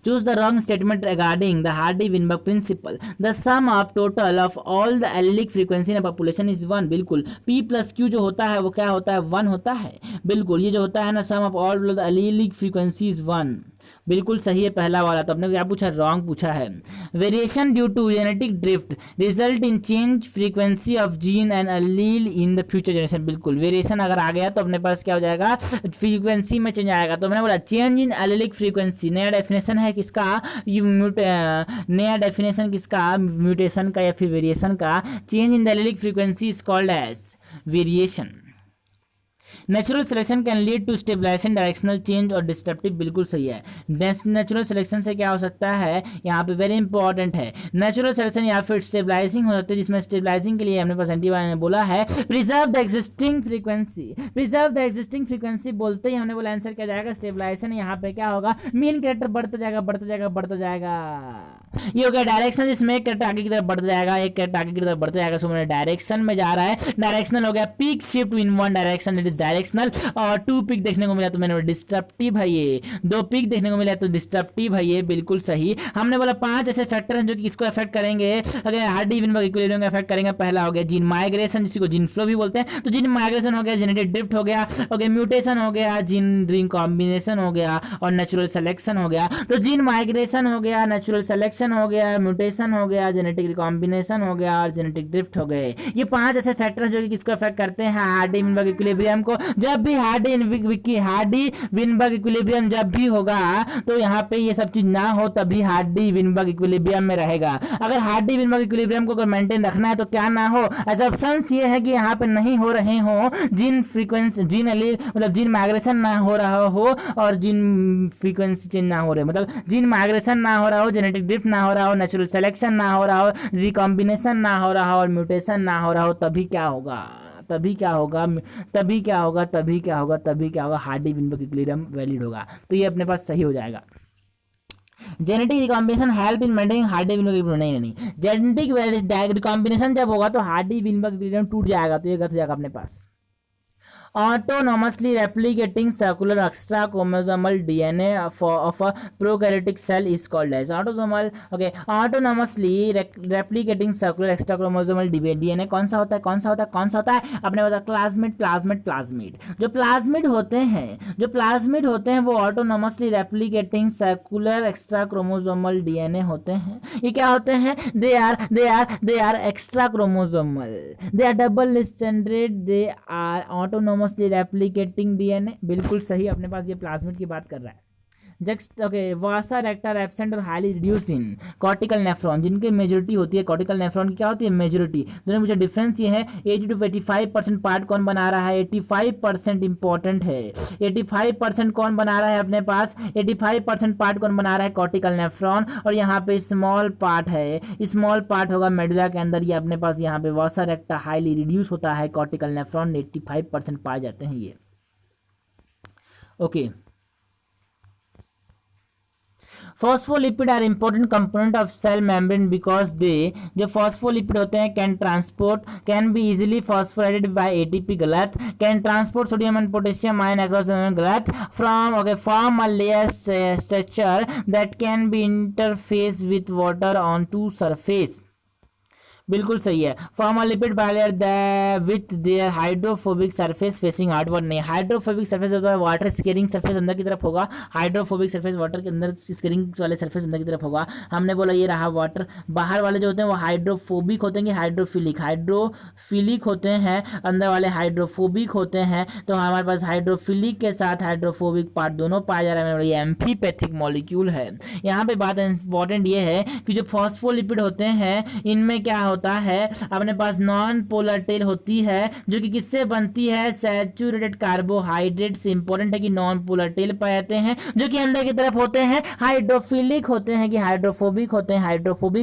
Choose the wrong statement regarding the Hardy-Weinberg principle. The sum of total of all the allelic frequency in a population is 1. बिल्कुल, P plus Q जो होता है वो क्या होता है, 1 होता है। बिल्कुल, ये जो होता है ना, sum of all the allelic frequency is 1। बिल्कुल सही है पहला वाला। तो अपने क्या पूछा, रॉन्ग पूछा है। Variation due to genetic drift result in change frequency of gene and allele in the future generation. बिल्कुल, वेरिएशन अगर आ गया तो अपने पास क्या हो जाएगा, फ्रीक्वेंसी में चेंज आएगा। तो मैंने बोला चेंज इन एलिलिक फ्रीक्वेंसी, नया डेफिनेशन है किसका, नया डेफिनेशन किसका, म्यूटेशन का या फिर वेरिएशन का। Change in the allelic frequency is called as variation. Natural selection can lead to stabilization, directional change और डिस्ट्रप्टिव। बिल्कुल सही है। नेचुरल सिलेक्शन से क्या हो सकता है, यहाँ पे वेरी इंपॉर्टेंट है, नेचुरल सिलेक्शन या फिर स्टेबलाइजिंग हो सकता है, जिसमें स्टेबलाइजिंग के लिए हमने पास एंटीवायरस ने बोला है preserve the existing frequency. Preserve the existing frequency बोलते ही हमने बोला आंसर क्या जाएगा, स्टेबलाइजेशन। यहाँ पे क्या होगा, मीन कैरेक्टर बढ़ता जाएगा बढ़ता जाएगा बढ़ता जाएगा। ये हो गया डायरेक्शन, जिसमें एक कैरेक्टर आगे की तरफ बढ़ता जाएगा, एक कैरेक्टर आगे की तरफ बढ़ता जाएगा, सो डायरेक्शन में जा रहा है। डायरेक्शनल हो गया peak shift in one direction, it is directional, और 2 पिक देखने को मिला तो मैंने बोला डिस्ट्रप्टिव है ये, 2 पिक देखने को मिला तो डिस्ट्रप्टिव है ये, बिल्कुल सही। हमने बोला 5 ऐसे फैक्टर हैं जो कि किसको अफेक्ट करेंगे, अगर हार्डी विनबर्ग इक्विलिब्रियम को अफेक्ट करेंगे। पहला हो गया जीन माइग्रेशन, जिसको जीन फ्लो भी बोलते हैं, तो जीन माइग्रेशन हो गया, जेनेटिक ड्रिफ्ट हो गया, ओके, म्यूटेशन हो गया, जीन रिकॉम्बिनेशन हो गया, और नेचुरल सिलेक्शन हो गया। तो जीन माइग्रेशन हो गया, नेचुरल सिलेक्शन हो गया, म्यूटेशन हो गया, जेनेटिक रिकॉम्बिनेशन हो गया, और जेनेटिक ड्रिफ्ट हो गए। ये 5 ऐसे फैक्टर जो कि किसको अफेक्ट करते हैं, हार्डी विनबर्ग इक्विलिब्रियम को। जब भी हार्डी विनबर्ग इक्विलिब्रियम जब भी होगा तो यहाँ पे ये सब चीज ना हो, तभी हार्डी विनबर्ग इक्विलिब्रियम में रहेगा। अगर हार्डी विनबर्ग इक्विलिब्रियम को मेंटेन रखना है तो क्या ना हो, एजम्पशंस ये है कि यहाँ पे नहीं हो रहे हो जीन फ्रीक्वेंसी, जीन एलील मतलब जीन माइग्रेशन ना हो रहा हो, और जीन फ्रीक्वेंसी चेंज ना हो रहे, मतलब जीन माइग्रेशन ना हो रहा हो, जेनेटिक ड्रिफ्ट ना हो रहा हो, नेचुरल सिलेक्शन ना हो रहा हो, रिकॉम्बिनेशन ना हो रहा हो, और म्यूटेशन ना हो रहा हो, तभी क्या होगा, हार्डी विनबर्ग इक्विलिब्रियम वैलिड होगा। तो ये अपने पास सही हो जाएगा। Genetic recombination help in maintaining Hardy Weinberg equilibrium, नहीं जेनेटिक रिकॉम्बिनेशन जब होगा तो हार्डी विनबर्ग इक्विलिब्रियम टूट जाएगा, तो ये गलत हो जाएगा अपने पास। autonomously replicating circular extra chromosomal DNA of a prokaryotic cell is called as autonomously replicating circular extra chromosomal DNA कौन सा होता है अपने बता प्लाज्मिड। जो प्लाज्मिड होते हैं वो autonomously replicating circular extra chromosomal DNA होते हैं। ये क्या होते हैं, they are extra chromosomal, they are double stranded, they are autonomous replicating DNA, बिल्कुल सही। अपने पास ये प्लाज्मिड की बात कर रहा है। जस्ट ओके, वासा रेक्टर एब्सेंट और highly reduce in cortical nephron, जिनकी मेजोरिटी होती है, कॉर्टिकल नेफ्रॉन की क्या होती है, मेजोरिटी। दोनों मुझे डिफरेंस ये है 80 to 85% पार्ट कौन बना रहा है, 85% इंपॉर्टेंट है। 85% कौन बना रहा है अपने पास, 85% पार्ट कौन बना रहा है, कॉर्टिकल नेफ्रॉन। और यहाँ पे स्मॉल पार्ट है, स्मॉल पार्ट होगा मेडुला के अंदर। ये अपने पास यहाँ पे वासा रेक्टा हाईली रिड्यूस होता है, कॉर्टिकल नेफ्रॉन 85% पाए जाते हैं ये। Okay, phospholipid are important component of cell membrane because they, जो फॉस्फोलिपिड होते हैं can be easily phosphorylated by ATP, गलत। Can transport sodium and potassium ion across the membrane, गलत। Form a layer structure that can be interface with water on two surface, बिल्कुल सही है। Form a lipid bilayer with their hydrophobic surface facing outward, नहीं, hydrophobic surface होता है water squaring surface अंदर की तरफ होगा, हाइड्रोफोबिक सरफेस वाटर के अंदर स्केरिंग वाले सरफेस अंदर की तरफ होगा। हमने बोला ये रहा वाटर, बाहर वाले जो होते हैं वो हाइड्रोफोबिक होते हैं, हाइड्रोफिलिक होते हैं, अंदर वाले हाइड्रोफोबिक होते हैं। तो हमारे पास हाइड्रोफिलिक के साथ हाइड्रोफोबिक पार्ट दोनों पाया जा रहा है, ये एम्फीपैथिक मॉलिक्यूल है। यहाँ पे बात इंपॉर्टेंट ये है कि जो फॉस्फोलिपिड होते हैं इनमें क्या होता है, अपने पास नॉन पोलर टेल होती है, जो कि किससे बनती है, सैचुरेटेड कार्बोहाइड्रेट से। इंपॉर्टेंट है कि नॉन पोलर टेल पाए जाते हैं, जो कि अंदर की तरफ होते हैं हाइड्रोफिलिक होते हैं कि हाइड्रोफोबिक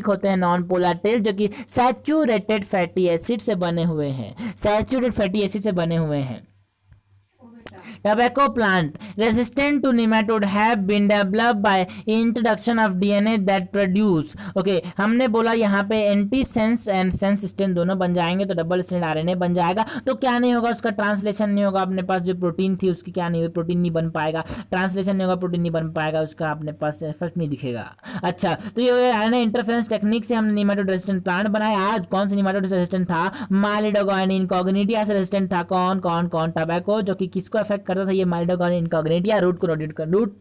होते हैं नॉन पोलर टेल, जो कि सैचुरेटेड फैटी एसिड से बने हुए हैं। Tobacco plant resistant to nematode have been developed by introduction of DNA that produce, okay, हमने बोला यहाँ पे एंटीसेंस एंड सेंस स्ट्रैंड दोनों बन जाएंगे तो डबल स्ट्रैंड आरएनए बन जाएगा। तो क्या नहीं होगा, उसका ट्रांसलेशन नहीं होगा, अपने पास जो प्रोटीन थी उसकी क्या नहीं हुई, प्रोटीन नहीं बन पाएगा, ट्रांसलेशन नहीं होगा, प्रोटीन नहीं बन पाएगा, उसका अपने पास इफेक्ट नहीं दिखेगा। अच्छा, तो ये आरएनए इंटरफेरेंस टेक्निक से हमने नेमाटोड रेजिस्टेंट प्लांट बनाया। आज कौन सा नेमाटोड रेजिस्टेंट था, माइलिडोगाइन इनकॉग्निटिया से रेजिस्टेंट था। कौन, टोबैको, जो कि किसको अफेक्ट करता था, ये माइलिडोगाइन इनकॉग्निटिया रूट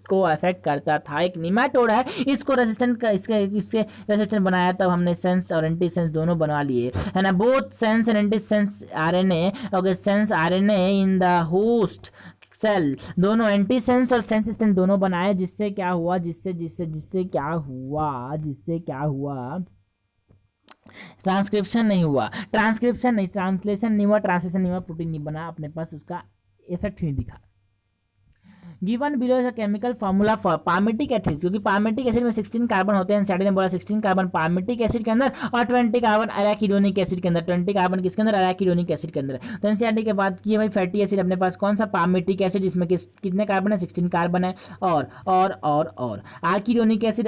को अफेक्ट करता था। एक नेमाटोड है, इसको रेजिस्टेंट इसके रेजिस्टेंट बनाया, तब हमने सेंस और एंटी सेंस दोनों बनवा लिए, है ना। Both sense and anti sense RNA, okay, sense RNA in the host cell, दोनों एंटी सेंस और सेंस स्ट्रैंड दोनों बनाए। जिससे क्या हुआ, ट्रांसलेशन नहीं हुआ, ट्रांसलेशन नहीं हुआ, प्रोटीन नहीं बना, अपने पास उसका इफेक्ट नहीं दिखा। Given below is a chemical formula for palmitic acid, क्योंकि पार्मेटिक एसिड में 16 कार्बन होते हैं, स्टडी ने बोला 16 कार्बन पार्मेटिक एसिड के अंदर और 20 कार्बन अराकिडोनिक एसिड के अंदर। 20 कार्बन किसके अंदर, अराकिडोनिक एसिड के अंदर। तो एनसीईआरटी के बात की है भाई, फैटी एसिड अपने पास कौन सा, पार्मेटिक एसिड, जिसमें कितने कार्बन है, 16 कार्बन है। और अराकिडोनिक एसिड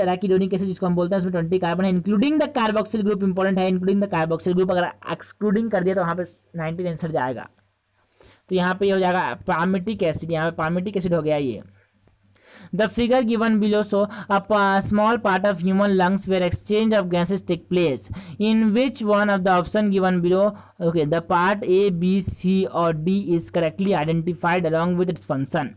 जिसको हम बोलते हैं उसमें 20 कार्बन है, including the carboxyl group. Important है, इंक्लूडिंग द कार्बोक्सिल ग्रुप, अगर एक्सक्लूडिंग कर दिया तो वहां पे 19 आंसर जाएगा। तो यहाँ पे ये हो जाएगा पामिटिक एसिड, यहाँ पे पामिटिक एसिड हो गया ये। The figure given below show a small part of human lungs where exchange of gases take place. In which one of the option given below, okay, the part A, B, C or D is correctly identified along with its function?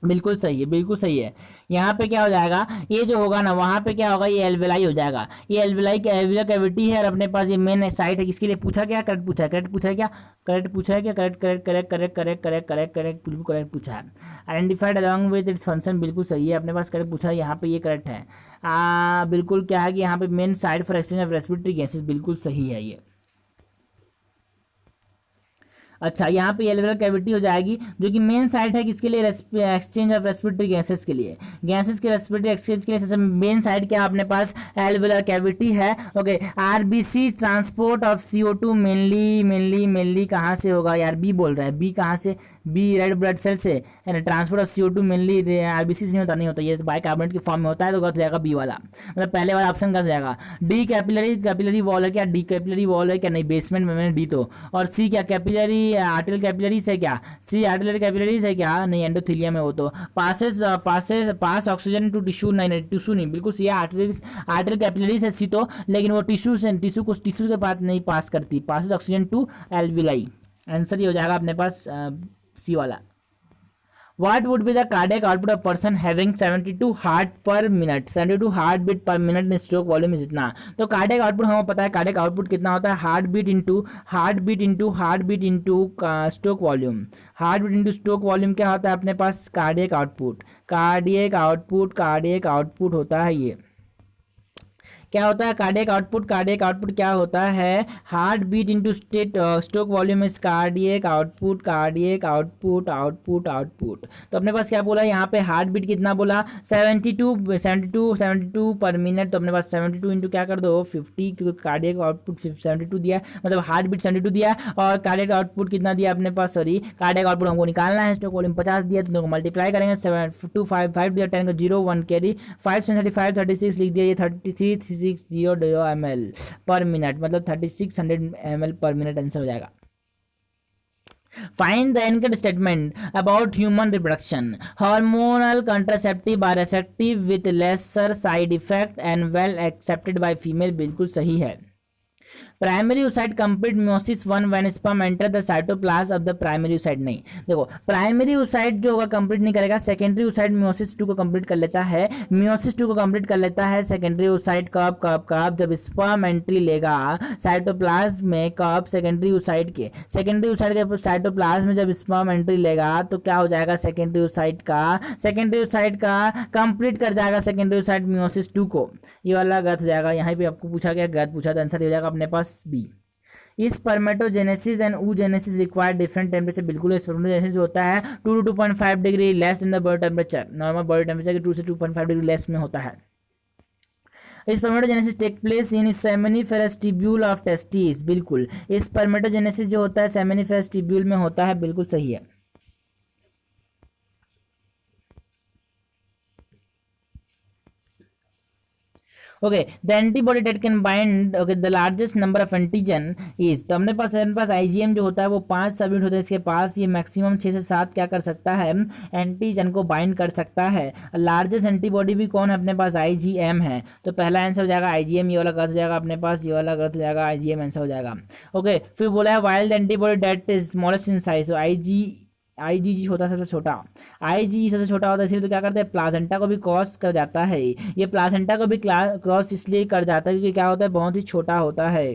बिल्कुल सही है, बिल्कुल सही है। यहाँ पे क्या हो जाएगा, ये जो होगा ना वहाँ पे क्या होगा, ये एल्वेलाई हो जाएगा। ये एल्वेलाई एल्वेलर कैविटी है और अपने पास ये मेन साइट है। इसके लिए पूछा क्या, करेक्ट पूछा है, करेक्ट पूछा है क्या, करेक्ट पूछा है क्या, correct correct correct correct correct correct correct correct बिल्कुल करेक्ट पूछा है। Identified along with its function, बिल्कुल सही है, अपने पास करेक्ट पूछा है, यहाँ पे ये करेक्ट है। बिल्कुल क्या है कि यहाँ पे main site for exchange of respiratory gases, बिल्कुल सही है ये। अच्छा, यहाँ पे एल्वेलर कैविटी हो जाएगी जो कि मेन साइट है किसके लिए, एक्सचेंज ऑफ रेस्पिरेटरी गैसेस के लिए। गैसेस के रेस्पिरेटरी एक्सचेंज के लिए सबसे मेन साइट क्या अपने पास एल्वेलर कैविटी है। Okay, RBC transport of CO2 mainly कहाँ से होगा यार, बी बोल रहा है, बी कहाँ से, बी रेड ब्लड सेल से। Transport of CO2 mainly RBC से नहीं होता, ये बाइकार्बोनेट के फॉर्म में होता है, तो गलत हो जाएगा बी वाला, मतलब पहले वाला ऑप्शन गलत हो जाएगा। डी कैपिलरी वॉल है क्या, डी कैपिलरी वॉल है क्या, नहीं, बेसमेंट में मैंने डी तो। और सी क्या, कैपिलरी आर्टरियल कैपिलरी से क्या, सी आर्टरियल कैपिलरी से क्या, नहीं, एंडोथेलियम है वो तो। पास ऑक्सीजन टू टिश्यू, नहीं टिश्यू नहीं, बिल्कुल सी आर्टरियल कैपिलरी से सी तो, लेकिन वो टिश्यू के पास नहीं पास करती, पास ऑक्सीजन टू एल्विलाई। आंसर ये हो जाएगा अपने पास सी वाला। What would be the cardiac output of person having 72 heart per minute, 72 heart beat per minute में स्ट्रोक वॉल्यूम इज इतना। तो कार्डियक आउटपुट हमें पता है, कार्डियक आउटपुट कितना होता है, heart beat into stroke volume. Heart beat into stroke volume क्या होता है अपने पास, कार्डियक आउटपुट होता है ये। क्या होता है कार्डियक आउटपुट क्या होता है, heart beat into stroke volume is cardiac output. तो अपने पास क्या बोला यहाँ पे, हार्ट बीट कितना बोला, 72 पर मिनट। तो अपने पास 72 इंटू क्या कर दो 50, क्योंकि कार्डियक आउटपुट 72 दिया, मतलब हार्ट बीट 72 दिया और कार्डियक आउटपुट कितना दिया अपने पास, सॉरी कार्डियक आउटपुट हमको निकालना है, स्ट्रोक वॉल्यूम 50 दिया, तो मल्टीप्लाई करेंगे 7 दिया, 10 का 0 1 कैरी 5 35 36 लिख दिया, ये 33 600 ml पर मिनट, मतलब 3600 ml पर मिनट आंसर हो जाएगा। Find the incorrect statement about human reproduction. Hormonal contraceptive are effective with lesser side effect and well accepted by female, बिल्कुल सही है। Primary oocyte complete meiosis 1 when sperm enter the cytoplasm of the primary oocyte, नहीं, देखो primary oocyte जो होगा complete नहीं करेगा, secondary oocyte meiosis 2 को कंप्लीट कर लेता है, meiosis 2 को कंप्लीट कर लेता है सेकेंडरी oocyte कब जब स्पर्म एंट्री लेगा साइटोप्लाज्म में, कब सेकेंडरी oocyte के साइटोप्लाज्म में जब स्पर्म एंट्री लेगा तो क्या हो जाएगा, सेकेंडरी oocyte का कंप्लीट कर जाएगा सेकेंडरी oocyte meiosis 2 को। ये वाला गलत हो जाएगा, यहाँ पे आपको पूछा गया, गलत पूछा, तो आंसर हो जाएगा अपने पास B. Spermatogenesis and oogenesis require different temperature, बिल्कुल स्पर्मेटोजेनेसिस जो होता है 2 to 2.5 degree less in the body temperature, normal body temperature के 2 से 2.5 डिग्री लेस में होता है। Spermatogenesis take place in seminiferous tubule of testis, बिल्कुल स्पर्मेटोजेनेसिस जो होता है सेमिनिफेरस ट्यूब्यूल में होता है, बिल्कुल सही है। Okay, the antibody date can bind, okay, the largest number of antigen is, तो अपने पास आईजीएम जो होता है वो 5 सबयूनिट होता है, इसके पास ये मैक्सिमम 6 से 7 क्या कर सकता है, एंटीजन को बाइंड कर सकता है। लार्जेस्ट एंटीबॉडी भी कौन है अपने पास, आईजीएम है, तो पहला आंसर हो जाएगा आईजीएम, ये वाला गलत हो जाएगा अपने पास, ये वाला गलत हो जाएगा, आईजीएम आंसर हो जाएगा। ओके, फिर बोला है wild antibody that is smallest in size, तो आईजीजी होता है सबसे छोटा, आईजीजी सबसे छोटा होता है, इसलिए तो क्या करते हैं प्लासेंटा को भी क्रॉस कर जाता है, ये प्लासेंटा को भी क्रॉस इसलिए कर जाता है क्योंकि क्या होता है बहुत ही छोटा होता है।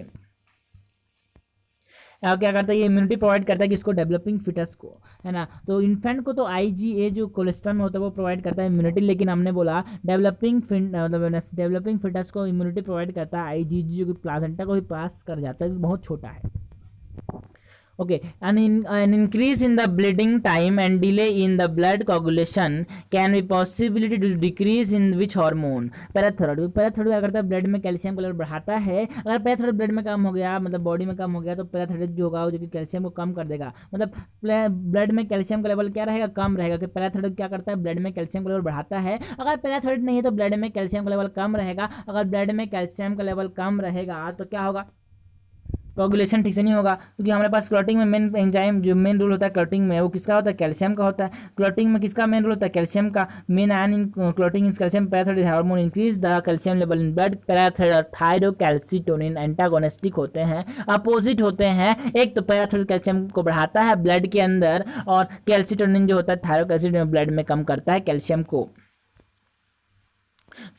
क्या करता है ये इम्यूनिटी प्रोवाइड करता है किसको, डेवलपिंग फिटस को, है ना। तो इन्फेंट को तो आईजीए जो कोलेस्ट्रॉल में होता है वो प्रोवाइड करता है इम्यूनिटी, लेकिन हमने बोला डेवलपिंग फिटस को इम्यूनिटी प्रोवाइड करता है आईजीजी जो कि प्लासेंटा को भी पास कर जाता है, बहुत छोटा है। Okay, an increase in the bleeding time and delay in the blood coagulation can be possibility to decrease in which hormone, parathyroid क्या करता है ब्लड में कैल्शियम का लेवल बढ़ाता है। अगर पैराथायरॉयड ब्लड में कम हो गया, मतलब बॉडी में कम हो गया, तो पैराथायरॉयड जो होगा जो कि कैल्शियम को कम कर देगा, मतलब ब्लड में कैल्शियम का लेवल क्या रहेगा, कम रहेगा। कि पैराथायरॉयड क्या करता है ब्लड में कैल्शियम का लेवल बढ़ाता है, अगर पैराथायरॉयड नहीं है तो ब्लड में कैल्शियम का लेवल कम रहेगा, अगर ब्लड में कैल्शियम का लेवल कम रहेगा तो क्या होगा, कोगुलेशन ठीक से नहीं होगा, क्योंकि हमारे पास क्लॉटिंग में मेन एंजाइम जो मेन रोल होता है क्लॉटिंग में वो किसका होता है, कैल्शियम का होता है। क्लॉटिंग में किसका मेन रोल होता है, कैल्शियम का। Main ion in clotting is calcium. Parathyroid hormone increase the calcium level in blood. Parathyroid calcitonin antagonistic होते हैं, अपोजिट होते हैं। एक तो पैराथायरॉइड कैल्शियम को बढ़ाता है ब्लड के अंदर, और कैल्सिटोनिन जो होता है थायरोकैल्सिटोनिन ब्लड में कम करता है कैल्शियम को।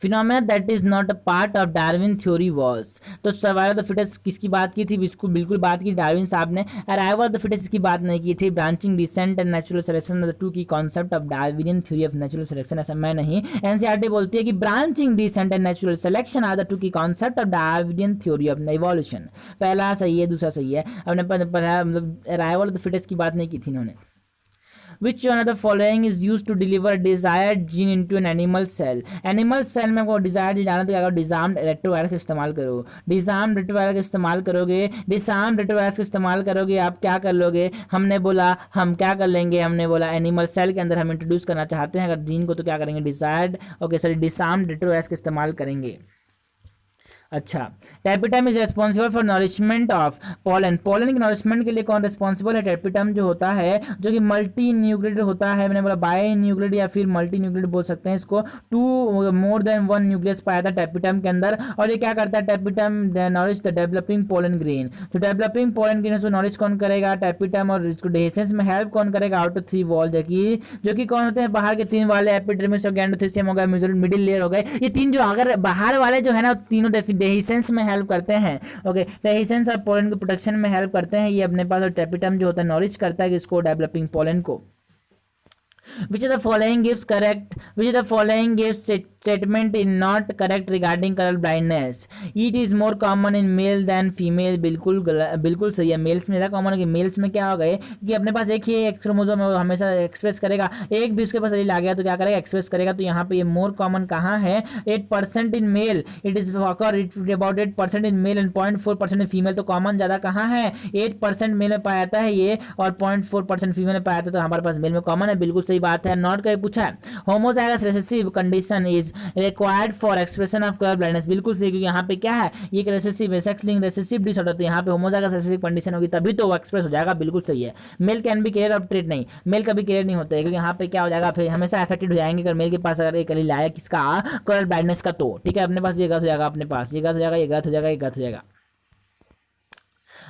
Phenomena that is not a part of Darwin theory was. तो सर्वाइवल ऑफ द फिटेस्ट किसकी बात की थी, बिल्कुल बिल्कुल बात की डार्विन साहब ने। अराइवल ऑफ द फिटेस्ट की बात नहीं की थी। Branching descent and natural selection the two key concept of Darwinian theory of natural selection, ऐसा मैं नहीं। एनसीईआरटी बोलती है कि branching descent and natural selection are the two key concept of Darwinian theory of evolution. पहला सही है, दूसरा सही है। हमने पढ़ा मतलब अराइवल ऑफ द फिटेस्ट की बात नहीं की थी इन्होंने। Which one of the following is used to deliver desired gene into an animal cell? Animal cell में आपको डिजायर्ड जीन डालना तो क्या करो, डिजार्म्ड रेट्रोवायरस का इस्तेमाल करो। डिजार्म्ड रेट्रोवायरस का इस्तेमाल करोगे, डिजार्म्ड रेट्रोवायरस का इस्तेमाल करोगे, आप क्या कर लोगे, हमने बोला हम क्या कर लेंगे, हमने बोला एनिमल सेल के अंदर हम इंट्रोड्यूस करना चाहते हैं अगर जीन को, तो क्या करेंगे, डिजायर्ड ओके सॉरी डिजार्म्ड रेट्रोवायरस का इस्तेमाल करेंगे। अच्छा, tapetum is responsible for nourishment of pollen. Pollen के नरिशमेंट के लिए कौन रिस्पॉन्सिबल है, टेपिटम जो होता है, जो कि मल्टी न्यूक्लियड होता है। मैंने बोला बाई न्यूक्लियड या फिर मल्टी न्यूक्लियड बोल सकते हैं इसको। 2 मोर देन 1 न्यूक्लियस पाया था टेपिटम के अंदर। और ये क्या करता है, tapetum nourish the developing pollen grain. तो डेवलपिंग पोलन ग्रेन को नॉरिश कौन करेगा, टेपिटम। और इसको डेhiscence में हेल्प कौन करेगा, आउटर 3 वॉल, जो कि कौन होते हैं, बाहर के 3 वाले, एपिडर्मिस और गैंडोथेसियम हो गया, मिडिल लेयर हो गए। ये 3 जो अगर बाहर वाले जो है ना, तीनों डेhiscence में हेल्प करते हैं। ओके, डेhiscence और पोलन के प्रोटेक्शन में हेल्प करते हैं ये अपने पास। और टेपिटम जो होता है नॉरिश करता है इसको, डेवलपिंग पोलन को। Which of the following gives correct? Which of the following gives statement is not correct regarding color blindness? It is more common in male than female. बिल्कुल सही है। मेल्स में ज़्यादा कॉमन है कि मेल्स में क्या हो गए कि अपने पास एक ही एक्स क्रोमोसोम है, वो हमेशा एक्सप्रेस करेगा। एक भी उसके पास एलील आ गया तो क्या करेगा, एक्सप्रेस करेगा। तो यहाँ पे ये मोर कॉमन कहाँ है, 8% in male, it is about 8% in male and 0.4% in female. तो कॉमन ज़्यादा कहाँ है, 8% मेल में पाया जाता है ये, और 0.4% फीमेल में पाया जाता है। तो हमारे पास मेल में कॉमन है, बिल्कुल सही बात है। नॉट करके पूछा है, homozygous recessive condition is required for expression of colour blindness. बिल्कुल सही, क्योंकि यहाँ पे क्या है, ये एक recessive sex link recessive disorder, तो यहाँ पे होमोजाइगस रिसेसिव कंडीशन होगी तभी तो वो एक्सप्रेस हो जाएगा। बिल्कुल सही है। Mail can be carrier of trait, नहीं मेल कभी कैरियर नहीं होता है, क्योंकि यहाँ पे क्या हो जाएगा, फिर हमेशा अफेक्टेड हो जाएंगे अगर मेल के पास अगर एक एलील आया किसका, कलर ब्लाइंडनेस का। तो ठीक है, अपने पास ये गलत हो जाएगा, अपने पास ये गलत हो जाएगा, ये गलत हो जाएगा, ये गलत हो जाएगा।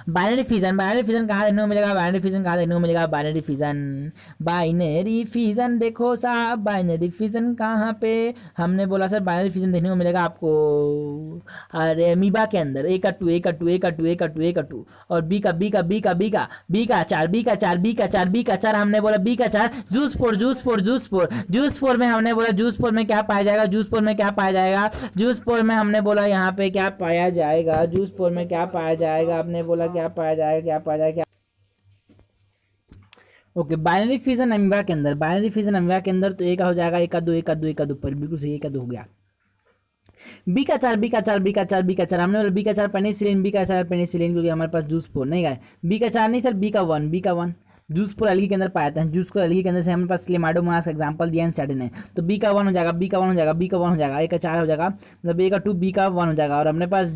बाइनरी फिजन, बाइनरी फिजन कहाँ देखने को मिलेगा, बाइनरी फिजन कहाँ देखने को मिलेगा, बाइनरी फिजन, बाइनरी फिजन देखो साहब, बाइनरी फिजन कहाँ पे, हमने बोला सर बाइनरी फिजन देखने को मिलेगा आपको, अरे अमीबा के अंदर, ए का 2 ए का 2 ए का 2 ए का 2 ए का 2 और बी का 4 बी का 4 हमने बोला बी का 4 जूस पोर में हमने बोला जूस पोर में क्या पाया जाएगा, जूस पोर में क्या पाया जाएगा, जूस पोर में हमने बोला यहाँ पे क्या पाया जाएगा, जूस पोर में क्या पाया जाएगा, आपने बोला क्या पाया जाएगा, क्या पाया जाएगा, ओके। बाइनरी फिजन अमीबा के अंदर, बाइनरी फिजन अमीबा के अंदर तो एक हो जाएगा, एक का 2 एक का 2 एक का 2 पर बिल्कुल सही, एक का 2 हो गया। बी का 4 हमने बोला बी का 4 पेनिसिलिन, बी का 4 पेनिसिलिन, क्योंकि हमारे पास जूस पोर नहीं गए, बी का 4 नहीं सर, बी का 1 जूस पोर अलगी के अंदर पाया जाता है, जूस को अलगी के अंदर से हमारे पास क्लेमाइडोमोनास का एग्जांपल दिया एनसीईआरटी ने, तो बी का 1 हो जाएगा, बी का 1 हो जाएगा, बी का 1 हो जाएगा, ए का 4 हो जाएगा, मतलब ए का 2 बी का 1 हो जाएगा। और अपने पास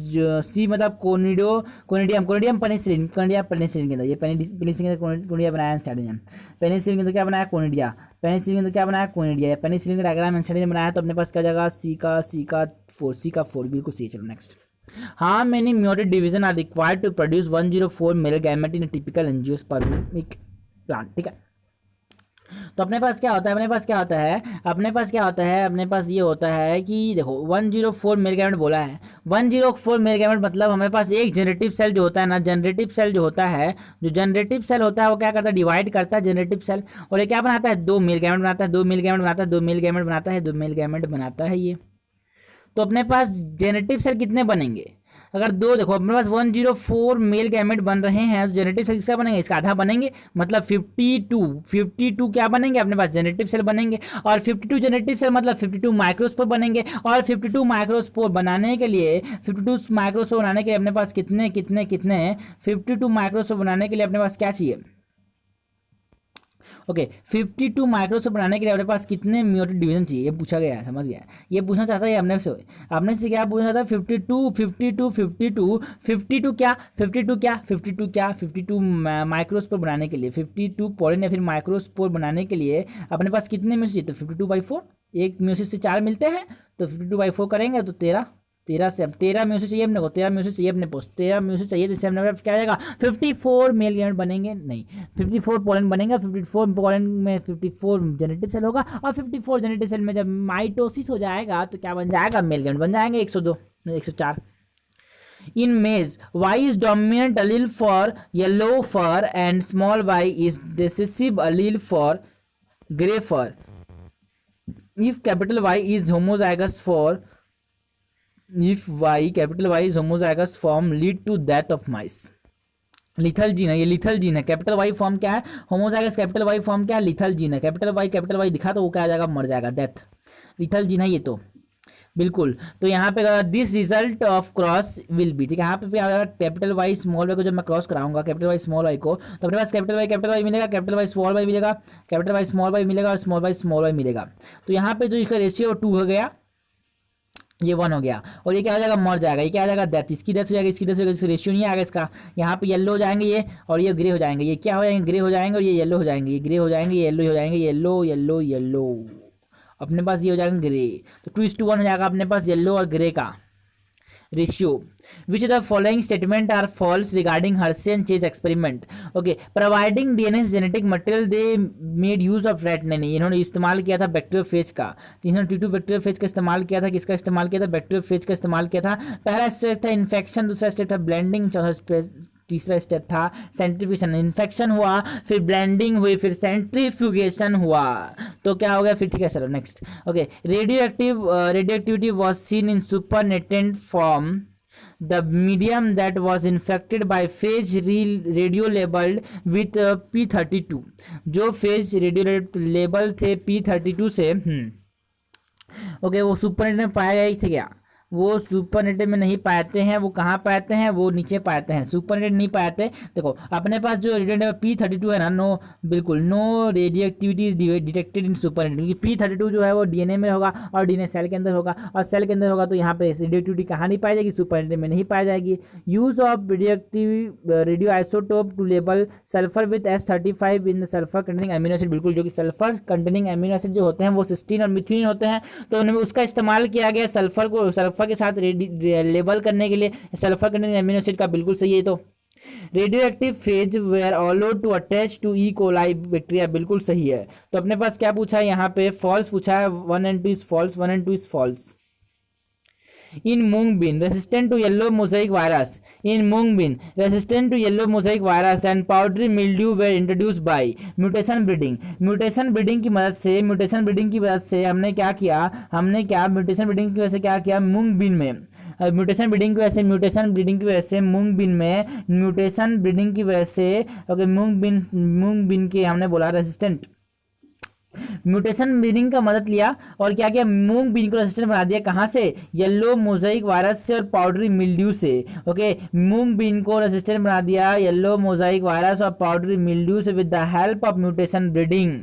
सी मतलब कोनिडियम पेनिसिलिन के अंदर, ये पेनिसिलिन के अंदर कोनिडिया बनाया एनसीईआरटी ने, पेनिसिलिन के अंदर क्या बनाया, कोनिडिया, पेनिसिलिन के अंदर क्या बनाया, कोनिडिया, पेनिसिलिन का डायग्राम एनसीईआरटी ने बनाया। तो अपने पास क्या जाएगा, सी का 4 बिल्कुल सही। चलो next, how many muted division are required to produce 104 male gamete in typical angiospermic plant, ठीक है। तो अपने पास क्या होता है, अपने पास ये होता है कि देखो 104 मेल गैमेट बोला है, 104 मेल गैमेट मतलब हमारे पास एक जनरेटिव सेल जो होता है ना, जनरेटिव सेल जो होता है वो क्या करता है, डिवाइड करता है जनरेटिव सेल, और ये क्या बनाता है, 2 मेल गैमेट बनाता है, 2 मेल गैमेट बनाता है ये। तो अपने पास जेनेटिव सेल कितने बनेंगे, अगर 2 देखो अपने पास 104 मेल गैमेट बन रहे हैं, तो जेनेटिव सेल किसका बनेंगे, इसका आधा बनेंगे, मतलब 52 क्या बनेंगे, अपने पास जेनेटिव सेल बनेंगे। और 52 जेनेटिव सेल मतलब 52 माइक्रोस्पोर बनेंगे। और 52 माइक्रोस्पोर बनाने के लिए अपने पास कितने 52 माइक्रोस्पोर बनाने के लिए अपने पास क्या चाहिए, ओके 52 माइक्रोस्कोप बनाने के लिए अपने पास कितने मेयोटिक डिवीजन चाहिए, ये पूछा गया है, समझ गया है। ये पूछना चाहता है आपने से क्या पूछना था, 52 माइक्रोस्पोर बनाने के लिए, 52 पॉलिन या फिर माइक्रोस्पोर बनाने के लिए अपने पास कितने में से चाहिए, तो 52/4, एक म्यूसिस से 4 मिलते हैं तो 52/4 करेंगे तो 13 म्यूसिस चाहिए अपने को, 13 म्यूसिस चाहिए अपने पास, 13 म्यूसिस चाहिए तो इससे अपने पास क्या आ जाएगा, 54 मेल गैमेट बनेंगे, नहीं 54 पॉलन बनेगा, 54 पॉलन में 54 जेनेटिव सेल होगा, और 54 जेनेटिव सेल में जब माइटोसिस हो जाएगा तो क्या बन जाएगा, मेल गैमेट बन जाएंगे 102 104। In maize, Y is dominant allele for yellow fur and small y is recessive allele for gray fur. If capital Y is homozygous form lead to death of mice. Lethal gene है, ये lethal gene है। Capital Y form क्या है, homozygous capital Y form क्या है, lethal gene है। Capital Y दिखा तो वो क्या आ जाएगा, मर जाएगा, डेथ। लिथल जीन है ये तो बिल्कुल। तो यहाँ पे this result of cross will be, ठीक है, यहाँ पे अगर कैपिटल वाई स्मॉल वाई को जब मैं क्रॉस कराऊंगा कैपिटल वाई स्मॉल वाई को, तो अपने पास कैपिटल वाई मिलेगा, कैपिटल वाई स्मॉल वाई मिलेगा, कैपिटल वाई स्मॉल वाई मिलेगा और स्मॉल वाई मिलेगा। तो यहाँ पे जो इसका रेशियो 2 हो गया, ये 1 हो गया, और ये क्या हो जाएगा, मर जाएगा, ये क्या हो जाएगा, डेथ। इसकी डेथ हो जाएगी, इसकी डेथ हो जाएगी, रेशियो नहीं आएगा इसका। यहाँ पे येलो हो जाएंगे ये, और ये ग्रे हो जाएंगे, ये क्या हो जाएंगे, ग्रे हो जाएंगे, और ये येलो हो जाएंगे, ये ग्रे हो जाएंगे, ये येलो हो जाएंगे, येलो अपने पास ये हो जाएगा ग्रे। तो 2:1 हो जाएगा अपने पास येलो और ग्रे का ratio. Which the following statement are false regarding Hershey and Chase experiment. Okay, providing DNA genetic material they made use of rat, नहीं, इन्होंने इस्तेमाल किया था बैक्टीरियोफेज का, इन्होंने T2 बैक्टीरियोफेज का इस्तेमाल किया था, किसका इस्तेमाल किया था, बैक्टीरियोफेज का इस्तेमाल किया था। पहला स्टेप था इन्फेक्शन, दूसरा स्टेप था ब्लेंडिंग, तीसरा स्टेप था सेंट्रीफ्यूगेशन। इन्फेक्शन हुआ, फिर ब्लेंडिंग हुई, फिर सेंट्रीफ्यूगेशन हुआ, तो क्या हो गया फिर, ठीक है चलो next. Okay, radioactivity was seen in supernatant form the medium that was infected by phage radio labeled with P32, जो phage radio label थे P32 से, ओके, वो सुपरनेट में पाए गए थे क्या, वो सुपरनेट में नहीं पाते हैं, वो कहाँ पाते हैं, वो नीचे पाते हैं, सुपरनेट नहीं पाते। देखो अपने पास जो रेडियो P32 है ना, no radio activity detected in supernate, क्योंकि P32 जो है वो डीएनए में होगा और डीएनए सेल के अंदर होगा, और सेल के अंदर होगा तो यहाँ पे रेडियो एक्टिविटी कहाँ नहीं पाई जाएगी, सुपरनेट में नहीं पाई जाएगी। Use of radio isotope to label sulphur with S35 in the sulphur containing amino acid, बिल्कुल, जो कि सल्फर कंटेनिंग अमीनो एसिड जो होते हैं वो सिस्टीन और मिथ्योनिन होते हैं, तो उनमें उसका इस्तेमाल किया गया सल्फर के साथ लेबल करने के लिए सल्फर कंटेनिंग अमीनो एसिड का, बिल्कुल सही है। तो radio active phage were allowed to attach to E coli bacteria, बिल्कुल सही है। तो अपने पास क्या पूछा है यहाँ पे, फॉल्स पूछा है, 1 and 2 is false, 1 and 2 is false. In mung bean resistant to yellow mosaic virus, and powdery mildew were introduced by mutation breeding की मदद से हमने क्या किया, म्यूटेशन ब्रीडिंग की वजह से क्या किया, मूंग बीन में म्यूटेशन ब्रीडिंग की वजह से ओके, मूंग बीन के हमने बोला रेसिस्टेंट, म्यूटेशन ब्रीडिंग का मदद लिया और क्या किया, मूंग बीन को रेसिस्टेंट बना दिया, कहां से, येलो मोजाइक वायरस से और पाउडरी मिल्ड्यू से। ओके, मूंग बीन को रेसिस्टेंट बना दिया येलो मोजाइक वायरस और पाउडरी मिल्ड्यू से with the help of mutation breeding.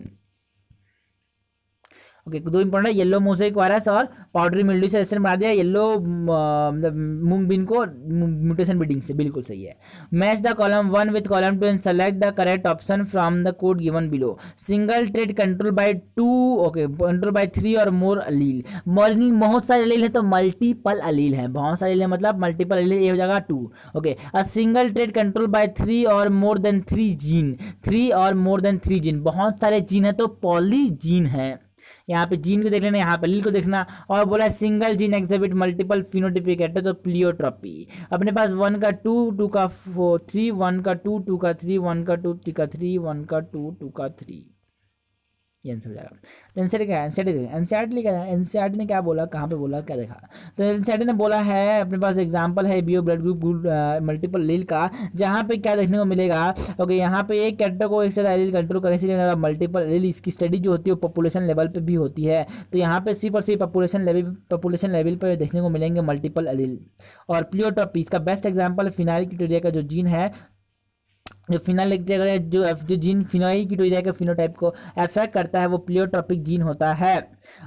Okay, दो इंपॉर्टेंट, येलो मोजाइक वायरस और पाउडरी मिल्ड्यू से रेसिस्टेंट बना दिया येलो मूंग बीन को म्यूटेशन ब्रीडिंग से, बिल्कुल सही है। Match the column 1 with column 2 and select the correct option from the code given below. Single trade control by 2, okay, control by 3 और मोर अलील। मॉर्निंग बहुत सारे अलील है तो मल्टीपल अलील है, बहुत सारे अलील मतलब मल्टीपल अलील, ये हो जाएगा 2। Okay, a single trade control by 3 और मोर देन 3 जीन, 3 और मोर देन 3 जीन, बहुत सारे जीन है तो पॉलीजीन है। यहाँ पे जीन को देख लेना, यहाँ पे लील को देखना, और बोला single gene exhibit multiple phenotype, तो प्लियोट्रॉपी। अपने पास 1 का 2, 2 का 3, 1 का 2, 2 का 3, 1 का 2, 3 का 3, 1 का 2, 2 का 3, ये आंसर हो जाएगा। तो एनसीईआरटी क्या है, एनसीईआरटी ने क्या बोला, कहाँ पे बोला, क्या देखा, तो एनसीईआरटी ने बोला है अपने पास एग्जांपल है बियो ब्लड ग्रुप मल्टीपल लील का, जहाँ पे क्या देखने को मिलेगा। ओके, यहाँ पे एक कैरेक्टर को एक से लील कंट्रोल करे, इसलिए मल्टीपल लील, इसकी स्टडी जो होती है वो पॉपुलेशन लेवल पे भी होती है, तो यहाँ पे सिर्फ और सिर्फ पॉपुलेशन लेवल पे देखने को मिलेंगे मल्टीपल लील। और प्लियोट्रॉपी इसका बेस्ट एग्जाम्पल फिनाइल क्यूटेरिया का जो जीन है जो फिनाइल जो जीन फिनोई कीटोरिया के फिनोटाइप को अफेक्ट करता है वो प्लियोट्रोपिक जीन होता है।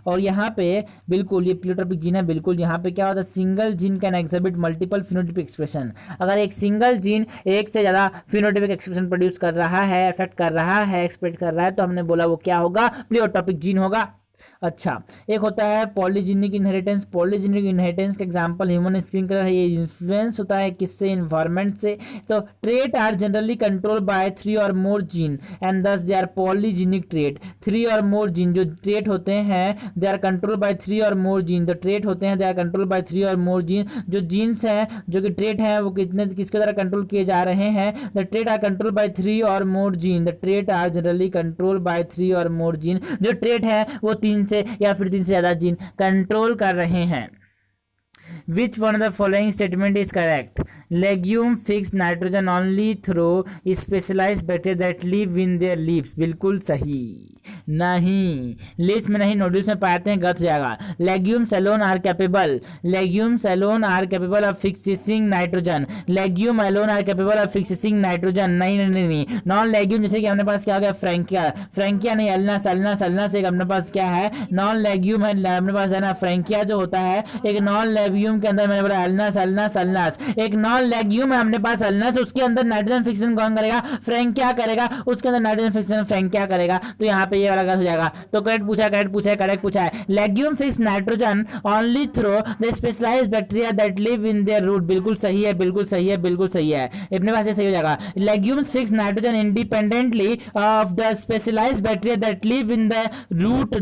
और यहाँ पे बिल्कुल ये प्लियोट्रोपिक जीन है, बिल्कुल यहाँ पे क्या होता है, single gene can exhibit multiple phenotypic expression. अगर एक सिंगल जीन एक से ज़्यादा फिनोटाइपिक एक्सप्रेशन प्रोड्यूस कर रहा है, अफेक्ट कर रहा है, एक्सप्रेस कर रहा है, तो हमने बोला वो क्या होगा, प्लियोट्रोपिक जीन होगा। अच्छा, एक होता है पॉलीजेनिक इनहेरिटेंस। पॉलीजेनिक इनहेरिटेंस का एग्जांपल ह्यूमन स्किन कलर है। ये इन्फ्लुएंस होता है किससे, इन्वायरमेंट से। तो trait are generally control by 3 और मोर जीन एंड दस दे आर पॉलीजेनिक ट्रेट। 3 और मोर जीन जो ट्रेट होते हैं दे आर कंट्रोल बाय 3 और मोर जीन, जो ट्रेट होते हैं दे आर कंट्रोल बाय 3 और मोर जीन। जो जीन्स हैं जो कि ट्रेट हैं वो कितने किसके द्वारा कंट्रोल किए जा रहे हैं, the trait are control by 3 और more gene. The trait are generally control by 3 और मोर जीन। जो ट्रेट है वो 3 से या फिर 3 से ज्यादा जीन कंट्रोल कर रहे हैं। Which one of the following statement is correct? Legume fix nitrogen only through specialized bacteria that live in their leaves. बिल्कुल सही नहीं, लीव्स में नहीं, नोड्यूल्स में पाते हैं, गलत हो जाएगा। Legumes alone are capable, legumes alone are capable of fixing nitrogen. Legume alone are capable of fixing nitrogen, नहीं नहीं नहीं नहीं। नॉन लेग्यूम जैसे कि अपने पास क्या हो गया, फ्रैंकिया। फ्रैंकिया नहीं, अल्नास। अल्नास अल्नास एक अपने पास क्या है, नॉन लेग्यूम है अपने पास, है ना। फ्रैंकिया जो होता है एक नॉन लेग्यूम के अंदर, मैंने बोला अल्नास अल्नास अल्नास, एक नॉन लेग्यूम है अपने पास अल्नास, उसके अंदर नाइट्रोजन फिक्सेशन कौन करेगा, फ्रैंकिया करेगा, उसके अंदर नाइट्रोजन फिक्सेशन फ्रैंकिया करेगा। तो यहाँ पे ये वाला गलत हो जाएगा। तो करेक्ट पूछा है। Legume fix nitrogen only through the specialised bacteria that live in their root. बिल्कुल सही है, बिल्कुल सही है, बिल्कुल सही है। अपने पास ये सही हो जाएगा। Legumes fix nitrogen independently of the specialised bacteria that live in the root.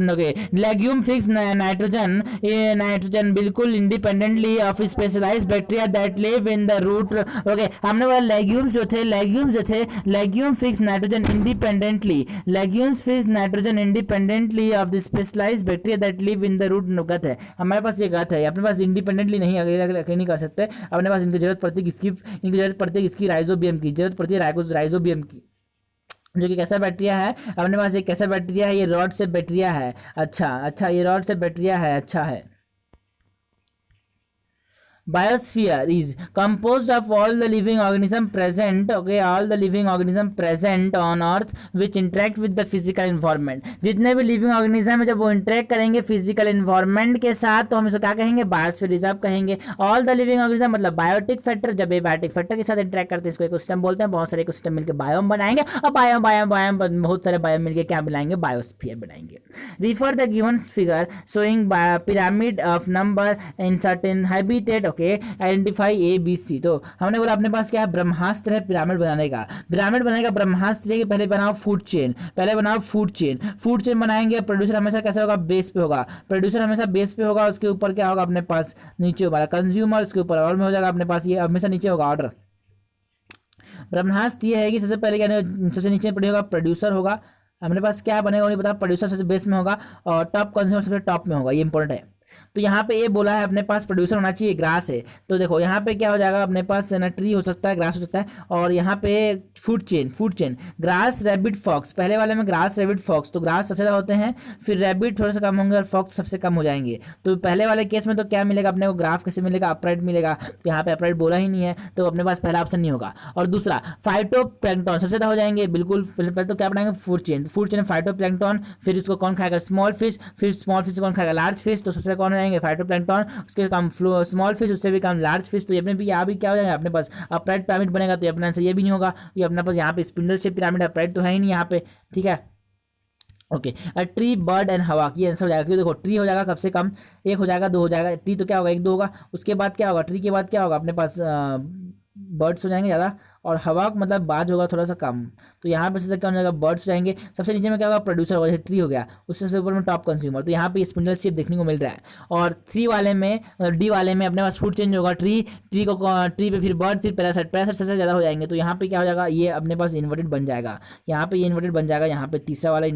Legume fix nitrogen बिल्कुल independently of specialised bacteria that live in the root. Okay, हमने बोला लेग्यूम्स जो थे legume fix nitrogen independently, legumes fix nitrogen independently of the specialised bacteria that live in the root. गलत है, हमारे पास ये गलत है। अपने पास इंडिपेंडेंटली नहीं अकेले नहीं कर सकते, अपने पास इनकी जरूरत पड़ती है किसकी, इनकी जरूरत पड़ती है किसकी, राइजोबियम की जरूरत पड़ती है, राइजोबियम की, जो कि कैसा बैक्टीरिया है अपने पास, एक कैसा बैक्टीरिया है, ये रॉड से बैक्टीरिया है। अच्छा, ये रॉड से बैक्टीरिया है, अच्छा है। Biosphere is composed of all the living organism present, all the living organism present on earth which interact with the physical environment। जितने भी living organism है जब वो interact करेंगे physical environment के साथ तो हम इसको क्या कहेंगे, बायोस्फीयर रिजर्व कहेंगे। all the living organism मतलब बायोटिक फैक्टर, जब ये बायोटिक फैक्टर के साथ इंटरेक्ट करते हैं इसको इकोसिस्टम बोलते हैं। बहुत सारे इकोसिस्टम मिलकर बायोम बनाएंगे और बायोम बहुत सारे बायोम मिलकर क्या बनाएंगे, बायोस्फीयर बनाएंगे। Refer the given figure showing pyramid of number in certain habitat. Identify A B C. तो हमने बोला अपने पास क्या है, ब्रह्मास्त्र है पिरामिड बनाने का। पिरामिड बनाने का ब्रह्मास्त्र है कि पहले बनाओ फूड चेन, फूड चेन बनाएंगे। प्रोड्यूसर हमेशा कैसे होगा, बेस पे होगा। प्रोड्यूसर हमेशा बेस पे होगा, उसके ऊपर क्या होगा अपने पास, नीचे होगा कंज्यूमर, उसके ऊपर ऑर्डर में हो जाएगा अपने पास, ये हमेशा नीचे होगा ऑर्डर। ब्रह्मास्त्र ये है कि सबसे पहले क्या, सबसे नीचे होगा प्रोड्यूसर होगा, अपने पास क्या बनेगा नहीं पता, प्रोड्यूसर सबसे बेस में होगा और टॉप कंज्यूमर सबसे टॉप में होगा, ये इंपॉर्टेंट है। तो यहाँ पे ये बोला है अपने पास प्रोड्यूसर होना चाहिए, ग्रास है। तो देखो यहाँ पे क्या हो जाएगा अपने पास, ट्री हो सकता है, ग्रास हो सकता है, और यहाँ पे food chain grass rabbit fox. पहले वाले में ग्रास रैबिट फॉक्स, तो ग्रास सबसे ज़्यादा होते हैं, फिर रैबिट थोड़ा सा कम होंगे और फॉक्स सबसे कम हो जाएंगे। तो पहले वाले केस में तो क्या मिलेगा अपने को, ग्राफ कैसे मिलेगा, अपराइट मिलेगा। तो यहाँ पे अपराइट बोला ही नहीं है तो अपने पास पहला ऑप्शन नहीं होगा। और दूसरा फाइटोप्लैंक्टन सबसे ज़्यादा हो जाएंगे, बिल्कुल। पहले तो क्या बनाएंगे, फूड चेन फाइटोप्लैंक्टन, फिर इसको कौन खाएगा, स्मॉल फिश, फिर स्मॉल फिश कौन खाएगा, लार्ज फिश। तो सबसे कौन रहेंगे, फाइटोप्लैंक्टन, उसके कम स्मॉल फिश, उससे भी कम लार्ज फिश। तो ये अपने भी यहाँ भी क्या हो जाएगा अपने पास, अपराइट पिरामिड बनेगा। तो अपने आंसर ये भी नहीं होगा, ये अपने पास यहाँ पे स्पिंडल शेप पिरामिड, अपराइट तो है ही नहीं यहाँ पे, ठीक है। ओके, ट्री बर्ड एंड हवा की आंसर हो जाएगा। क्योंकि देखो ट्री हो जाएगा कम से कम, 1 हो जाएगा, 2 हो जाएगा। ट्री तो क्या होगा, 1 2 होगा। उसके बाद क्या होगा, ट्री के बाद क्या होगा अपने पास, बर्ड्स हो जाएंगे ज़्यादा, और हवा मतलब बाज होगा थोड़ा सा कम। तो यहाँ पे क्या हो जाएगा, बर्ड्स हो जाएंगे। सबसे नीचे में क्या होगा, प्रोड्यूसर होगा, जैसे ट्री हो गया, उससे सबसे ऊपर में टॉप कंज्यूमर। तो यहाँ पे स्पिंडल शेप देखने को मिल रहा है। और 3 वाले में, डी वाले में अपने पास फूड चेंज होगा, ट्री पे फिर बर्ड, फिर पैरासाइट सबसे ज़्यादा हो जाएंगे। तो यहाँ पे क्या हो जाएगा, ये अपने पास इन्वर्टेड बन जाएगा, यहाँ पे ये इन्वर्टेड बन जाएगा, यहाँ पे चौथा वाला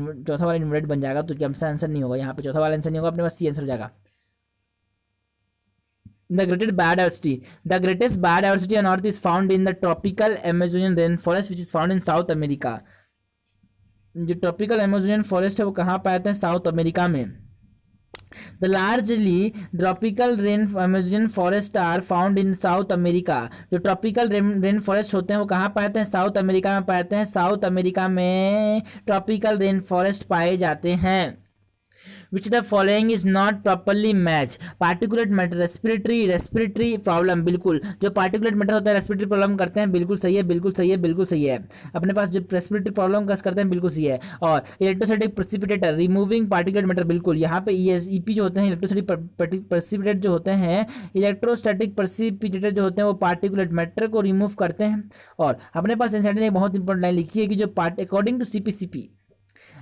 इन्वर्टेड बन जाएगा। तो क्या आंसर नहीं होगा, यहाँ पे चौथा वाला आंसर नहीं होगा, अपने पास सी आंसर हो जाएगा। The greatest biodiversity on earth is found in the tropical Amazonian rainforest which is found in South America। जो ट्रॉपिकल अमेजोनियन फॉरेस्ट है वो कहाँ पाए जाते हैं, साउथ अमेरिका में। The largely tropical rain Amazon forest are found in South America. जो tropical rain forest होते हैं वो कहाँ पाते हैं? साउथ अमेरिका में पाते हैं। साउथ अमेरिका में ट्रॉपिकल रेन फॉरेस्ट पाए जाते हैं। विच the following is not properly match? Particulate matter, respiratory problem, बिल्कुल जो पार्टिकुलेट मैटर होता है रेस्पिरेटरी प्रॉब्लम करते हैं, बिल्कुल सही है, बिल्कुल सही है, बिल्कुल सही है। अपने पास जो रेस्पिरेटरी प्रॉब्लम करते हैं बिल्कुल सही है। और electrostatic precipitator, removing particulate matter, बिल्कुल यहाँ पे ईपी जो होते हैं इलेक्ट्रोस्टैटिक प्रेसिपिटेट जो होते हैं, इलेक्ट्रोस्टैटिक प्रेसिपिटेटर जो होते हैं वो पार्टिकुलेट मैटर को रिमूव करते हैं। और अपने पास एनसीईआरटी ने एक बहुत इंपॉर्टेंट लाइन लिखी है कि जो according to CPCP,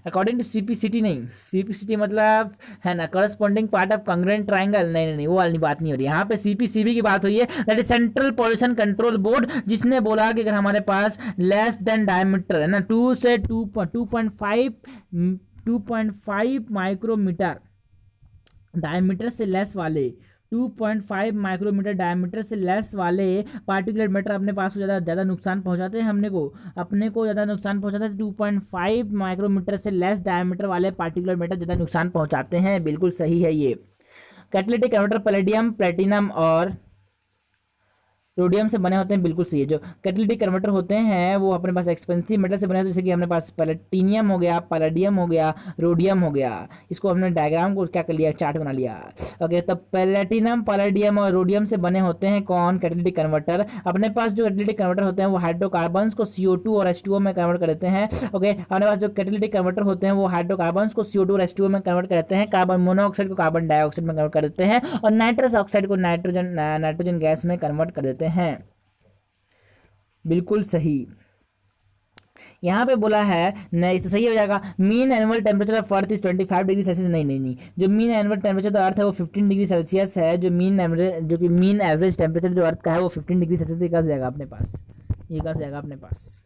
according to CPCT नहीं, सीपीसीटी मतलब है ना corresponding part of congruent triangle, नहीं वो वाली बात नहीं हो रही यहाँ पे। सीपीसीबी की बात हुई है, that is central pollution control board, जिसने बोला कि अगर हमारे पास लेस देन डायमीटर है ना 2 से 2.5 माइक्रोमीटर डायमीटर से लेस वाले 2.5 माइक्रोमीटर डायमीटर से लेस वाले पार्टिकुलेट मैटर अपने पास को ज़्यादा नुकसान पहुंचाते हैं, अपने को ज़्यादा नुकसान पहुंचाते हैं। 2.5 माइक्रोमीटर से लेस डायमीटर वाले पार्टिकुलेट मैटर ज़्यादा नुकसान पहुंचाते हैं, बिल्कुल सही है ये। कैटालिटिक कन्वर्टर पैलेडियम, प्लेटिनम और रोडियम से बने होते हैं, बिल्कुल सही है। जो कैटालिटिक कन्वर्टर होते हैं वो अपने पास एक्सपेंसिव मेटल से बने होते हैं, जैसे कि अपने पास प्लेटिनियम हो गया, पैलेडियम हो गया, रोडियम हो गया। इसको हमने डायग्राम को क्या कर लिया, चार्ट बना लिया। ओके, तो प्लेटिनम, पैलेडियम और रोडियम से बने होते हैं कौन? Catalytic converter. अपने पास जो कैटालिटिक कन्वर्टर होते हैं वो हाइड्रोकार्बन्स को CO2 और H2O में कन्वर्ट कर देते हैं। ओके, अपने पास जो कैटालिटिक कन्वर्टर होते हैं वो हाइड्रोकार्बन्स को CO2 और H2O में कन्वर्ट कर देते हैं, कार्बन मोनोऑक्साइड को कार्बन डाइऑक्साइड में कन्वर्ट कर देते हैं, और नाइट्रस ऑक्साइड को नाइट्रोजन गैस में कन्वर्ट कर देते हैं, बिल्कुल सही। यहाँ पे बोला है नहीं तो सही हो जाएगा। Mean annual temperature of earth is 25 degree Celsius, नहीं, जो mean annual temperature of earth है वो 15 डिग्री सेल्सियस है। जो मीन एवरेज टेम्परेचर जो अर्थ का है वो 15 डिग्री सेल्सियस का जाएगा अपने पास, ये का जाएगा अपने पास।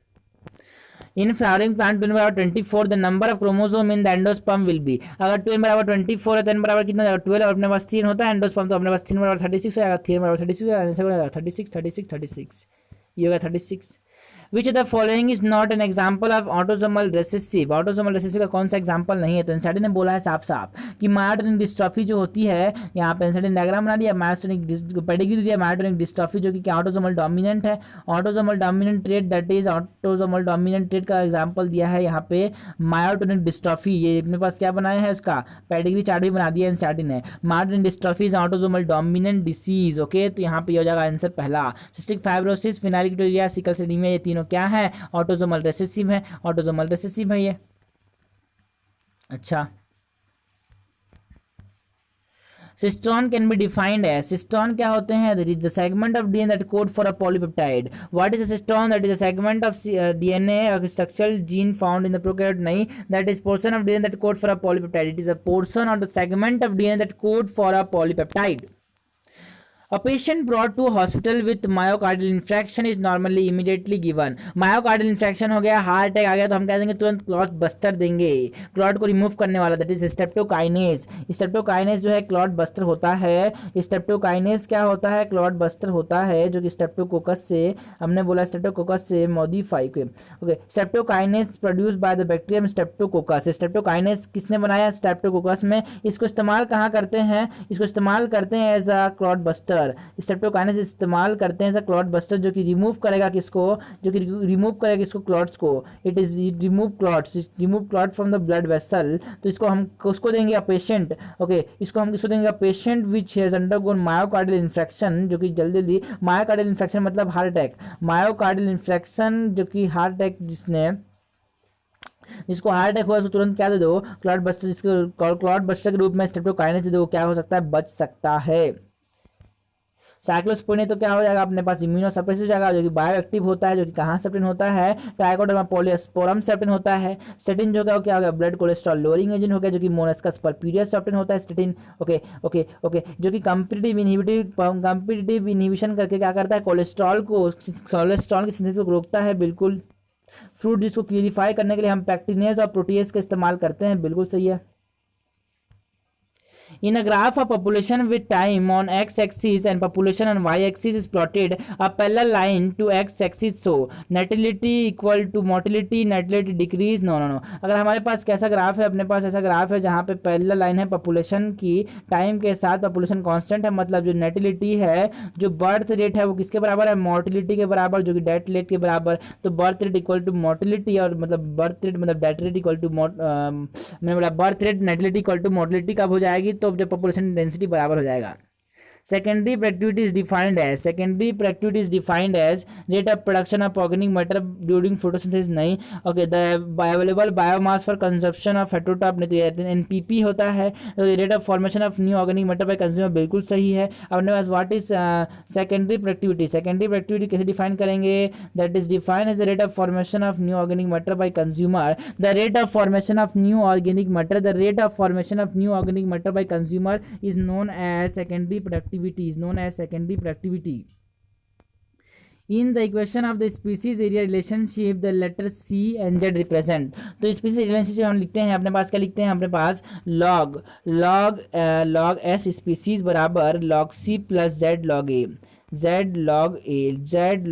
इन फ्लावरिंग प्लांट 2n बराबर 24 the number of chromosome in the endosperm will be. अगर 2n बराबर 24 है तो n बराबर कितना जाएगा 12, और अपने पास 3 होता है एंडोस्पर्म, तो अपने पास 3 बराबर 36 हो जाएगा, 3 बराबर 36 हो जाएगा, 36 ये होगा 36। विच the following is not an example of autosomal recessive? Autosomal recessive का कौन सा एग्जाम्पल नहीं है? तो एनसीईआरटी ने बोला है साफ साफ कि मायोटोनिक डिस्ट्रॉफी जो होती है, यहाँ पे एनसीईआरटी ने डायग्राम बना दिया, मायोटोनिक पेडिग्री दिया, मायोटोनिक डिस्ट्रॉफी जो कि क्या ऑटोसोमल डोमिनेंट है। Autosomal dominant trait, that is autosomal dominant trait का एग्जाम्पल दिया है यहाँ पे मायोटोनिक डिस्ट्रॉफी। ये अपने पास क्या बनाया है, उसका पेडिग्री चार्ट भी बना दिया एनसीईआरटी ने। Myotonic dystrophy is autosomal dominant disease. Okay, तो यहाँ पे हो जाएगा आंसर पहला। Cystic fibrosis, phenylketonuria, sickle cell anaemia, ये तीनों क्या है? ऑटोसोमल रिसेसिव है, ऑटोसोमल रिसेसिव है ये। अच्छा, cistron can be defined as, cistron क्या होते हैं? That is the segment of DNA that code for a polypeptide. What is a cistron? That is a segment of DNA structural gene found in the prokaryote, नहीं, that is portion of DNA that code for a polypeptide. It is a portion of the segment of DNA that code for a polypeptide. A patient brought to hospital with myocardial infarction is normally immediately given। myocardial infarction हो गया, heart attack आ गया, तो हम कह देंगे तुरंत clot buster देंगे, clot को रिमूव करने वाला, दैट इज स्ट्रेप्टोकाइनेज। स्ट्रेप्टोकाइनेज जो है क्लॉट बस्टर होता है। स्ट्रेप्टोकाइनेज क्या होता है? क्लॉट बस्टर होता है, जो कि स्ट्रेप्टोकोकस से, हमने बोला स्ट्रेप्टोकोकस से मॉडिफाई के। Okay, streptokinase produce by the bacterium Streptococcus. Streptokinase किसने बनाया? स्ट्रेप्टोकोकस में। इसको इस्तेमाल कहाँ करते हैं? इसको इस्तेमाल करते हैं as a clot buster. Streptokinase इस्तेमाल करते हैं एज अ क्लॉट बस्टर, जो कि रिमूव करेगा किसको? जो कि रिमूव करेगा किसको? क्लॉट्स को। It is remove clot from the blood vessel. तो इसको हम उसको देंगे अ पेशेंट। ओके, इसको हम किसको देंगे? A patient which has undergone myocardial infection, जो कि जल्दी मायोकार्डियल इन्फेक्शन मतलब हार्ट अटैक, मायोकार्डियल इन्फेक्शन जो कि हार्ट अटैक जिसको हार्ट अटैक हुआ उसको तुरंत क्या दे दो? Clot buster. जिसको क्लॉट बस्टर के रूप में स्ट्रेप्टोकाइनेज दे दो, क्या हो सकता है? बच सकता है। साइक्लोस्पोरिन तो क्या हो जाएगा अपने पास? इम्यूनोसप्रेसिव हो जाएगा, जो कि बायोएक्टिव होता है, जो कि कहाँ सेप्टिन होता है? ट्राइकोडर्मा पॉलीस्पोरम सेप्टिन होता है। स्टेटिन जो क्या हो गया? ब्लड कोलेस्ट्रॉल लोअरिंग एजेंट हो गया, जो कि मोलस्कस परप्यूरियस सेप्टिन होता है स्टेटिन। ओके ओके ओके, जो कि कंपिटिटिव इनहिबिशन करके क्या करता है? कोलेस्ट्रॉल की सिंथेसिस को रोकता है, बिल्कुल। फ्रूट जिसको क्लियरिफाई करने के लिए हम पैक्टिनेज और प्रोटीएज का इस्तेमाल करते हैं, बिल्कुल सही है। In a graph of population with time on x-axis and population on y-axis is plotted a parallel line to x-axis, so natality equal to mortality, natality decrease, no. अगर हमारे पास कैसा ग्राफ है, अपने पास ऐसा ग्राफ है जहाँ पे पैरेलल लाइन है पॉपुलेशन की टाइम के साथ, पॉपुलेशन कांस्टेंट है, मतलब जो नेटिलिटी है, जो बर्थ रेट है वो किसके बराबर है, मोर्टिलिटी के बराबर, जो कि डेथ रेट के बराबर। तो birth rate equal to mortality, और मतलब बर्थ रेट मतलब डेथ रेट इक्वल टू मैंने बोला birth rate natality equal to mortality कब हो जाएगी, तो जब पॉपुलेशन डेंसिटी बराबर हो जाएगा। Secondary productivity is defined as rate of production of organic matter during photosynthesis, नहीं। Okay, the available biomass for consumption of heterotroph, नहीं तो ये एनपीपी होता है। Rate of formation of new organic matter by consumer, बिल्कुल सही है। अपने पास what is secondary productivity, secondary productivity कैसे डिफाइन करेंगे, that is defined as the rate of formation of new organic matter by consumer, the rate of formation of new organic matter, the rate of formation of new organic matter by consumer is known as secondary productivity, is known as secondary productivity. In the equation of the species area relationship, the letter C and Z represent, तो species relationship हम लिखते हैं, अपने पास क्या लिखते हैं, अपने पास log S species बराबर log C plus Z log A, Z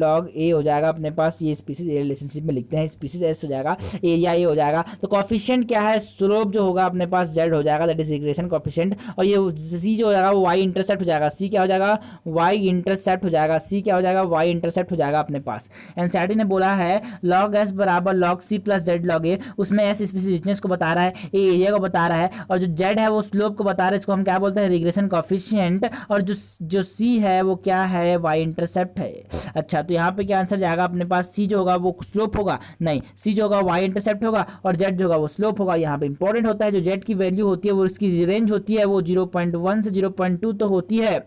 log A हो जाएगा अपने पास, ये स्पीसीज एरिया रिलेशनशिप में लिखते हैं, स्पीसीज एस हो जाएगा, एरिया ए हो जाएगा। तो कॉफिशिएंट क्या है, स्लोप जो होगा अपने पास Z हो जाएगा, दैट इज रिग्रेशन कॉफिशिएंट, और ये C जो हो जाएगा वो Y इंटरसेप्ट हो जाएगा, C क्या हो जाएगा, Y इंटरसेप्ट हो जाएगा, C क्या हो जाएगा, Y इंटरसेप्ट हो जाएगा अपने पास। एनसीईआरटी ने बोला है log S बराबर log C plus Z log A, उसमें S स्पीसीज रिचनेस को बता रहा है, ए एरिया को बता रहा है, और जो Z है वो स्लोप को बता रहा है, इसको हम क्या बोलते हैं, रिग्रेशन कॉफिशिएंट, और जो C है वो क्या है, Y इंटरसेप्ट है। अच्छा, तो यहाँ पे क्या आंसर जाएगा अपने पास, C जो होगा वो स्लोप होगा, नहीं, C जो होगा Y इंटरसेप्ट होगा, और Z जो होगा वो स्लोप होगा। यहाँ पे इंपॉर्टेंट होता है जो Z की वैल्यू होती है वो इसकी रेंज होती है वो 0.1 से 0.2 तो होती है।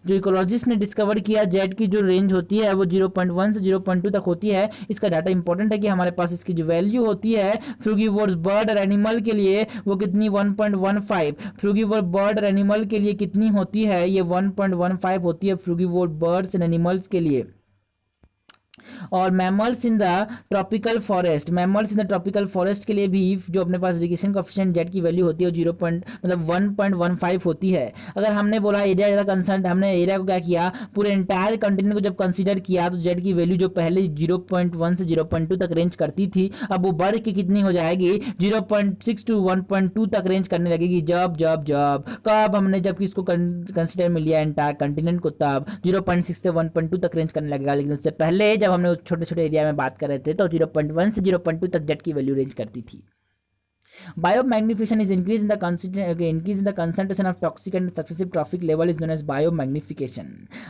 जो इकोलॉजिस्ट ने डिस्कवर किया Z की जो रेंज होती है वो 0.1 से 0.2 तक होती है। इसका डाटा इंपॉर्टेंट है कि हमारे पास इसकी जो वैल्यू होती है फ्रूगीवोर्स बर्ड और एनिमल के लिए वो कितनी 1.15, फ्रूगीवोर बर्ड और एनिमल के लिए कितनी होती है, ये 1.15 होती है फ्रूगीवोर बर्ड्स एंड एनिमल्स के लिए। और mammals in the tropical forest के लिए भी जो अपने पास रिग्रेशन कोएफिशिएंट जेड की वैल्यू होती है वो 1.15 होती है। अगर हमने बोला एरिया ज़्यादा कंसर्न, हमने एरिया को क्या किया, पूरे एंटायर कंटिनेंट को जब कंसीडर किया तो जेड की वैल्यू जो पहले 0.1 से 0.2 तक रेंज करती थी अब वो बढ़ के कितनी हो जाएगी 0.6 टू 1.2 तक रेंज करने लगेगी। कब हमने जब इसको कंसीडर में लिया एंटायर कंटिनेंट को तब 0.6 से 1.2 तक रेंज करने लगेगा, लेकिन उससे पहले जब हमने छोटे छोटे एरिया में बात कर रहे थे तो 0.1 से 0.2 तक जेड की वैल्यू रेंज करती थी। Biomagnification is increase in the concentration of toxic and successive trophic level is known as biomagnification।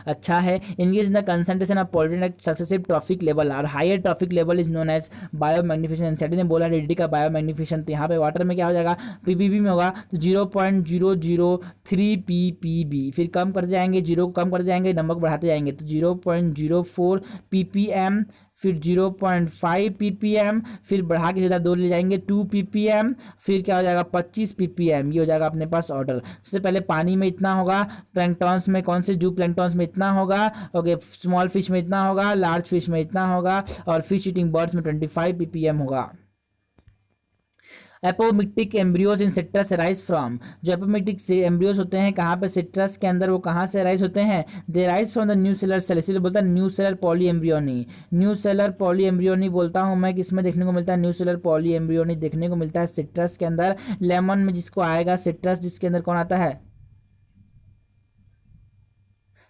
अच्छा है, increase in the concentration of pollutant at successive trophic level और higher trophic level is known as biomagnification। NCERT ने बोला ready का biomagnification, तो यहाँ पे water में क्या हो जाएगा, पीपीबी में होगा तो 0.003 ppb, फिर कम कर जाएंगे, जीरो कम कर जाएंगे, नंबर बढ़ाते जाएंगे तो 0.04 ppm, फिर 0.5 ppm, फिर बढ़ा के सीधा 2 ले जाएंगे 2 ppm, फिर क्या हो जाएगा 25 ppm। ये हो जाएगा अपने पास ऑर्डर। सबसे पहले पानी में इतना होगा, प्लैंक्टॉन्स में कौन से जू प्लैंक्टॉन्स में इतना होगा, ओके, स्मॉल फिश में इतना होगा, लार्ज फिश में इतना होगा, और फिश ईटिंग बर्ड्स में 25 ppm होगा। Apomictic embryos in citrus rise from, जो एपोमिक्टिक एम्ब्रियोज होते हैं कहाँ पे, सिट्रस के अंदर, वो कहाँ से राइज होते हैं, they rise from the new seller sell, इसलिए बोलता है new seller poly embryony. New seller poly embryony बोलता हूँ मैं, किसमें देखने को मिलता है, न्यू सेलर पॉली एम्ब्रियोनी देखने को मिलता है सिट्रस के अंदर। लेमन में जिसको आएगा सिट्रस, जिसके अंदर कौन आता है,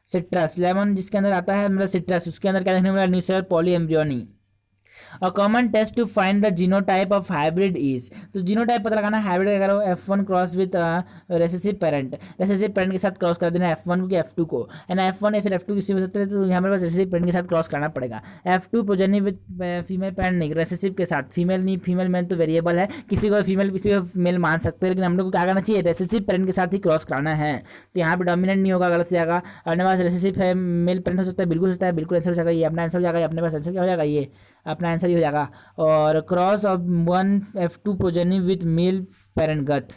सिट्रस, लेमन जिसके अंदर आता है मतलब सिट्रस, उसके अंदर क्या देखने को मिला, new seller poly embryony. A common test to find the genotype of hybrid is, तो जीनोटाइप पता लगाना हाइब्रिड का करो F1 cross with recessive parent, recessive parent के साथ क्रॉस कर देना F1 को F2 को, एंड F1 या फिर F2 किसी हो सकते हैं, तो हमारे पास रेसेसिव पेरेंट के साथ क्रॉस करना पड़ेगा। F2 progeny with female parent नहीं, रेसेसिव के साथ, फीमेल नहीं, फीमेल मेल तो वेरिएबल है, किसी को फीमेल किसी को मेल मान सकते हैं, लेकिन हम लोग को क्या करना चाहिए, रेसेसिव पेरेंट के साथ ही क्रॉस कराना है। तो यहाँ पे डोमिनेंट नहीं होगा, गलत जाएगा। अपने पास रेसेसिव है मेल पेरेंट हो सकता है, बिल्कुल सकता है, बिल्कुल आंसर हो जाएगा, ये अपना आंसर हो जाएगा, अपने पास आंसर क्या हो जाएगा, ये अपना आंसर ही हो जाएगा। और cross of 1 F2 progeny with male parent गथ,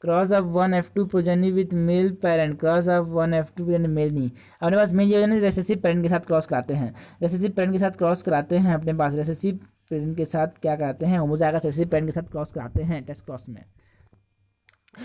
cross of 1 F2 progeny with male parent, cross of 1 F2 progeny male नहीं, अपने पास मेल ये है रेसेसिव पेरेंट के साथ क्रॉस कराते हैं, रेसेसिव पेरेंट के साथ क्रॉस कराते हैं, अपने पास रेसेसिव पेरेंट के साथ क्या कराते हैं, होमोजाइगस रेसेसिव पेरेंट के साथ क्रॉस कराते हैं टेस्ट क्रॉस में।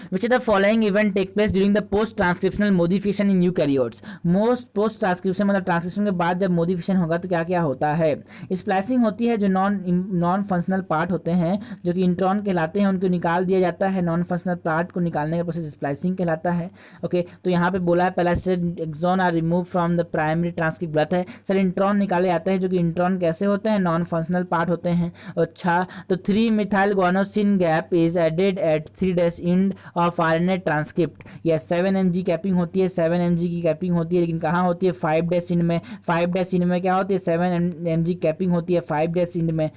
Which of the following event take place during the post transcriptional modification in eukaryotes? Most post transcription मतलब ट्रांसक्रिप्शन के बाद जब मोडिफिकेशन होगा तो क्या क्या होता है? स्प्लाइसिंग होती है, जो नॉन फंक्शनल पार्ट होते हैं जो कि इंट्रॉन कहलाते हैं उनको निकाल दिया जाता है। नॉन फंक्शनल पार्ट को निकालने का प्रोसेस स्प्लाइसिंग कहलाता है। ओके, तो यहाँ पे बोला है पहला से exon are remove from the primary transcript, गलत है सर। इंट्रॉन निकाले जाते हैं, जो कि इंट्रॉन कैसे होते हैं? नॉन फंक्शनल पार्ट होते हैं। अच्छा, तो 3 methyl guanosine cap is added at 3 days end of RNA transcript. या 7 mg कैपिंग होती है, 7 mg की कैपिंग होती है, लेकिन कहाँ होती है? 5 डेज इंड में। 5 डेज इंड में क्या होती है? 7 mg कैपिंग होती है 5 डेज इंड में।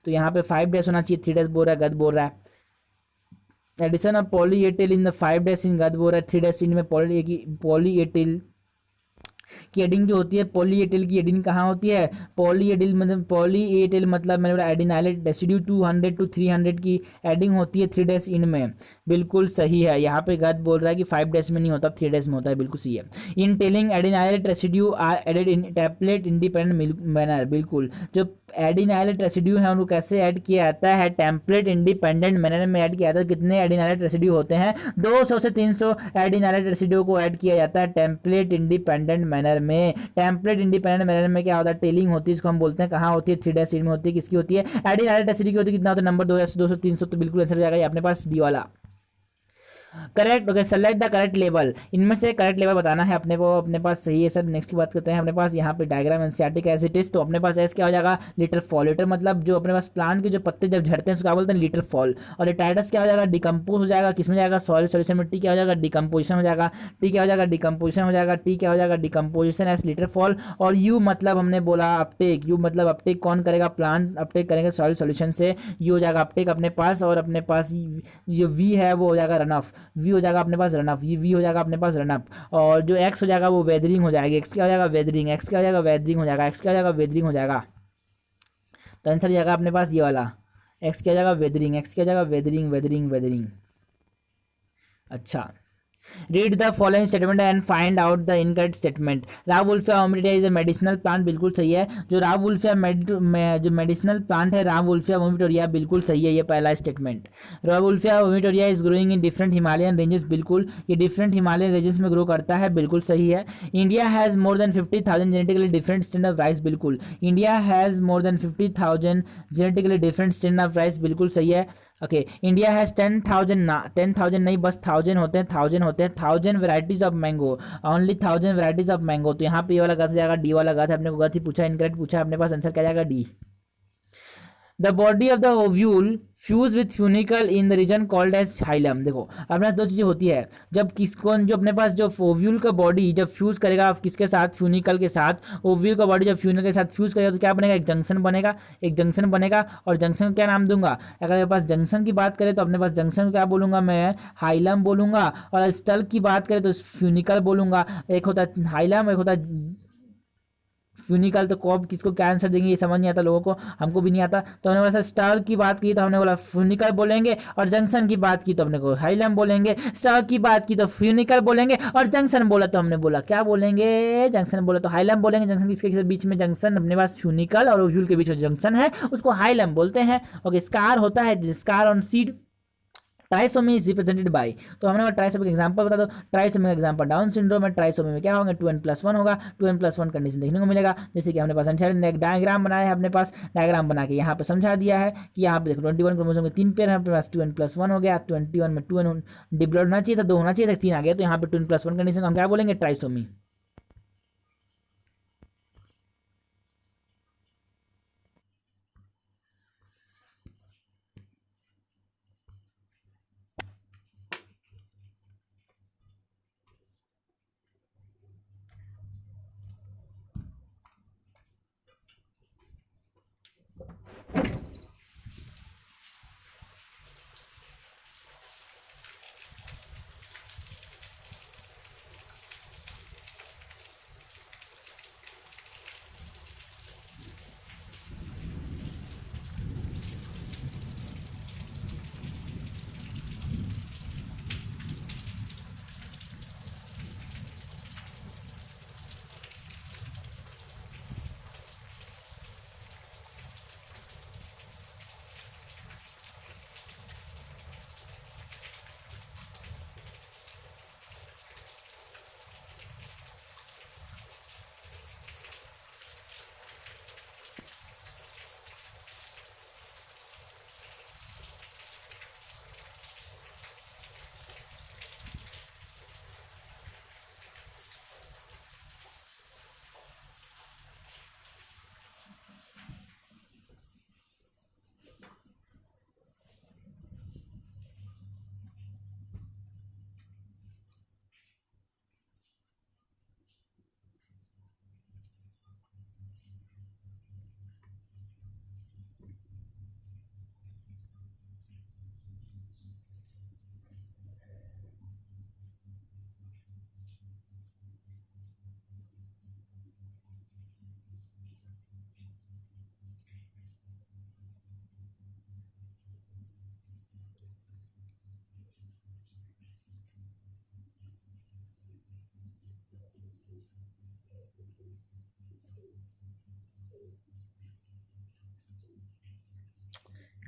तो यहाँ पे 5 डेज होना चाहिए, 3 डेज बोल रहा है, गलत बोल रहा है। Addition of poly ethyl in the 5 days in, गलत बोल रहा है। 3 डेज इंड में पॉली एटिल की एडिंग जो होती है, पॉली एटिल की एडिंग कहाँ होती है? पॉली एटिल मतलब मैंने बोला एडिनाइलेट रेसिड्यू 200 to 300 की एडिंग होती है 3 डेज इन में। बिल्कुल सही है। यहाँ पे गलत बोल रहा है कि 5 डेज में नहीं होता, 3 डेज में होता है, बिल्कुल सही है। In tailing adenylate residue are added in template independent manner, बिल्कुल। जो एडिनाइलेट रेसिड्यू है उनको कैसे ऐड किया जाता है? टेम्पलेट इंडिपेंडेंट मैनर में ऐड किया जाता है। कितने एडिनाइलेट रेसिड्यू होते हैं? 200 से 300 एडिनाइलेट रेसिड्यू को ऐड किया जाता है टेम्पलेट इंडिपेंडेंट मैनर में। टेम्पलेट इंडिपेंडेंट मैनर में क्या होता है? टेलिंग होती है, इसको हम बोलते हैं। कहाँ होती है? 3 डेज में होती है। किसकी होती है? एडिनाइलेट रेसिड्यू की होती है। कितना होता है? नंबर 200 300, तो बिल्कुल आंसर हो जाएगा अपने पास डी वाला। Correct. Okay, select the correct level. इनमें से करेक्ट लेवल बताना है अपने को। अपने पास सही है सर। नेक्स्ट की बात करते हैं। अपने पास यहाँ पे डायग्राम एनसीईआरटी का एज इट इज, तो अपने पास एस क्या हो जाएगा? Litre fall. लिटर मतलब जो अपने पास प्लांट के जो पत्ते जब झड़ते हैं उसको क्या बोलते हैं? Litre fall. और लिटाइटस क्या हो जाएगा? डिकम्पोज हो जाएगा। किसमें जाएगा? सॉइल सॉल्यूशन में। टी क्या हो जाएगा? डिकम्पोजिशन हो जाएगा। टी क्या हो जाएगा? डिकम्पोजिशन हो जाएगा। टी क्या हो जाएगा? Decomposition S litre fall. और यू मतलब हमने बोला अपटेक। यू मतलब अपटेक कौन करेगा? प्लांट अपटेक करेंगे सॉइल सॉल्यूशन से। यू हो जाएगा अपटेक अपने पास। और अपने पास जो वी है वो हो जाएगा रन ऑफ। वी हो जाएगा अपने पास रन अप। ये वी हो जाएगा अपने पास रन अप। और जो एक्स हो जाएगा वो वेदरिंग हो जाएगी। एक्स क्या हो जाएगा? वेदरिंग। एक्स क्या हो जाएगा? वेदरिंग हो जाएगा। एक्स क्या हो जाएगा? वेदरिंग हो जाएगा। तो आंसर हो जाएगा अपने पास ये वाला। एक्स क्या हो जाएगा? वेदरिंग। एक्स क्या हो जाएगा? Weathering weathering weathering. अच्छा, read the following statement and find out the incorrect statement. Rauvolfia vomitoria is a medicinal plant, बिल्कुल सही है। जो रावुल्फिया जो मेडिसिनल प्लांट है रावुल्फिया ओमिटोरिया, बिल्कुल सही है। ये पहला statement. Rauvolfia vomitoria is growing in different Himalayan ranges, बिल्कुल। ये डिफरेंट हिमालयन रेंजेस में ग्रो करता है, बिल्कुल सही है। India has more than 50,000 genetically different stand of rice, बिल्कुल। India has more than 50,000 genetically different stand of rice, बिल्कुल सही है। ओके, इंडिया हैज 10,000 ना 10,000 नहीं, बस 1,000 होते हैं। 1,000 varieties of mango. Only 1,000 varieties of mango. तो यहाँ पे ये वाला गलत हो जाएगा, डी वाला गलत है। अपने को गलत ही पूछा, इनकरेक्ट पूछा अपने पास, आंसर क्या जाएगा? D. The body of the ovule fuse with funicle in the region called as hilum. देखो अपने पास दो चीजें होती है। जब किसको जो अपने पास जो ओव्यूल का बॉडी जब फ्यूज करेगा किसके साथ? फ्यूनिकल के साथ। ओव्यूल का बॉडी जब फ्यूनिकल के साथ फ्यूज करेगा तो क्या बनेगा? एक जंक्शन बनेगा। एक जंक्शन बनेगा। और जंक्शन का क्या नाम दूंगा? अगर मेरे पास जंक्शन की बात करें तो अपने पास जंक्शन क्या बोलूंगा मैं? हाइलम बोलूंगा। और स्टल की बात करें तो फ्यूनिकल बोलूंगा। एक होता है हाइलम, एक होता है फ्यूनिकल। तो कब किसको क्या आंसर देंगे ये समझ नहीं आता लोगों को, हमको भी नहीं आता। तो हमने बोला स्टार की बात की तो हमने बोला फ्यूनिकल बोलेंगे। और जंक्शन की बात की तो हमने को हाइलम बोलेंगे। स्टार की बात की तो फ्यूनिकल बोलेंगे। और जंक्शन बोला तो हमने बोला क्या बोलेंगे? जंक्शन बोला तो हाइलम बोलेंगे। जंक्शन किसके बीच में? जंक्शन अपने पास फ्यूनिकल और ओव्यूल के बीच में जंक्शन है, उसको हाइलम बोलते हैं। ओके, स्कार होता है scar on seed. Trisomy is represented by. तो हमने ट्राइसोमी का एग्जांपल बता दो। ट्राइसोमी का एग्जांपल डाउन सिंड्रोम में ट्राइसोमी में क्या होगा? 2n+1 होगा। 2n+1 कंडीशन देखने को मिलेगा। जैसे कि हमने पास डायग्राम बनाया है। अपने पास डायग्राम बना के यहाँ पे समझा दिया है कि यहाँ पे देखो 21 क्रोमोसोम के 3 पेयर है। अपने पास 2n+1 हो गया। 21 में 2n डिप्लॉयड होना चाहिए था, 2 होना चाहिए था, 3 आ गया। तो यहाँ पे 2n+1 कंडीशन हम क्या बोलेंगे? ट्राइसोमी।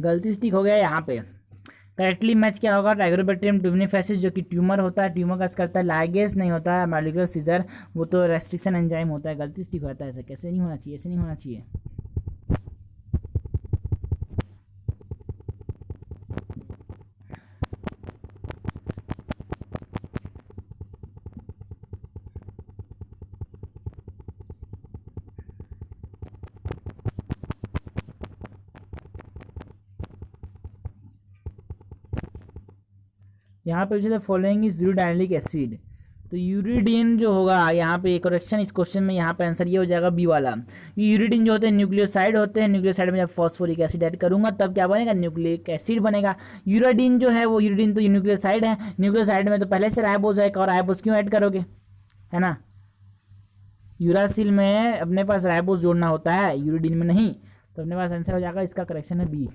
गलती से ठीक हो गया यहाँ पे। करेक्टली मैच क्या होगा, टाइग्रोबैक्टीरियम ट्यूबनिफेसिस जो कि ट्यूमर होता है, ट्यूमर का करता है, लाइगेस नहीं होता है, मॉलिक्यूलर सीजर वो तो रेस्ट्रिक्शन एंजाइम होता है। गलती से ठीक होता है, ऐसा कैसे नहीं होना चाहिए, ऐसे नहीं होना चाहिए। यहाँ पे पूछे फॉलोइंग इज यूरिडाइनिक एसिड, तो यूरिडीन जो होगा यहाँ पे करेक्शन इस क्वेश्चन में, यहाँ पे आंसर ये हो जाएगा बी वाला। यूरिडीन जो होते हैं न्यूक्लियोसाइड होते हैं, न्यूक्लियोसाइड में जब फॉस्फोरिक एसिड ऐड करूंगा तब क्या बनेगा, न्यूक्लिक एसिड बनेगा। यूराडीन जो है वो, यूरिडीन तो न्यूक्लियोसाइड है, न्यूक्लियोसाइड में तो पहले से राइबोज है, और राइबोज क्यों ऐड करोगे, है ना। यूरासिल में अपने पास राइबोज जोड़ना होता है, यूरिडीन में नहीं, तो अपने पास आंसर हो जाएगा इसका करेक्शन है बी।